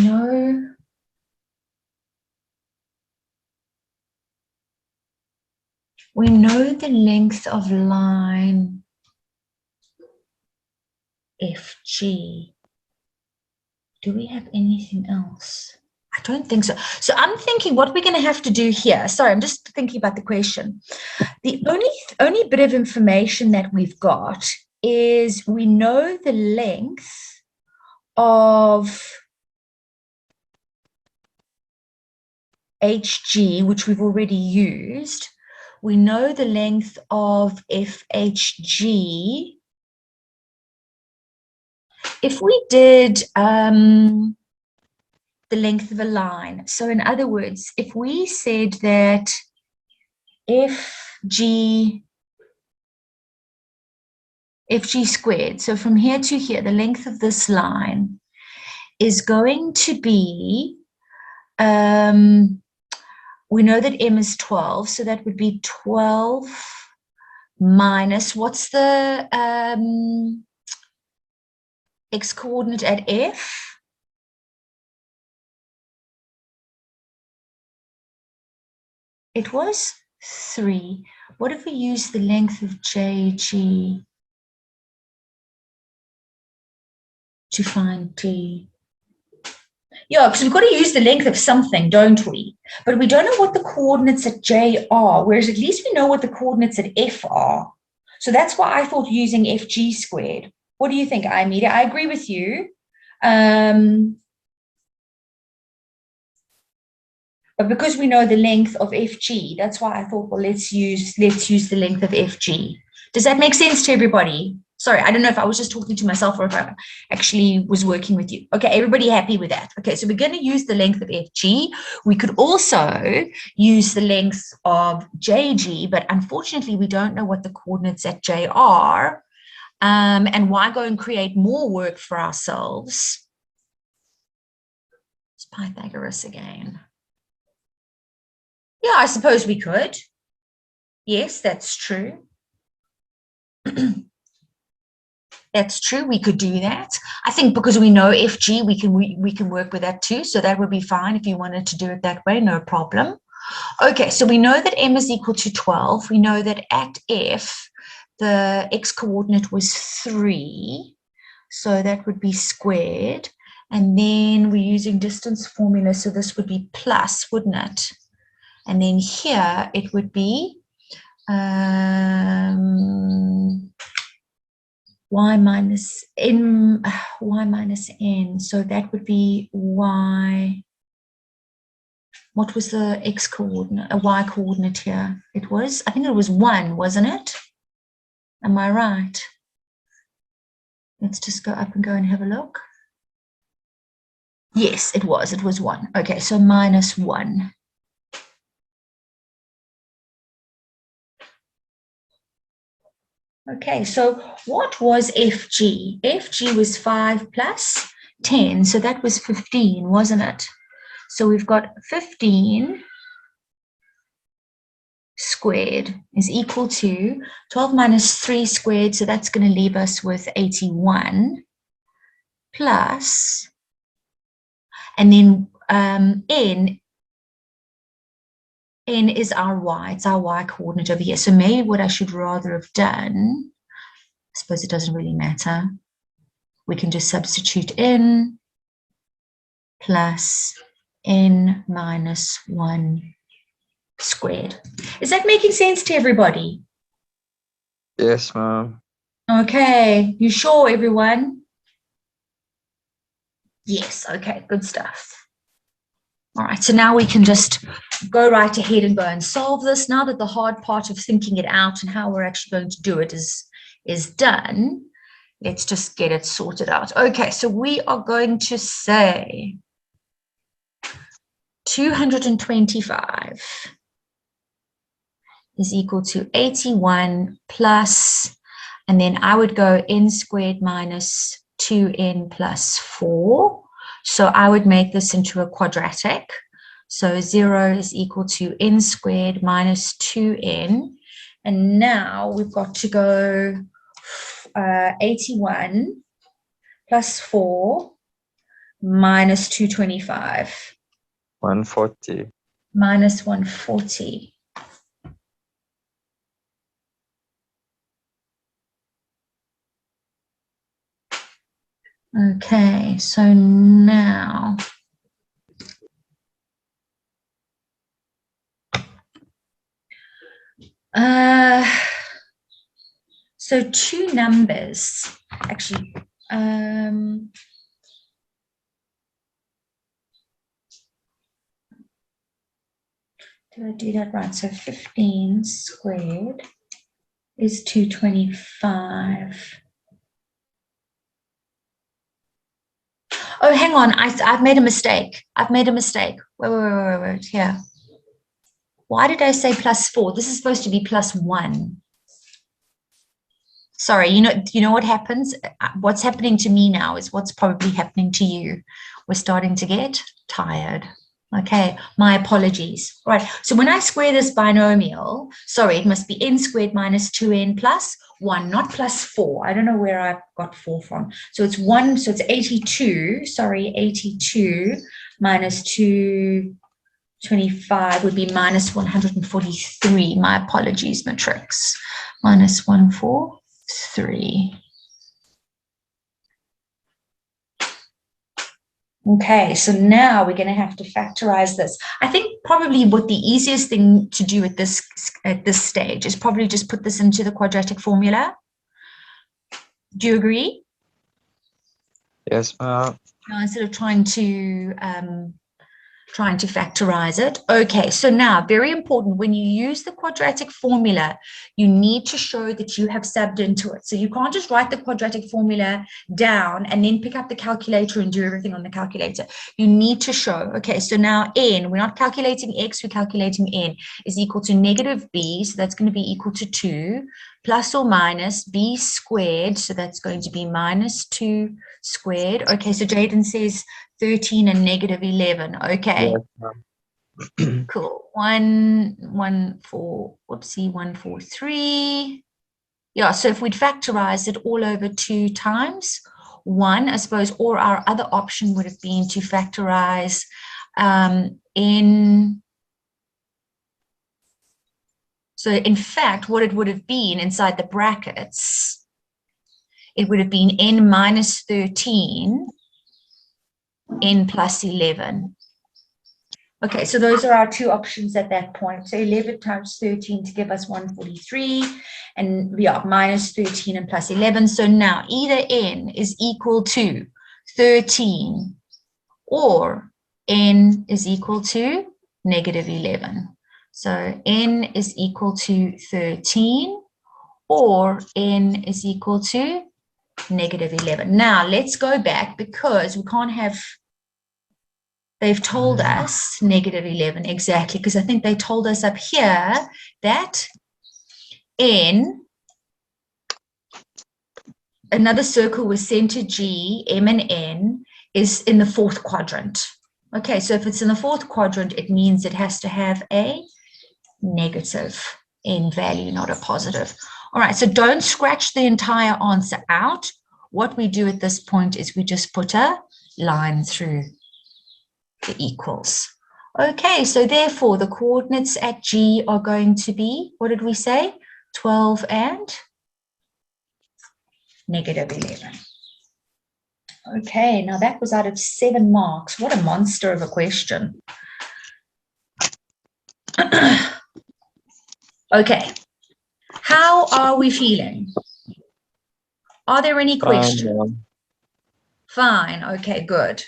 know the length of line FG. Do we have anything else? I don't think so. So I'm thinking what we're going to have to do here. Sorry, I'm just thinking about the question. The only bit of information that we've got is we know the length of HG, which we've already used. We know the length of FHG. If we did the length of a line, so in other words, if we said that FG squared, so from here to here, the length of this line is going to be, we know that M is 12, so that would be 12 minus, what's the x coordinate at F? It was 3. What if we use the length of JG to find G? Yeah, because we've got to use the length of something, don't we? But we don't know what the coordinates at J are, whereas at least we know what the coordinates at F are. So that's why I thought using FG squared. What do you think, Aimida? I agree with you. But because we know the length of FG, that's why I thought, well, let's use the length of FG. Does that make sense to everybody? Sorry, I don't know if I was just talking to myself or if I actually was working with you. Okay, everybody happy with that? Okay, so we're going to use the length of FG. We could also use the length of JG, but unfortunately, we don't know what the coordinates at J are. And why go and create more work for ourselves? It's Pythagoras again. Yeah, I suppose we could. Yes, that's true. That's true. We could do that. I think because we know FG, we can work with that too. So that would be fine if you wanted to do it that way, no problem. Okay, so we know that M is equal to 12. We know that at F, the x coordinate was 3. So that would be squared. And then we're using distance formula. So this would be plus, wouldn't it? And then here it would be y minus n. So that would be y. What was the x coordinate, a y coordinate here? It was, I think it was 1, wasn't it? Am I right? Let's just go up and go and have a look. Yes, it was 1. Okay, so minus 1. Okay, so what was FG? FG was 5 plus 10, so that was 15, wasn't it? So we've got 15 squared is equal to 12 minus 3 squared, so that's going to leave us with 81 plus, and then n is our y, it's our y coordinate over here. So maybe what I should rather have done, I suppose it doesn't really matter. We can just substitute n plus n minus 1 squared. Is that making sense to everybody? Yes, ma'am. Okay, you sure, everyone? Yes, okay, good stuff. All right, so now we can just go right ahead and go and solve this. Now that the hard part of thinking it out and how we're actually going to do it is done, let's just get it sorted out. Okay, so we are going to say 225 is equal to 81 plus, and then I would go n squared minus 2n plus 4. So I would make this into a quadratic. So 0 is equal to n squared minus 2n. And now we've got to go 81 plus 4 minus 225. 140. Minus 140. Okay, so now so two numbers actually. Did I do that right? So 15 squared is 225. Oh, hang on. I've made a mistake. I've made a mistake. Wait. Here. Why did I say plus 4? This is supposed to be plus 1. Sorry, you know what happens? What's happening to me now is what's probably happening to you. We're starting to get tired. Okay, my apologies. All right, so when I square this binomial, sorry, it must be n squared minus 2n plus 1, not plus 4. I don't know where I got 4 from. So it's 1, so it's 82, sorry, 82 minus 225 would be minus 143. My apologies, matrix. Minus 143. Okay, so now we're going to have to factorize this. I think probably what the easiest thing to do at this stage is probably just put this into the quadratic formula. Do you agree? Yes, ma'am. Instead of trying to factorize it. Okay, so now very important, when you use the quadratic formula, you need to show that you have subbed into it. So you can't just write the quadratic formula down and then pick up the calculator and do everything on the calculator. You need to show, okay, so now n, we're not calculating x, we're calculating n, is equal to negative b, so that's going to be equal to 2, plus or minus b squared, so that's going to be minus 2 squared. Okay, so Jaden says 13 and negative 11. Okay. Yes, Cool. 143. Yeah, so if we'd factorize it all over 2 times 1, I suppose, or our other option would have been to factorize n. So in fact, what it would have been inside the brackets, it would have been n minus 13 n plus 11. Okay, so those are our two options at that point. So 11 times 13 to give us 143, and we are minus 13 and plus 11. So now either n is equal to 13 or n is equal to negative 11. So n is equal to 13 or n is equal to negative 11. Now let's go back because we can't have. They've told us negative 11, exactly, because I think they told us up here that n, another circle with center G, M and N, is in the 4th quadrant. Okay, so if it's in the 4th quadrant, it means it has to have a negative n value, not a positive. All right, so don't scratch the entire answer out. What we do at this point is we just put a line through the equals. Okay, so therefore the coordinates at G are going to be, what did we say? 12 and negative 11. Okay, now that was out of 7 marks. What a monster of a question. Okay, how are we feeling? Are there any questions? Fine, okay, good.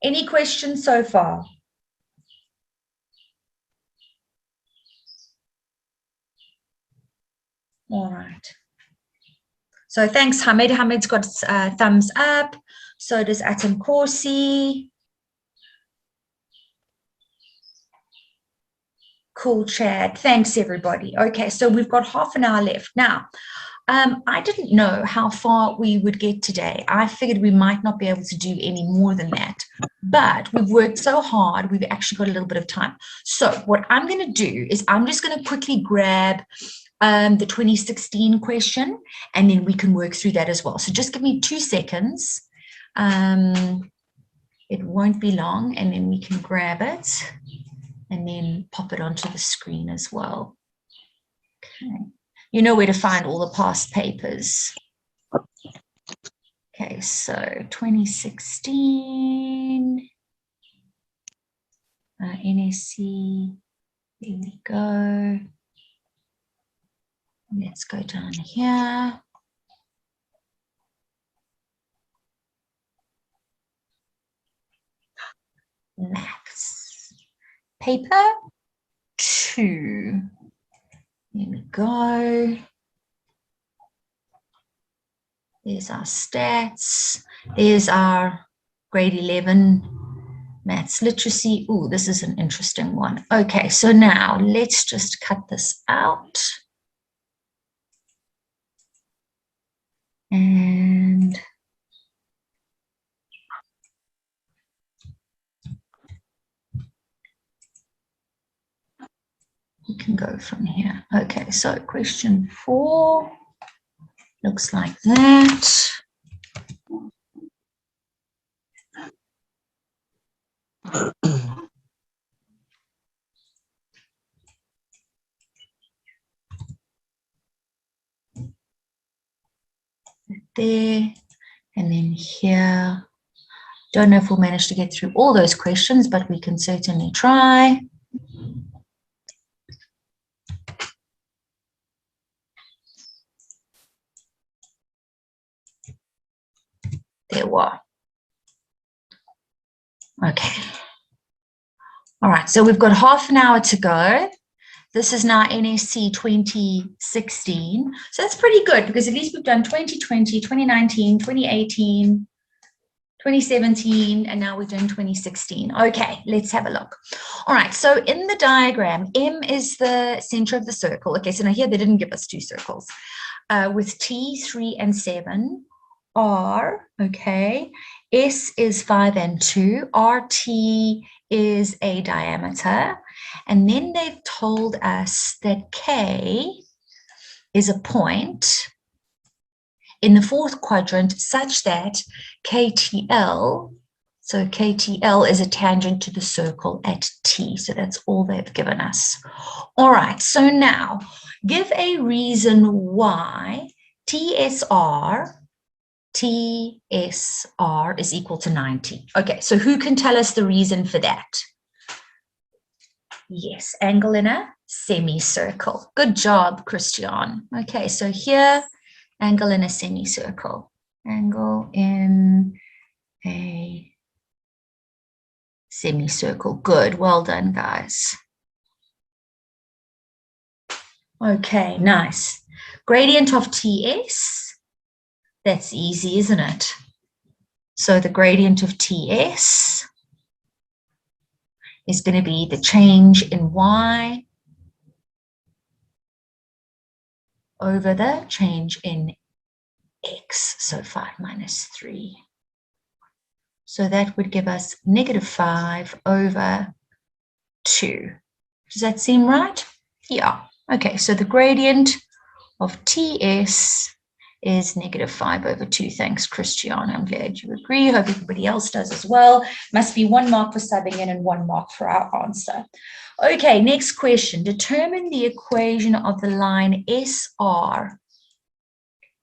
Any questions so far? All right. So thanks, Hamid. Hamid's got thumbs up. So does Atom Corsi. Cool chat. Thanks, everybody. Okay, so we've got half an hour left. Now, I didn't know how far we would get today. I figured we might not be able to do any more than that. But we've worked so hard, we've actually got a little bit of time. So what I'm going to do is I'm just going to quickly grab the 2016 question, and then we can work through that as well. So just give me 2 seconds. It won't be long, and then we can grab it and then pop it onto the screen as well. Okay. You know where to find all the past papers. Okay, so 2016, NSC, there we go. Let's go down here. Maths, paper 2. There we go. There's our stats. There's our grade 11 maths literacy. Oh, this is an interesting one. Okay, so now let's just cut this out. And we can go from here. Okay, so question 4 looks like that. There, and then here. Don't know if we'll manage to get through all those questions, but we can certainly try. There we are. Okay. All right, so we've got half an hour to go. This is now NSC 2016. So that's pretty good because at least we've done 2020, 2019, 2018, 2017, and now we're doing 2016. Okay, let's have a look. All right, so in the diagram, M is the center of the circle. Okay, so now here they didn't give us 2 circles. With T, 3 and 7, R, okay, S is 5 and 2, RT is a diameter, and then they've told us that K is a point in the 4th quadrant such that KTL, so KTL is a tangent to the circle at T, so that's all they've given us. All right, so now give a reason why TSR is equal to 90. Okay, so who can tell us the reason for that? Yes, angle in a semicircle. Good job, Christian. Okay, so here, angle in a semicircle. Angle in a semicircle. Good, well done, guys. Okay, nice. Gradient of TS. That's easy, isn't it? So the gradient of TS is going to be the change in Y over the change in X, so 5 minus 3. So that would give us -5 over 2. Does that seem right? Yeah. Okay, so the gradient of TS is -5 over 2. Thanks, Christian. I'm glad you agree. Hope everybody else does as well. Must be 1 mark for subbing in and 1 mark for our answer. Okay, next question. Determine the equation of the line SR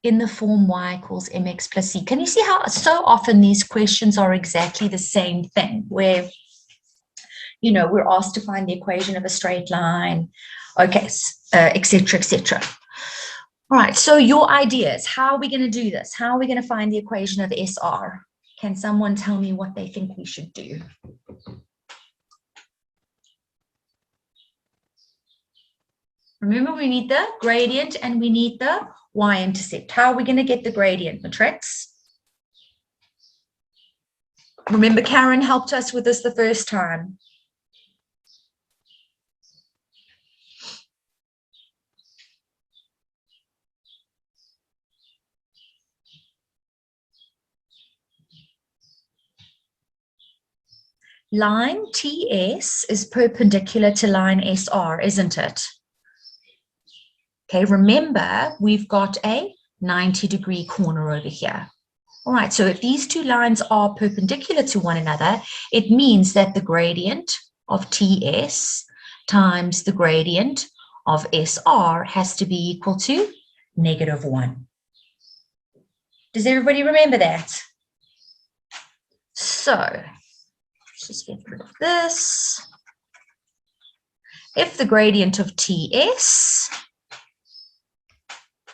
in the form y equals mx plus c. Can you see how so often these questions are exactly the same thing, where, you know, we're asked to find the equation of a straight line, okay, etc., etc. All right, so your ideas, how are we going to do this? How are we going to find the equation of SR? Can someone tell me what they think we should do? Remember, we need the gradient and we need the y-intercept. How are we going to get the gradient, Matrix? Remember, Karen helped us with this the first time. Line TS is perpendicular to line SR, isn't it? Okay, remember, we've got a 90-degree corner over here. All right, so if these two lines are perpendicular to one another, it means that the gradient of TS times the gradient of SR has to be equal to -1. Does everybody remember that? So, let's just get rid of this. If the gradient of TS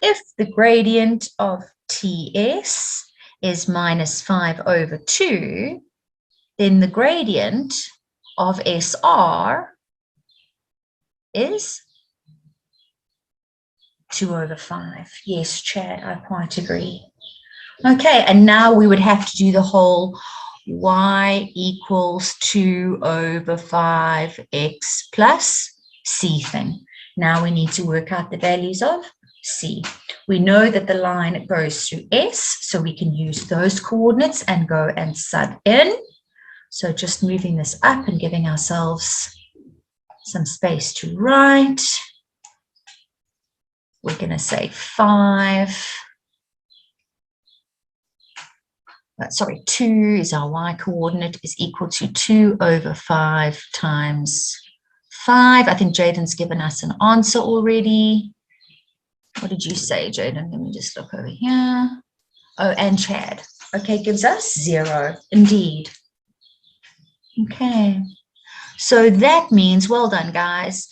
is -5/2, then the gradient of SR is 2/5. Yes, Chad, I quite agree. Okay, and now we would have to do the whole y equals 2/5x plus c thing. Now we need to work out the values of c. We know that the line goes through S, so we can use those coordinates and go and sub in. So just moving this up and giving ourselves some space to write. We're going to say 2 is our y coordinate, is equal to 2/5 times 5. I think Jaden's given us an answer already. What did you say, Jaden? Let me just look over here. Oh, and Chad. Okay, gives us 0, indeed. Okay, so that means, well done, guys.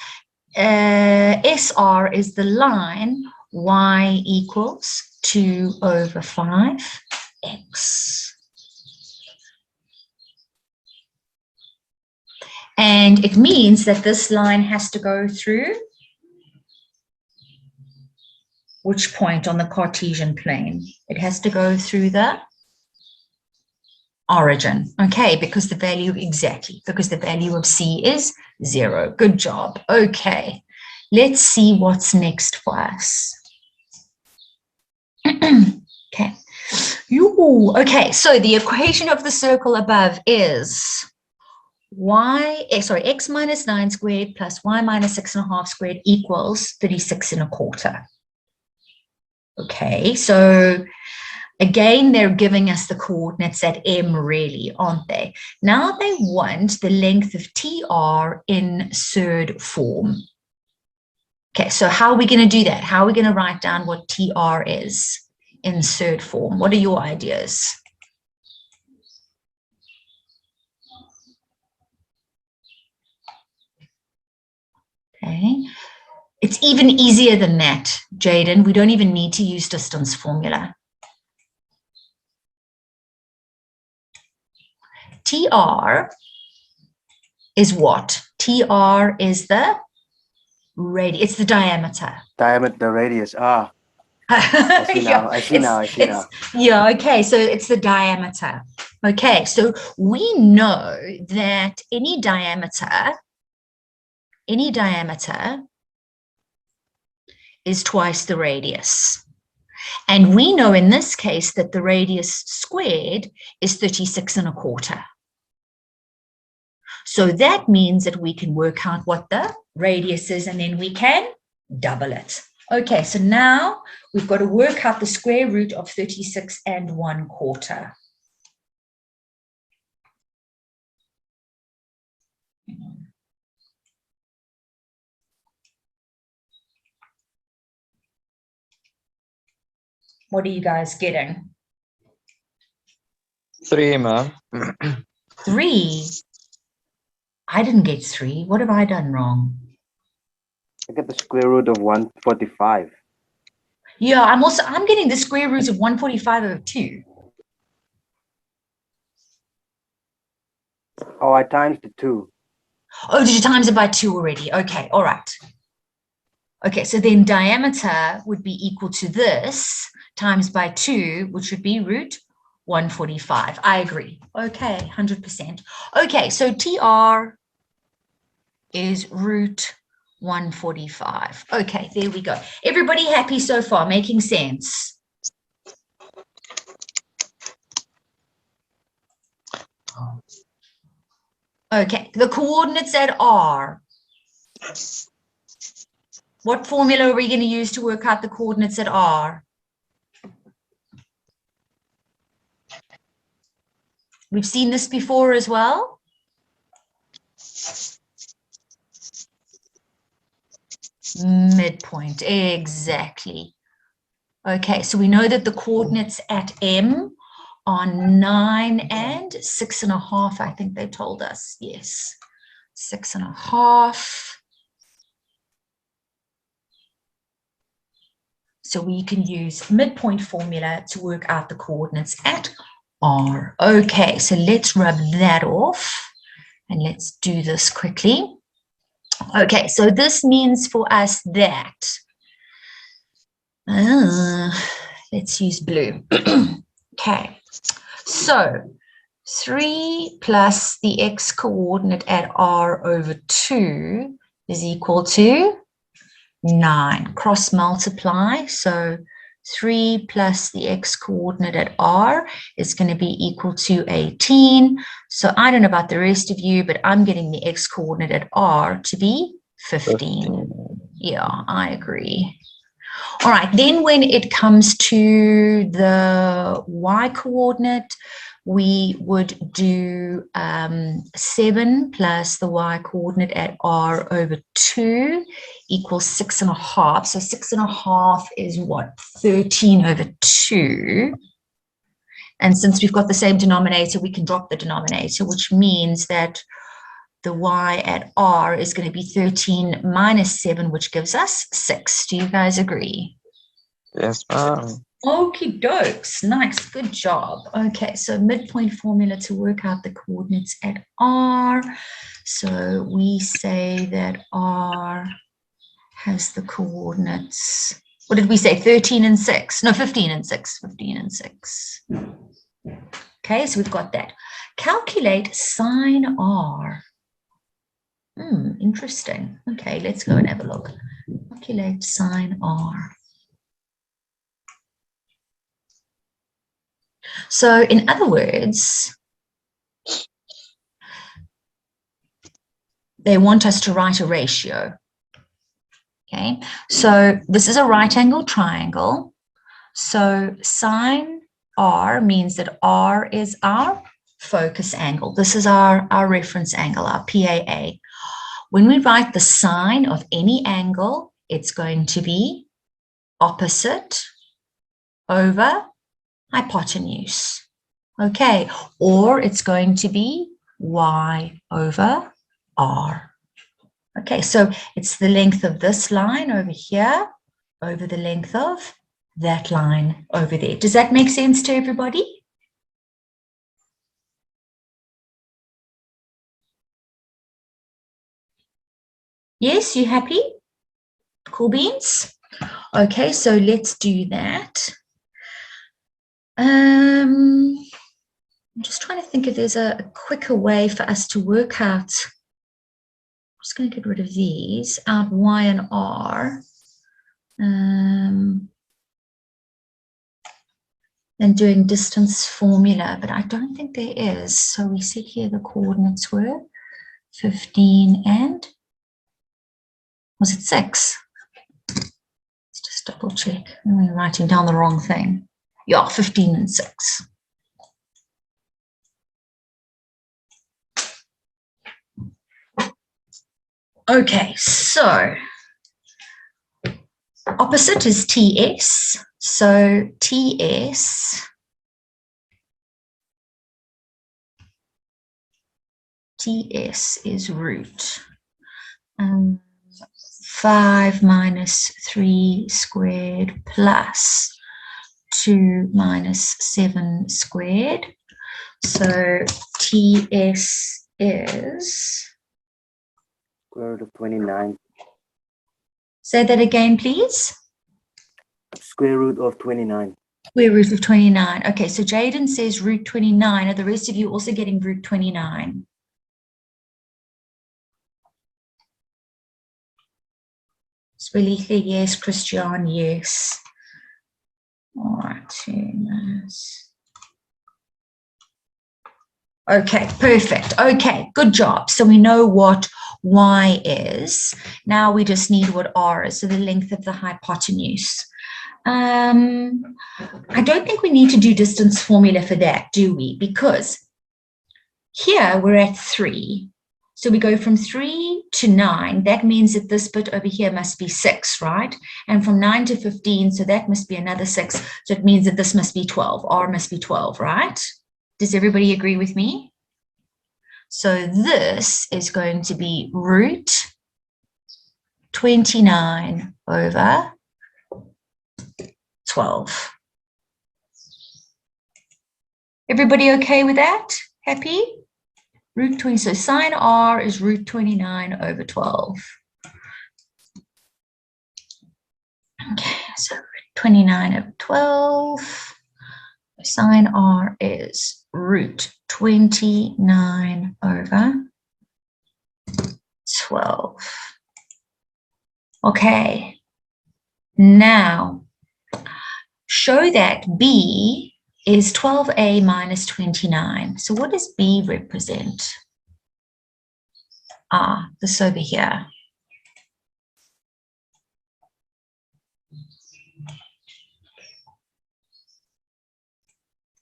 SR is the line y equals 2/5x. And it means that this line has to go through which point on the Cartesian plane? It has to go through the origin. Okay, because the value of C is 0. Good job. Okay, let's see what's next for us. Okay. Okay, so the equation of the circle above is x minus 9 squared plus y minus 6.5 squared equals 36.25. Okay, so again, they're giving us the coordinates at M really, aren't they? Now they want the length of TR in surd form. Okay, so how are we going to do that? How are we going to write down what TR is in surd form? What are your ideas? Okay, it's even easier than that, Jaden. We don't even need to use distance formula. TR is what? TR is the radius. It's the diameter. The radius. Ah. I see now. I see now. Yeah, okay. So it's the diameter. Okay, so we know that any diameter is twice the radius. And we know in this case that the radius squared is 36.25. So that means that we can work out what the radius is and then we can double it. Okay, so now we've got to work out the square root of 36.25. What are you guys getting? 3, ma'am. 3? I didn't get 3. What have I done wrong? I get the square root of 145. Yeah, I'm getting the square root of 145/2. Oh, I times the 2. Oh, did you times it by 2 already? Okay, all right. Okay, so then diameter would be equal to this times by 2, which would be root 145. I agree. Okay, 100%. Okay, so TR is root 145. Okay, there we go. Everybody happy so far? Making sense? Okay, the coordinates at R. What formula are we going to use to work out the coordinates at R? We've seen this before as well. Midpoint, exactly. Okay, so we know that the coordinates at M are 9 and 6.5, I think they told us. Yes, 6.5. So we can use midpoint formula to work out the coordinates at R. Okay, so let's rub that off and let's do this quickly. Okay, so this means for us that, let's use blue. Okay, so 3 plus the x coordinate at R over 2 is equal to 9. Cross multiply, so 3 plus the x coordinate at R is going to be equal to 18. So I don't know about the rest of you, but I'm getting the x coordinate at R to be 15. Yeah, I agree. All right, then when it comes to the y coordinate, we would do 7 plus the y coordinate at R over 2 equals 6.5. So 6.5 is what? 13 over 2. And since we've got the same denominator, we can drop the denominator, which means that the y at R is going to be 13 minus 7, which gives us 6. Do you guys agree? Yes, ma'am. Okie dokes, nice, good job. Okay, so midpoint formula to work out the coordinates at R. So we say that R has the coordinates, what did we say, 13 and 6? No, 15 and 6, 15 and 6. Okay, so we've got that. Calculate sine R. Interesting. Okay, let's go and have a look. Calculate sine R. So in other words, they want us to write a ratio. Okay, so this is a right angle triangle. So sine R means that R is our focus angle. This is our reference angle, our PAA. When we write the sine of any angle, it's going to be opposite over hypotenuse. Okay, or it's going to be y over r. Okay, so it's the length of this line over here over the length of that line over there. Does that make sense to everybody? Yes, you happy? Cool beans? Okay, so let's do that. I'm just trying to think if there's a quicker way for us to work out. I'm just going to get rid of these, out y and r. Than doing distance formula, but I don't think there is. So we said here the coordinates were 15 and, was it 6? Let's just double check. We're writing down the wrong thing. Yeah, 15 and 6. Okay, so opposite is TS. So TS is root 5 minus 3 squared plus 2 minus 7 squared. So TS is square root of 29. Say that again, please. Square root of 29. Square root of 29. Okay, so Jaden says root 29. Are the rest of you also getting root 29? Swelitha, yes. Christian, yes. All right, 2 minus Okay, perfect. Okay, good job. So we know what y is. Now we just need what r is, so the length of the hypotenuse. I don't think we need to do distance formula for that, do we? Because here we're at 3. So we go from 3 to 9. That means that this bit over here must be 6, right? And from 9 to 15, so that must be another 6. So it means that this must be 12. R must be 12, right? Does everybody agree with me? So this is going to be root 29 over 12. Everybody okay with that? Happy? Root 20, so sine r is root 29 over 12. Okay, so 29 over 12. Sine r is root 29 over 12. Okay, now show that b is 12a minus 29. So what does b represent? This over here.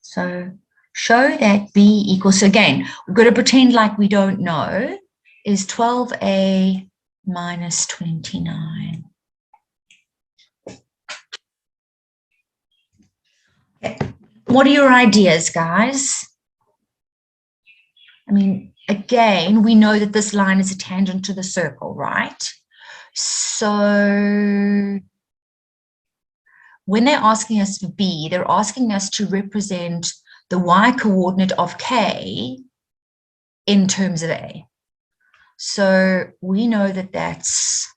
So show that b equals, so again, we've got to pretend like we don't know, is 12a minus 29. Okay. What are your ideas, guys? I mean, again, we know that this line is a tangent to the circle, right? So when they're asking us for b, they're asking us to represent the y-coordinate of k in terms of a. So we know that that's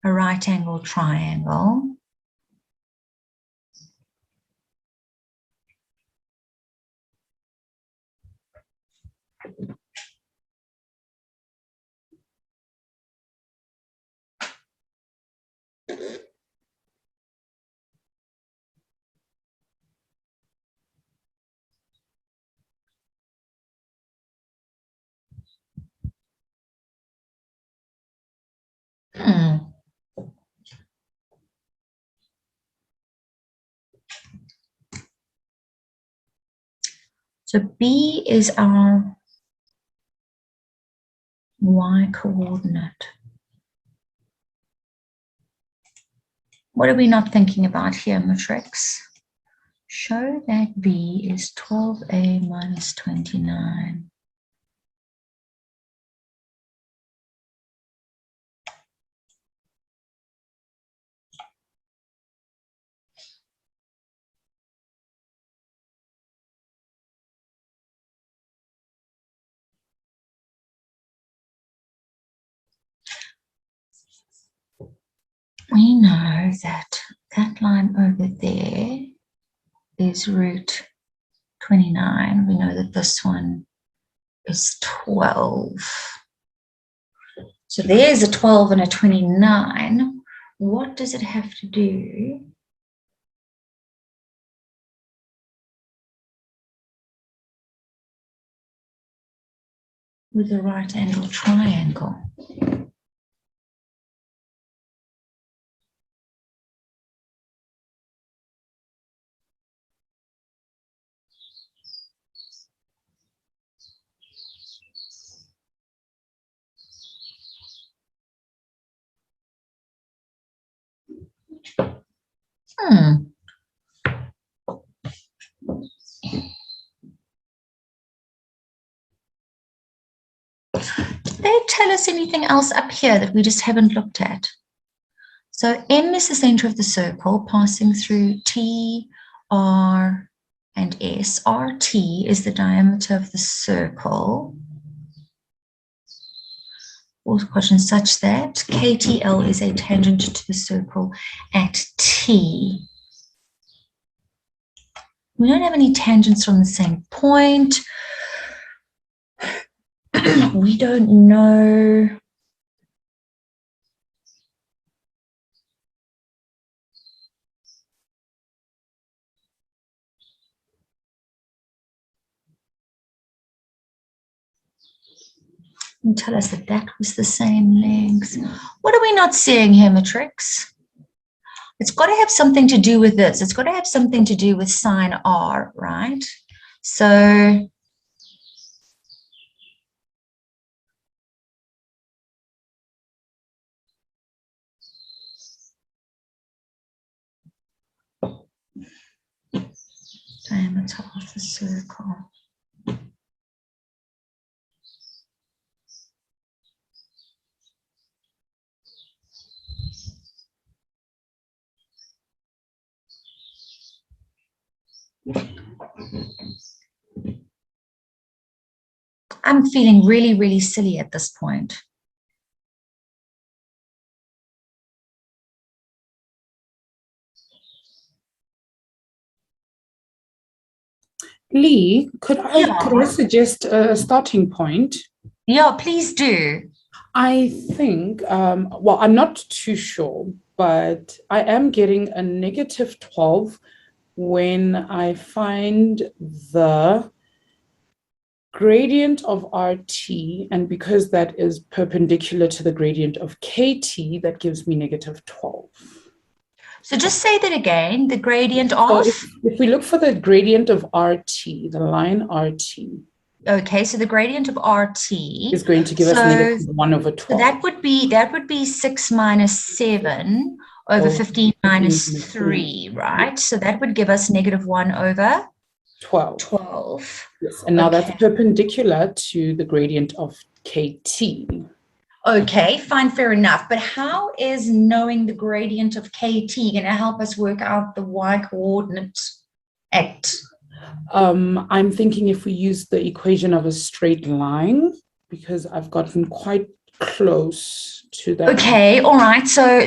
a right angle triangle. So B is our y-coordinate. What are we not thinking about here, matrix? Show that B is 12a minus 29. We know that that line over there is root 29. We know that this one is 12. So there's a 12 and a 29. What does it have to do with a right angle triangle? Did they tell us anything else up here that we just haven't looked at? So M is the center of the circle passing through T, R, and S. RT is the diameter of the circle. Fourth question, such that KTL is a tangent to the circle at T. We don't have any tangents from the same point. We don't know. And tell us that that was the same length. What are we not seeing here, Matrix? It's got to have something to do with this. It's got to have something to do with sine R, right? So diameter of the circle. I'm feeling really, really silly at this point. Lee, could I suggest a starting point? Yeah, please do. I think, well, I'm not too sure, but I am getting a negative 12 when I find the gradient of RT, and because that is perpendicular to the gradient of KT, that gives me negative 12. So just say that again, the gradient So of? if we look for the gradient of RT, the line RT. Okay, so the gradient of RT is going to give us negative 1 over 12. So that would be 6 minus 7 over 15 minus 3, right? So that would give us negative 1 over 12. Yes, and now that's perpendicular to the gradient of KT. Okay, fine, fair enough. But how is knowing the gradient of KT going to help us work out the y coordinate at? I'm thinking if we use the equation of a straight line, because I've gotten quite close to that. Okay, all right. So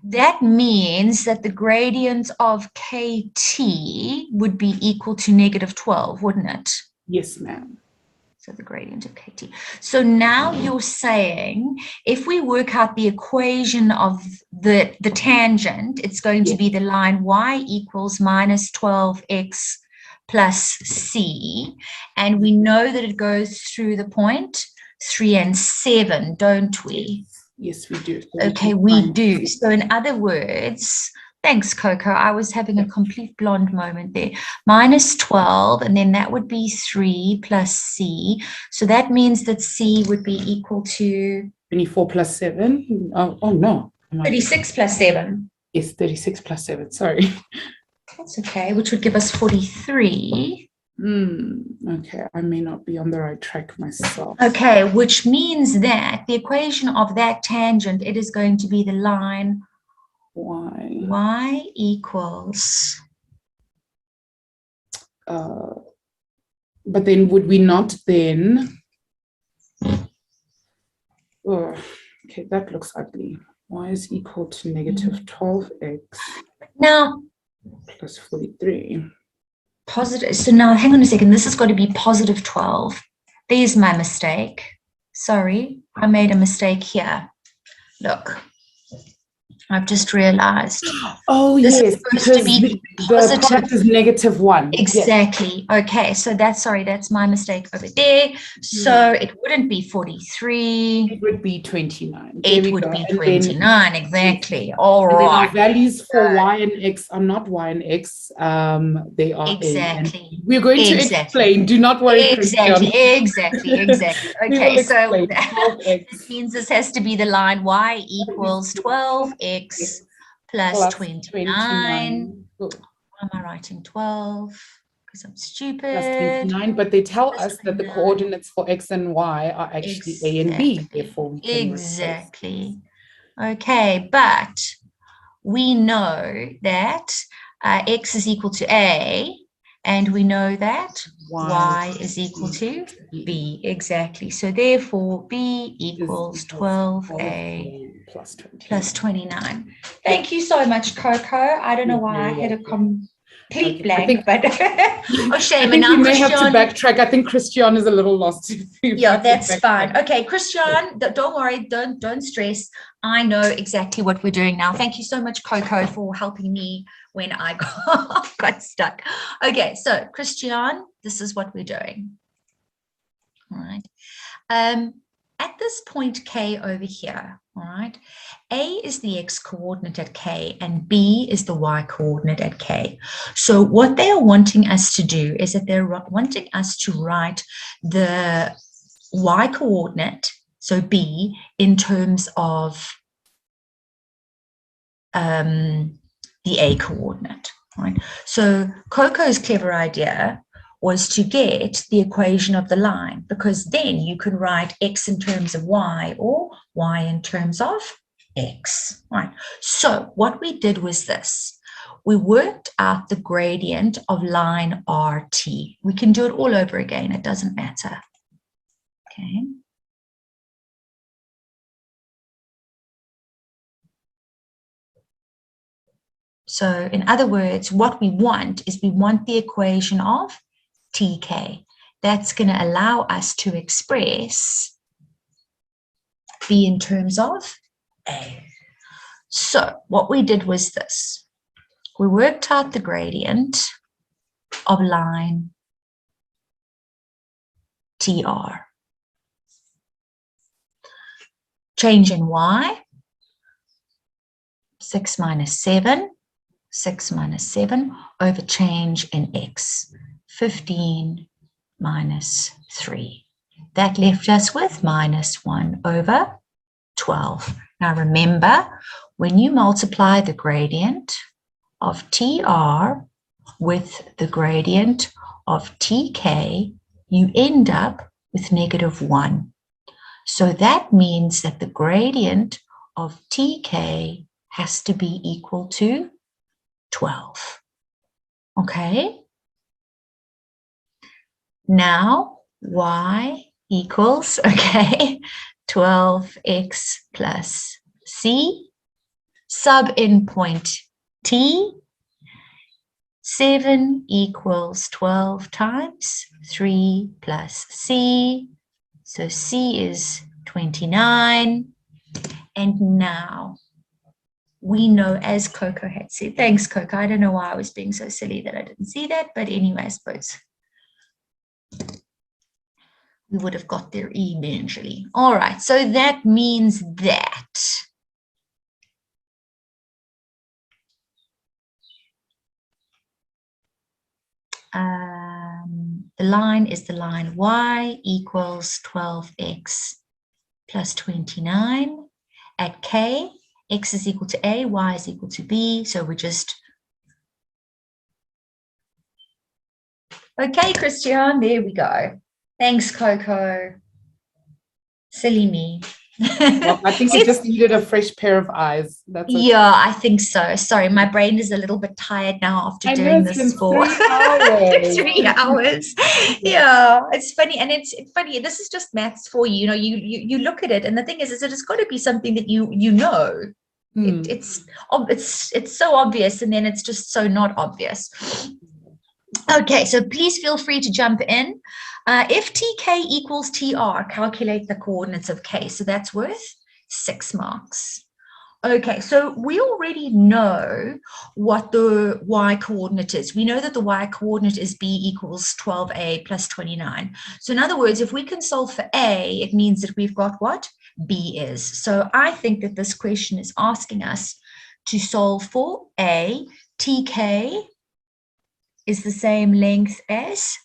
that means that the gradient of KT would be equal to negative 12, wouldn't it? Yes, ma'am. So the gradient of KT. So now you're saying if we work out the equation of the tangent, it's going to be the line y equals minus 12x plus c. And we know that it goes through the point 3 and 7, don't we? Yes, we do. So okay, we do. So in other words, thanks, Coco. I was having a complete blonde moment there. Minus 12, and then that would be 3 plus c. So that means that c would be equal to 24 plus 7. Oh no. 36 plus 7. Yes, 36 plus 7. Sorry. That's okay, which would give us 43. Okay, I may not be on the right track myself. Okay, which means that the equation of that tangent, it is going to be the line y equals. But then would we not then? Oh, okay, that looks ugly. Y is equal to negative 12x now plus 43. Positive. So now hang on a second. This has got to be positive 12. There's my mistake. Sorry, I made a mistake here. Look, I've just realized. Oh, this yes, is supposed to be the product is negative 1. Exactly. Yes. Okay, so that's my mistake over there. So it wouldn't be 43. It would be 29. It would be 29, exactly. All right. Our values for y and x are not y and x. They are exactly. A. We're going to explain. Do not worry. Exactly. Okay, so this means this has to be the line y equals 12x plus 29. Why am I writing 12? Because I'm stupid. Plus 29, but they tell us that the coordinates for x and y are actually a and b. Therefore, exactly. Okay, but we know that x is equal to a, and we know that y is equal to b. Exactly. So therefore, b equals 12a plus 29. Thank you so much, Coco. I don't know why I had a complete blank, but oh, shame. I think we may have to backtrack. I think Christian is a little lost. Yeah, that's fine. Okay, Christian, don't worry. Don't stress. I know exactly what we're doing now. Thank you so much, Coco, for helping me when I got stuck. Okay, so Christian, this is what we're doing. All right. At this point K over here, all right, A is the X coordinate at K and B is the Y coordinate at K. So what they are wanting us to do is that they're wanting us to write the Y coordinate, so B, in terms of the A coordinate, right? So Coco's clever idea was to get the equation of the line, because then you can write X in terms of Y or Y in terms of X, right? So what we did was this. We worked out the gradient of line RT. We can do it all over again. It doesn't matter. Okay. So in other words, what we want is we want the equation of TK. That's going to allow us to express B in terms of A. So what we did was this. We worked out the gradient of line TR. Change in Y, 6 minus 7, 6 minus 7 over change in X, 15 minus 3. That left us with minus 1 over 12. Now remember, when you multiply the gradient of TR with the gradient of TK, you end up with -1. So that means that the gradient of TK has to be equal to 12. Okay? Now, Y equals, okay, 12x plus C, sub in point T, 7 equals 12 times 3 plus C, so C is 29, and now we know, as Coco had said, thanks Coco, I don't know why I was being so silly that I didn't see that, but anyway, I suppose we would have got there eventually. All right, so that means that the line is the line Y equals 12x plus 29 at K. X is equal to A, Y is equal to B. So we just, okay, Christian, there we go. Thanks, Coco. Silly me. Well, I think it just needed a fresh pair of eyes. That's okay. Yeah, I think so. Sorry, my brain is a little bit tired now after doing this for 3 hours. 3 hours. Yeah, it's funny, and it's funny. This is just maths for you. You know, you look at it, and the thing is that it's got to be something that you know. It's so obvious, and then it's just so not obvious. Okay, so please feel free to jump in. If TK equals TR, calculate the coordinates of K. So that's worth 6 marks. Okay, so we already know what the Y coordinate is. We know that the Y coordinate is B equals 12A plus 29. So in other words, if we can solve for A, it means that we've got what B is. So I think that this question is asking us to solve for A. TK is the same length as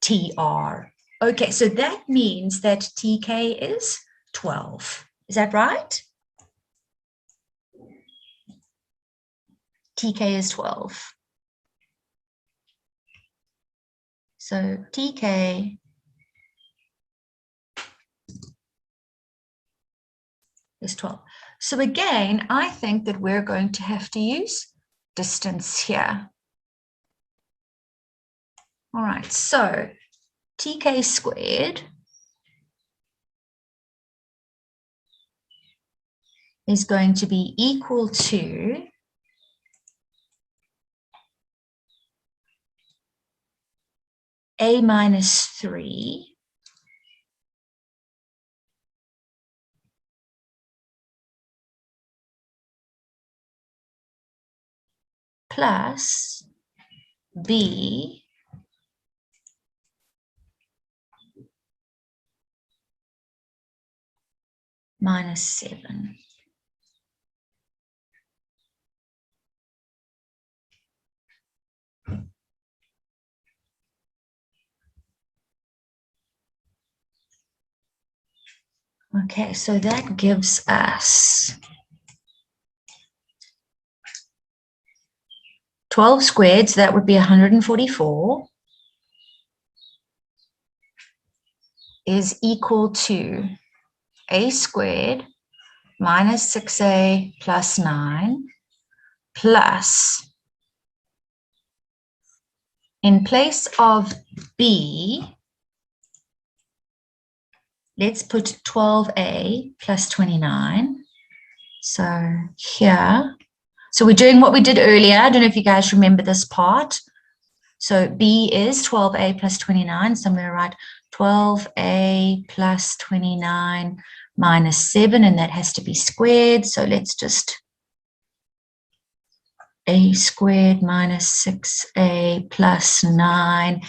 TR. Okay, so that means that TK is 12. Is that right? TK is 12. So TK is 12. So again, I think that we're going to have to use distance here. All right, so TK squared is going to be equal to A minus 3 plus B minus 7. Okay, so that gives us 12 squared, so that would be 144, is equal to a squared minus 6a plus 9 plus, in place of b, let's put 12a plus 29. So here, so we're doing what we did earlier. I don't know if you guys remember this part. So b is 12a plus 29. So I'm going to write 12a plus 29 minus 7, and that has to be squared. So let's just a squared minus 6a plus 9,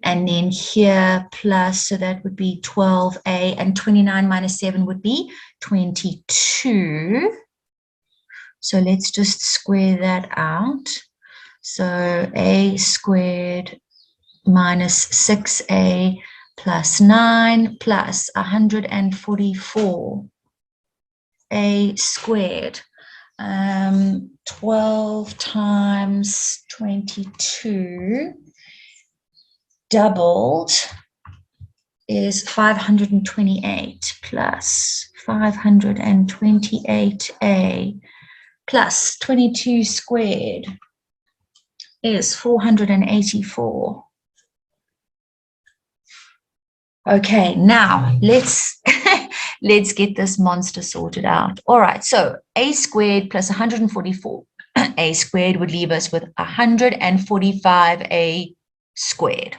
and then here plus, so that would be 12a, and 29 minus 7 would be 22. So let's just square that out. So a squared minus 6a plus 9 plus 144 a squared. 12 times 22 doubled is 528 plus 528a plus 22 squared is 484. Okay, now let's let's get this monster sorted out. All right, so a squared plus 144 a squared would leave us with 145a squared.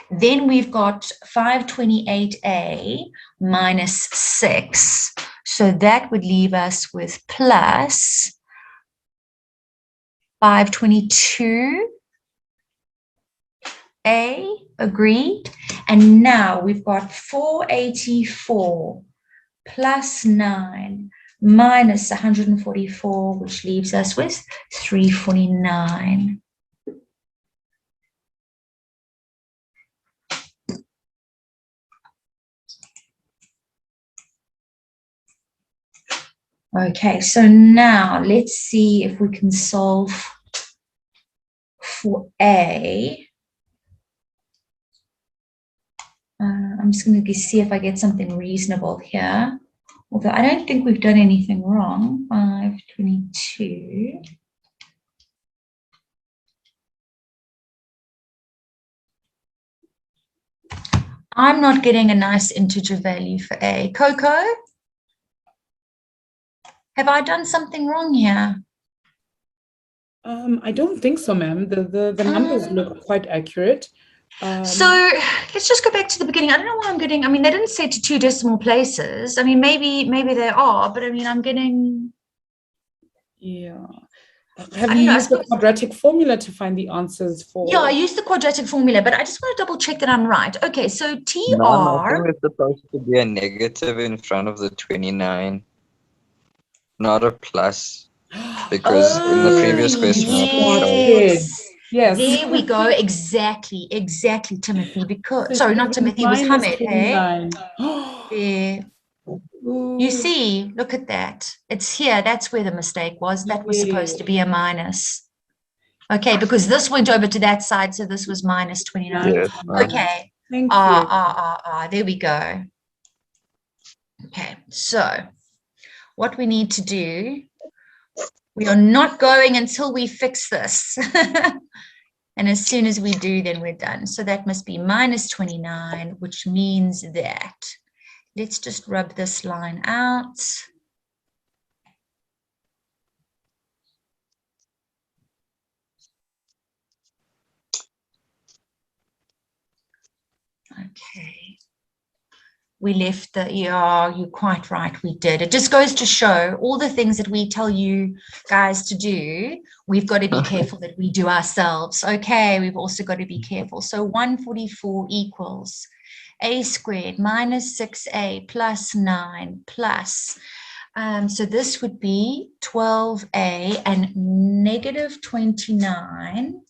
Then we've got 528a minus 6. So that would leave us with plus 522a, agreed. And now we've got 484 plus 9 minus 144, which leaves us with 349. Okay, so now let's see if we can solve for A. I'm just going to see if I get something reasonable here. Although I don't think we've done anything wrong. 522. I'm not getting a nice integer value for A. Coco? Have I done something wrong here? I don't think so, ma'am. The numbers look quite accurate. So let's just go back to the beginning. I don't know why I'm getting, I mean, they didn't say to 2 decimal places. I mean, maybe they are, but I mean, I'm getting. Yeah. Have you used the quadratic formula to find the answers for? Yeah, I used the quadratic formula, but I just want to double check that I'm right. Okay, so TR. No, I think it's supposed to be a negative in front of the 29, not a plus. Because in the previous question, yes. There we go. Exactly, Timothy. Because sorry, not Timothy, it was Hamed. Hey? There. You see, look at that. It's here. That's where the mistake was. That was supposed to be a minus. Okay, because this went over to that side, so this was minus 29. Yes, okay. Thank you. There we go. Okay, so what we need to do, we are not going until we fix this. And as soon as we do, then we're done. So that must be minus 29, which means that. Let's just rub this line out. Okay. We left the, yeah, you're quite right, we did. It just goes to show all the things that we tell you guys to do, we've got to be careful that we do ourselves. Okay, we've also got to be careful. So 144 equals a squared minus 6a plus 9 plus. So this would be 12a and negative 29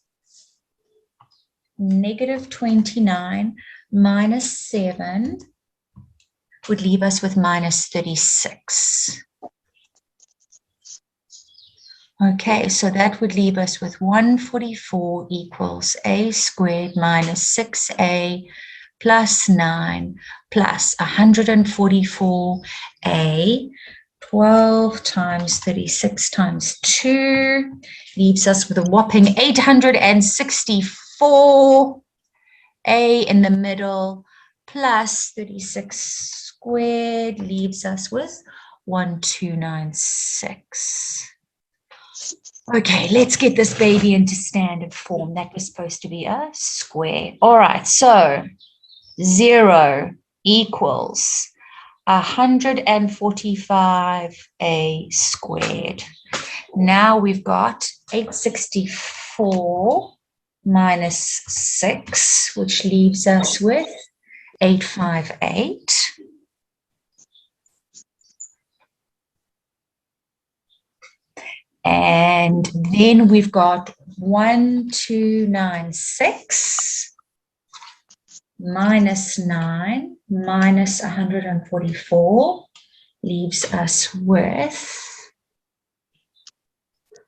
minus 7 would leave us with minus 36. Okay, so that would leave us with 144 equals a squared minus 6a plus 9 plus 144a. 12 times 36 times 2 leaves us with a whopping 864. A in the middle plus 36 squared leaves us with 1296. Okay, let's get this baby into standard form. That was supposed to be a square. All right, so 0 equals 145a squared. Now we've got 864 minus 6, which leaves us with 858. And then we've got 1296 minus 9 minus 144 leaves us with,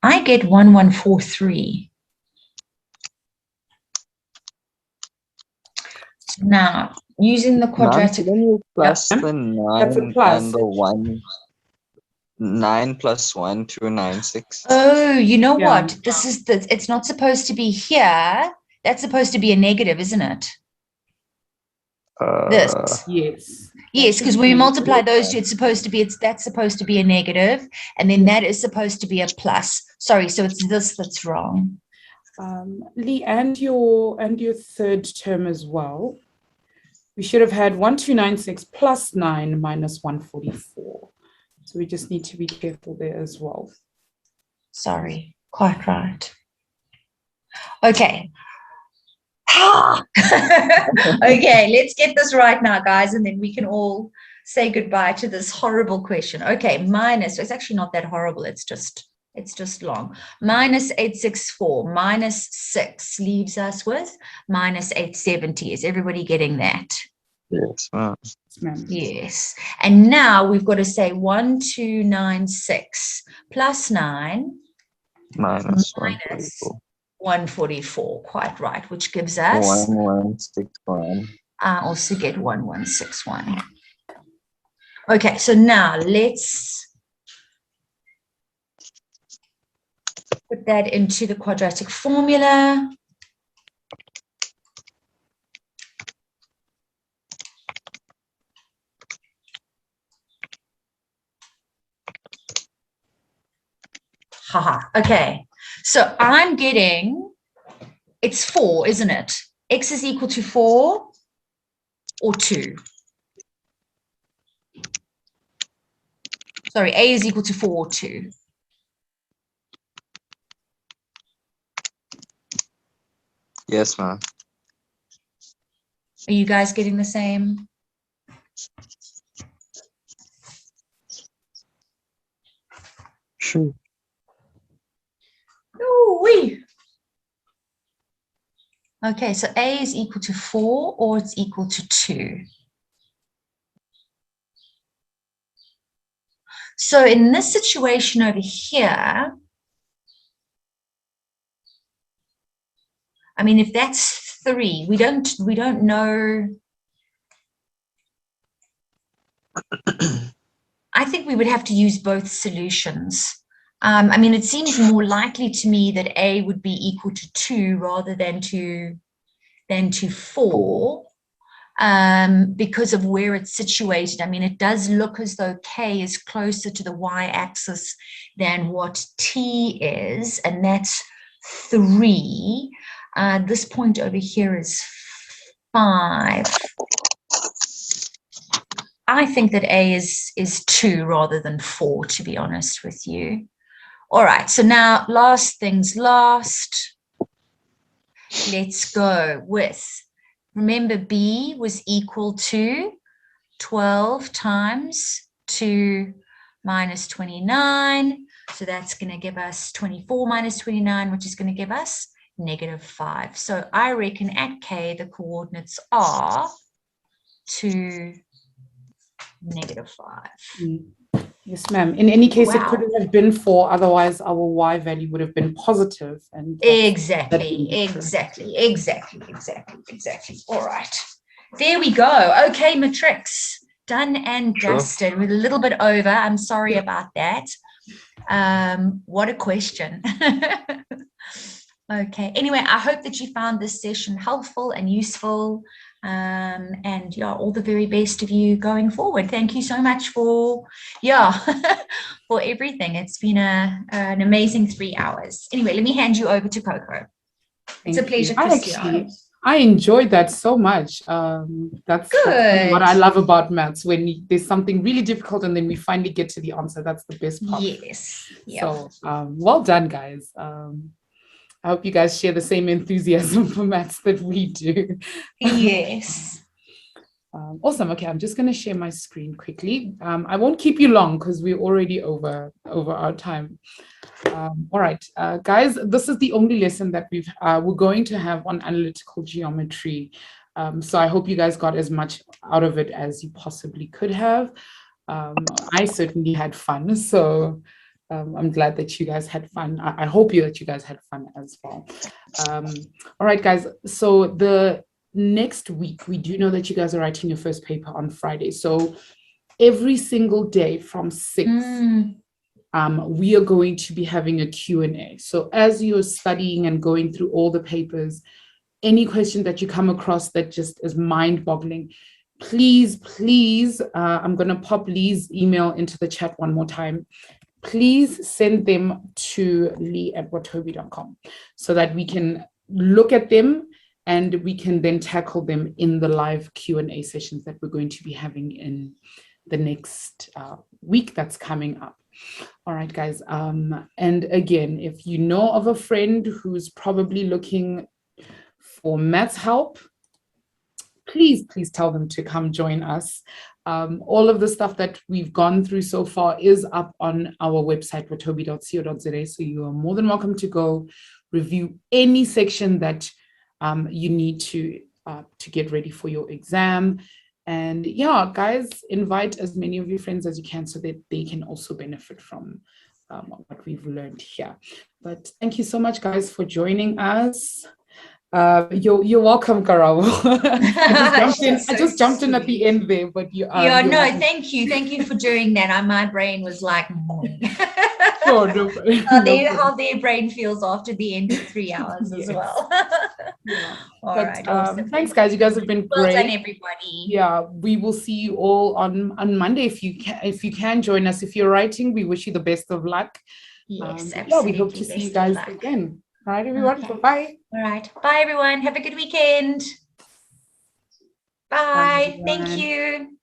I get 1143. Now, using the quadratic. Then you plus Yeah. the 9 That's a plus. and the 1. 9 plus 1, 296. Oh, you know Yeah. what? This is it's not supposed to be here. That's supposed to be a negative, isn't it? This. Yes. Yes, because when we multiply those two, it's supposed to be, that's supposed to be a negative, and then that is supposed to be a plus. Sorry, so it's this that's wrong. Lee, and your third term as well. We should have had 1296 plus 9 minus 144. So we just need to be careful there as well. Sorry, quite right. Okay. Okay, let's get this right now, guys, and then we can all say goodbye to this horrible question. Okay, minus, it's actually not that horrible, it's just long. Minus 864 minus 6 leaves us with minus 870. Is everybody getting that? Yes. Yes. And now we've got to say 1296 plus 9 Minus 144, quite right, which gives us 1161. I also get 1161. Okay, so now let's put that into the quadratic formula. Haha, okay. So I'm getting, it's 4, isn't it? X is equal to 4 or 2. Sorry, A is equal to 4 or 2. Yes, ma'am. Are you guys getting the same? Sure. Ooh-wee. Okay, so A is equal to 4 or it's equal to 2. So in this situation over here, I mean, if that's 3, we don't know. I think we would have to use both solutions. I mean, it seems more likely to me that A would be equal to 2 rather than to 4. Because of where it's situated. I mean, it does look as though K is closer to the y-axis than what T is, and that's 3. This point over here is 5. I think that A is 2 rather than 4, to be honest with you. All right, so now last things last. Let's go with remember B was equal to 12 times 2 minus 29. So that's going to give us 24 minus 29, which is going to give us -5. So I reckon at K, the coordinates are 2, -5. Yes, ma'am. In any case, it Wow. couldn't have been 4, otherwise our Y value would have been positive. And Exactly. All right. There we go. Okay, matrix. Done and dusted. We're a little bit over. I'm sorry about that. What a question. Okay. Anyway, I hope that you found this session helpful and useful. And yeah, all the very best of you going forward. Thank you so much for for everything. It's been an amazing 3 hours. Anyway, let me hand you over to Coco. It's a pleasure, Christiane. I enjoyed that so much. That's what I love about maths, when there's something really difficult and then we finally get to the answer. That's the best part. Yes. So well done, guys. I hope you guys share the same enthusiasm for maths that we do. Yes. Awesome. Okay, I'm just going to share my screen quickly. I won't keep you long because we're already over our time. All right, guys, this is the only lesson that we're going to have on analytical geometry. So I hope you guys got as much out of it as you possibly could have. I certainly had fun. So I'm glad that you guys had fun. I hope that you guys had fun as well. All right, guys. So the next week, we do know that you guys are writing your first paper on Friday. So every single day from 6, we are going to be having a Q&A. So as you're studying and going through all the papers, any question that you come across that just is mind-boggling, please, I'm going to pop Lee's email into the chat one more time. Please send them to lee@watobe.com so that we can look at them and we can then tackle them in the live Q&A sessions that we're going to be having in the next week that's coming up. All right, guys. And again, if you know of a friend who's probably looking for maths help, please tell them to come join us. All of the stuff that we've gone through so far is up on our website, watobe.co.za. So you are more than welcome to go review any section that you need to get ready for your exam. And yeah, guys, invite as many of your friends as you can so that they can also benefit from what we've learned here. But thank you so much, guys, for joining us. You're welcome, Karao. I just jumped in at the end there, but you are. Yeah, no, thank you for doing that. My brain was like, how their brain feels after the end of 3 hours as well. All right, awesome. Thanks, guys. You guys have been well great. done, everybody. Yeah, we will see you all on Monday if you can join us. If you're writing, we wish you the best of luck. Yes, absolutely. Yeah, we hope to see you guys again. All right, everyone. Okay. Bye. All right. Bye, everyone. Have a good weekend. Bye. Thank you.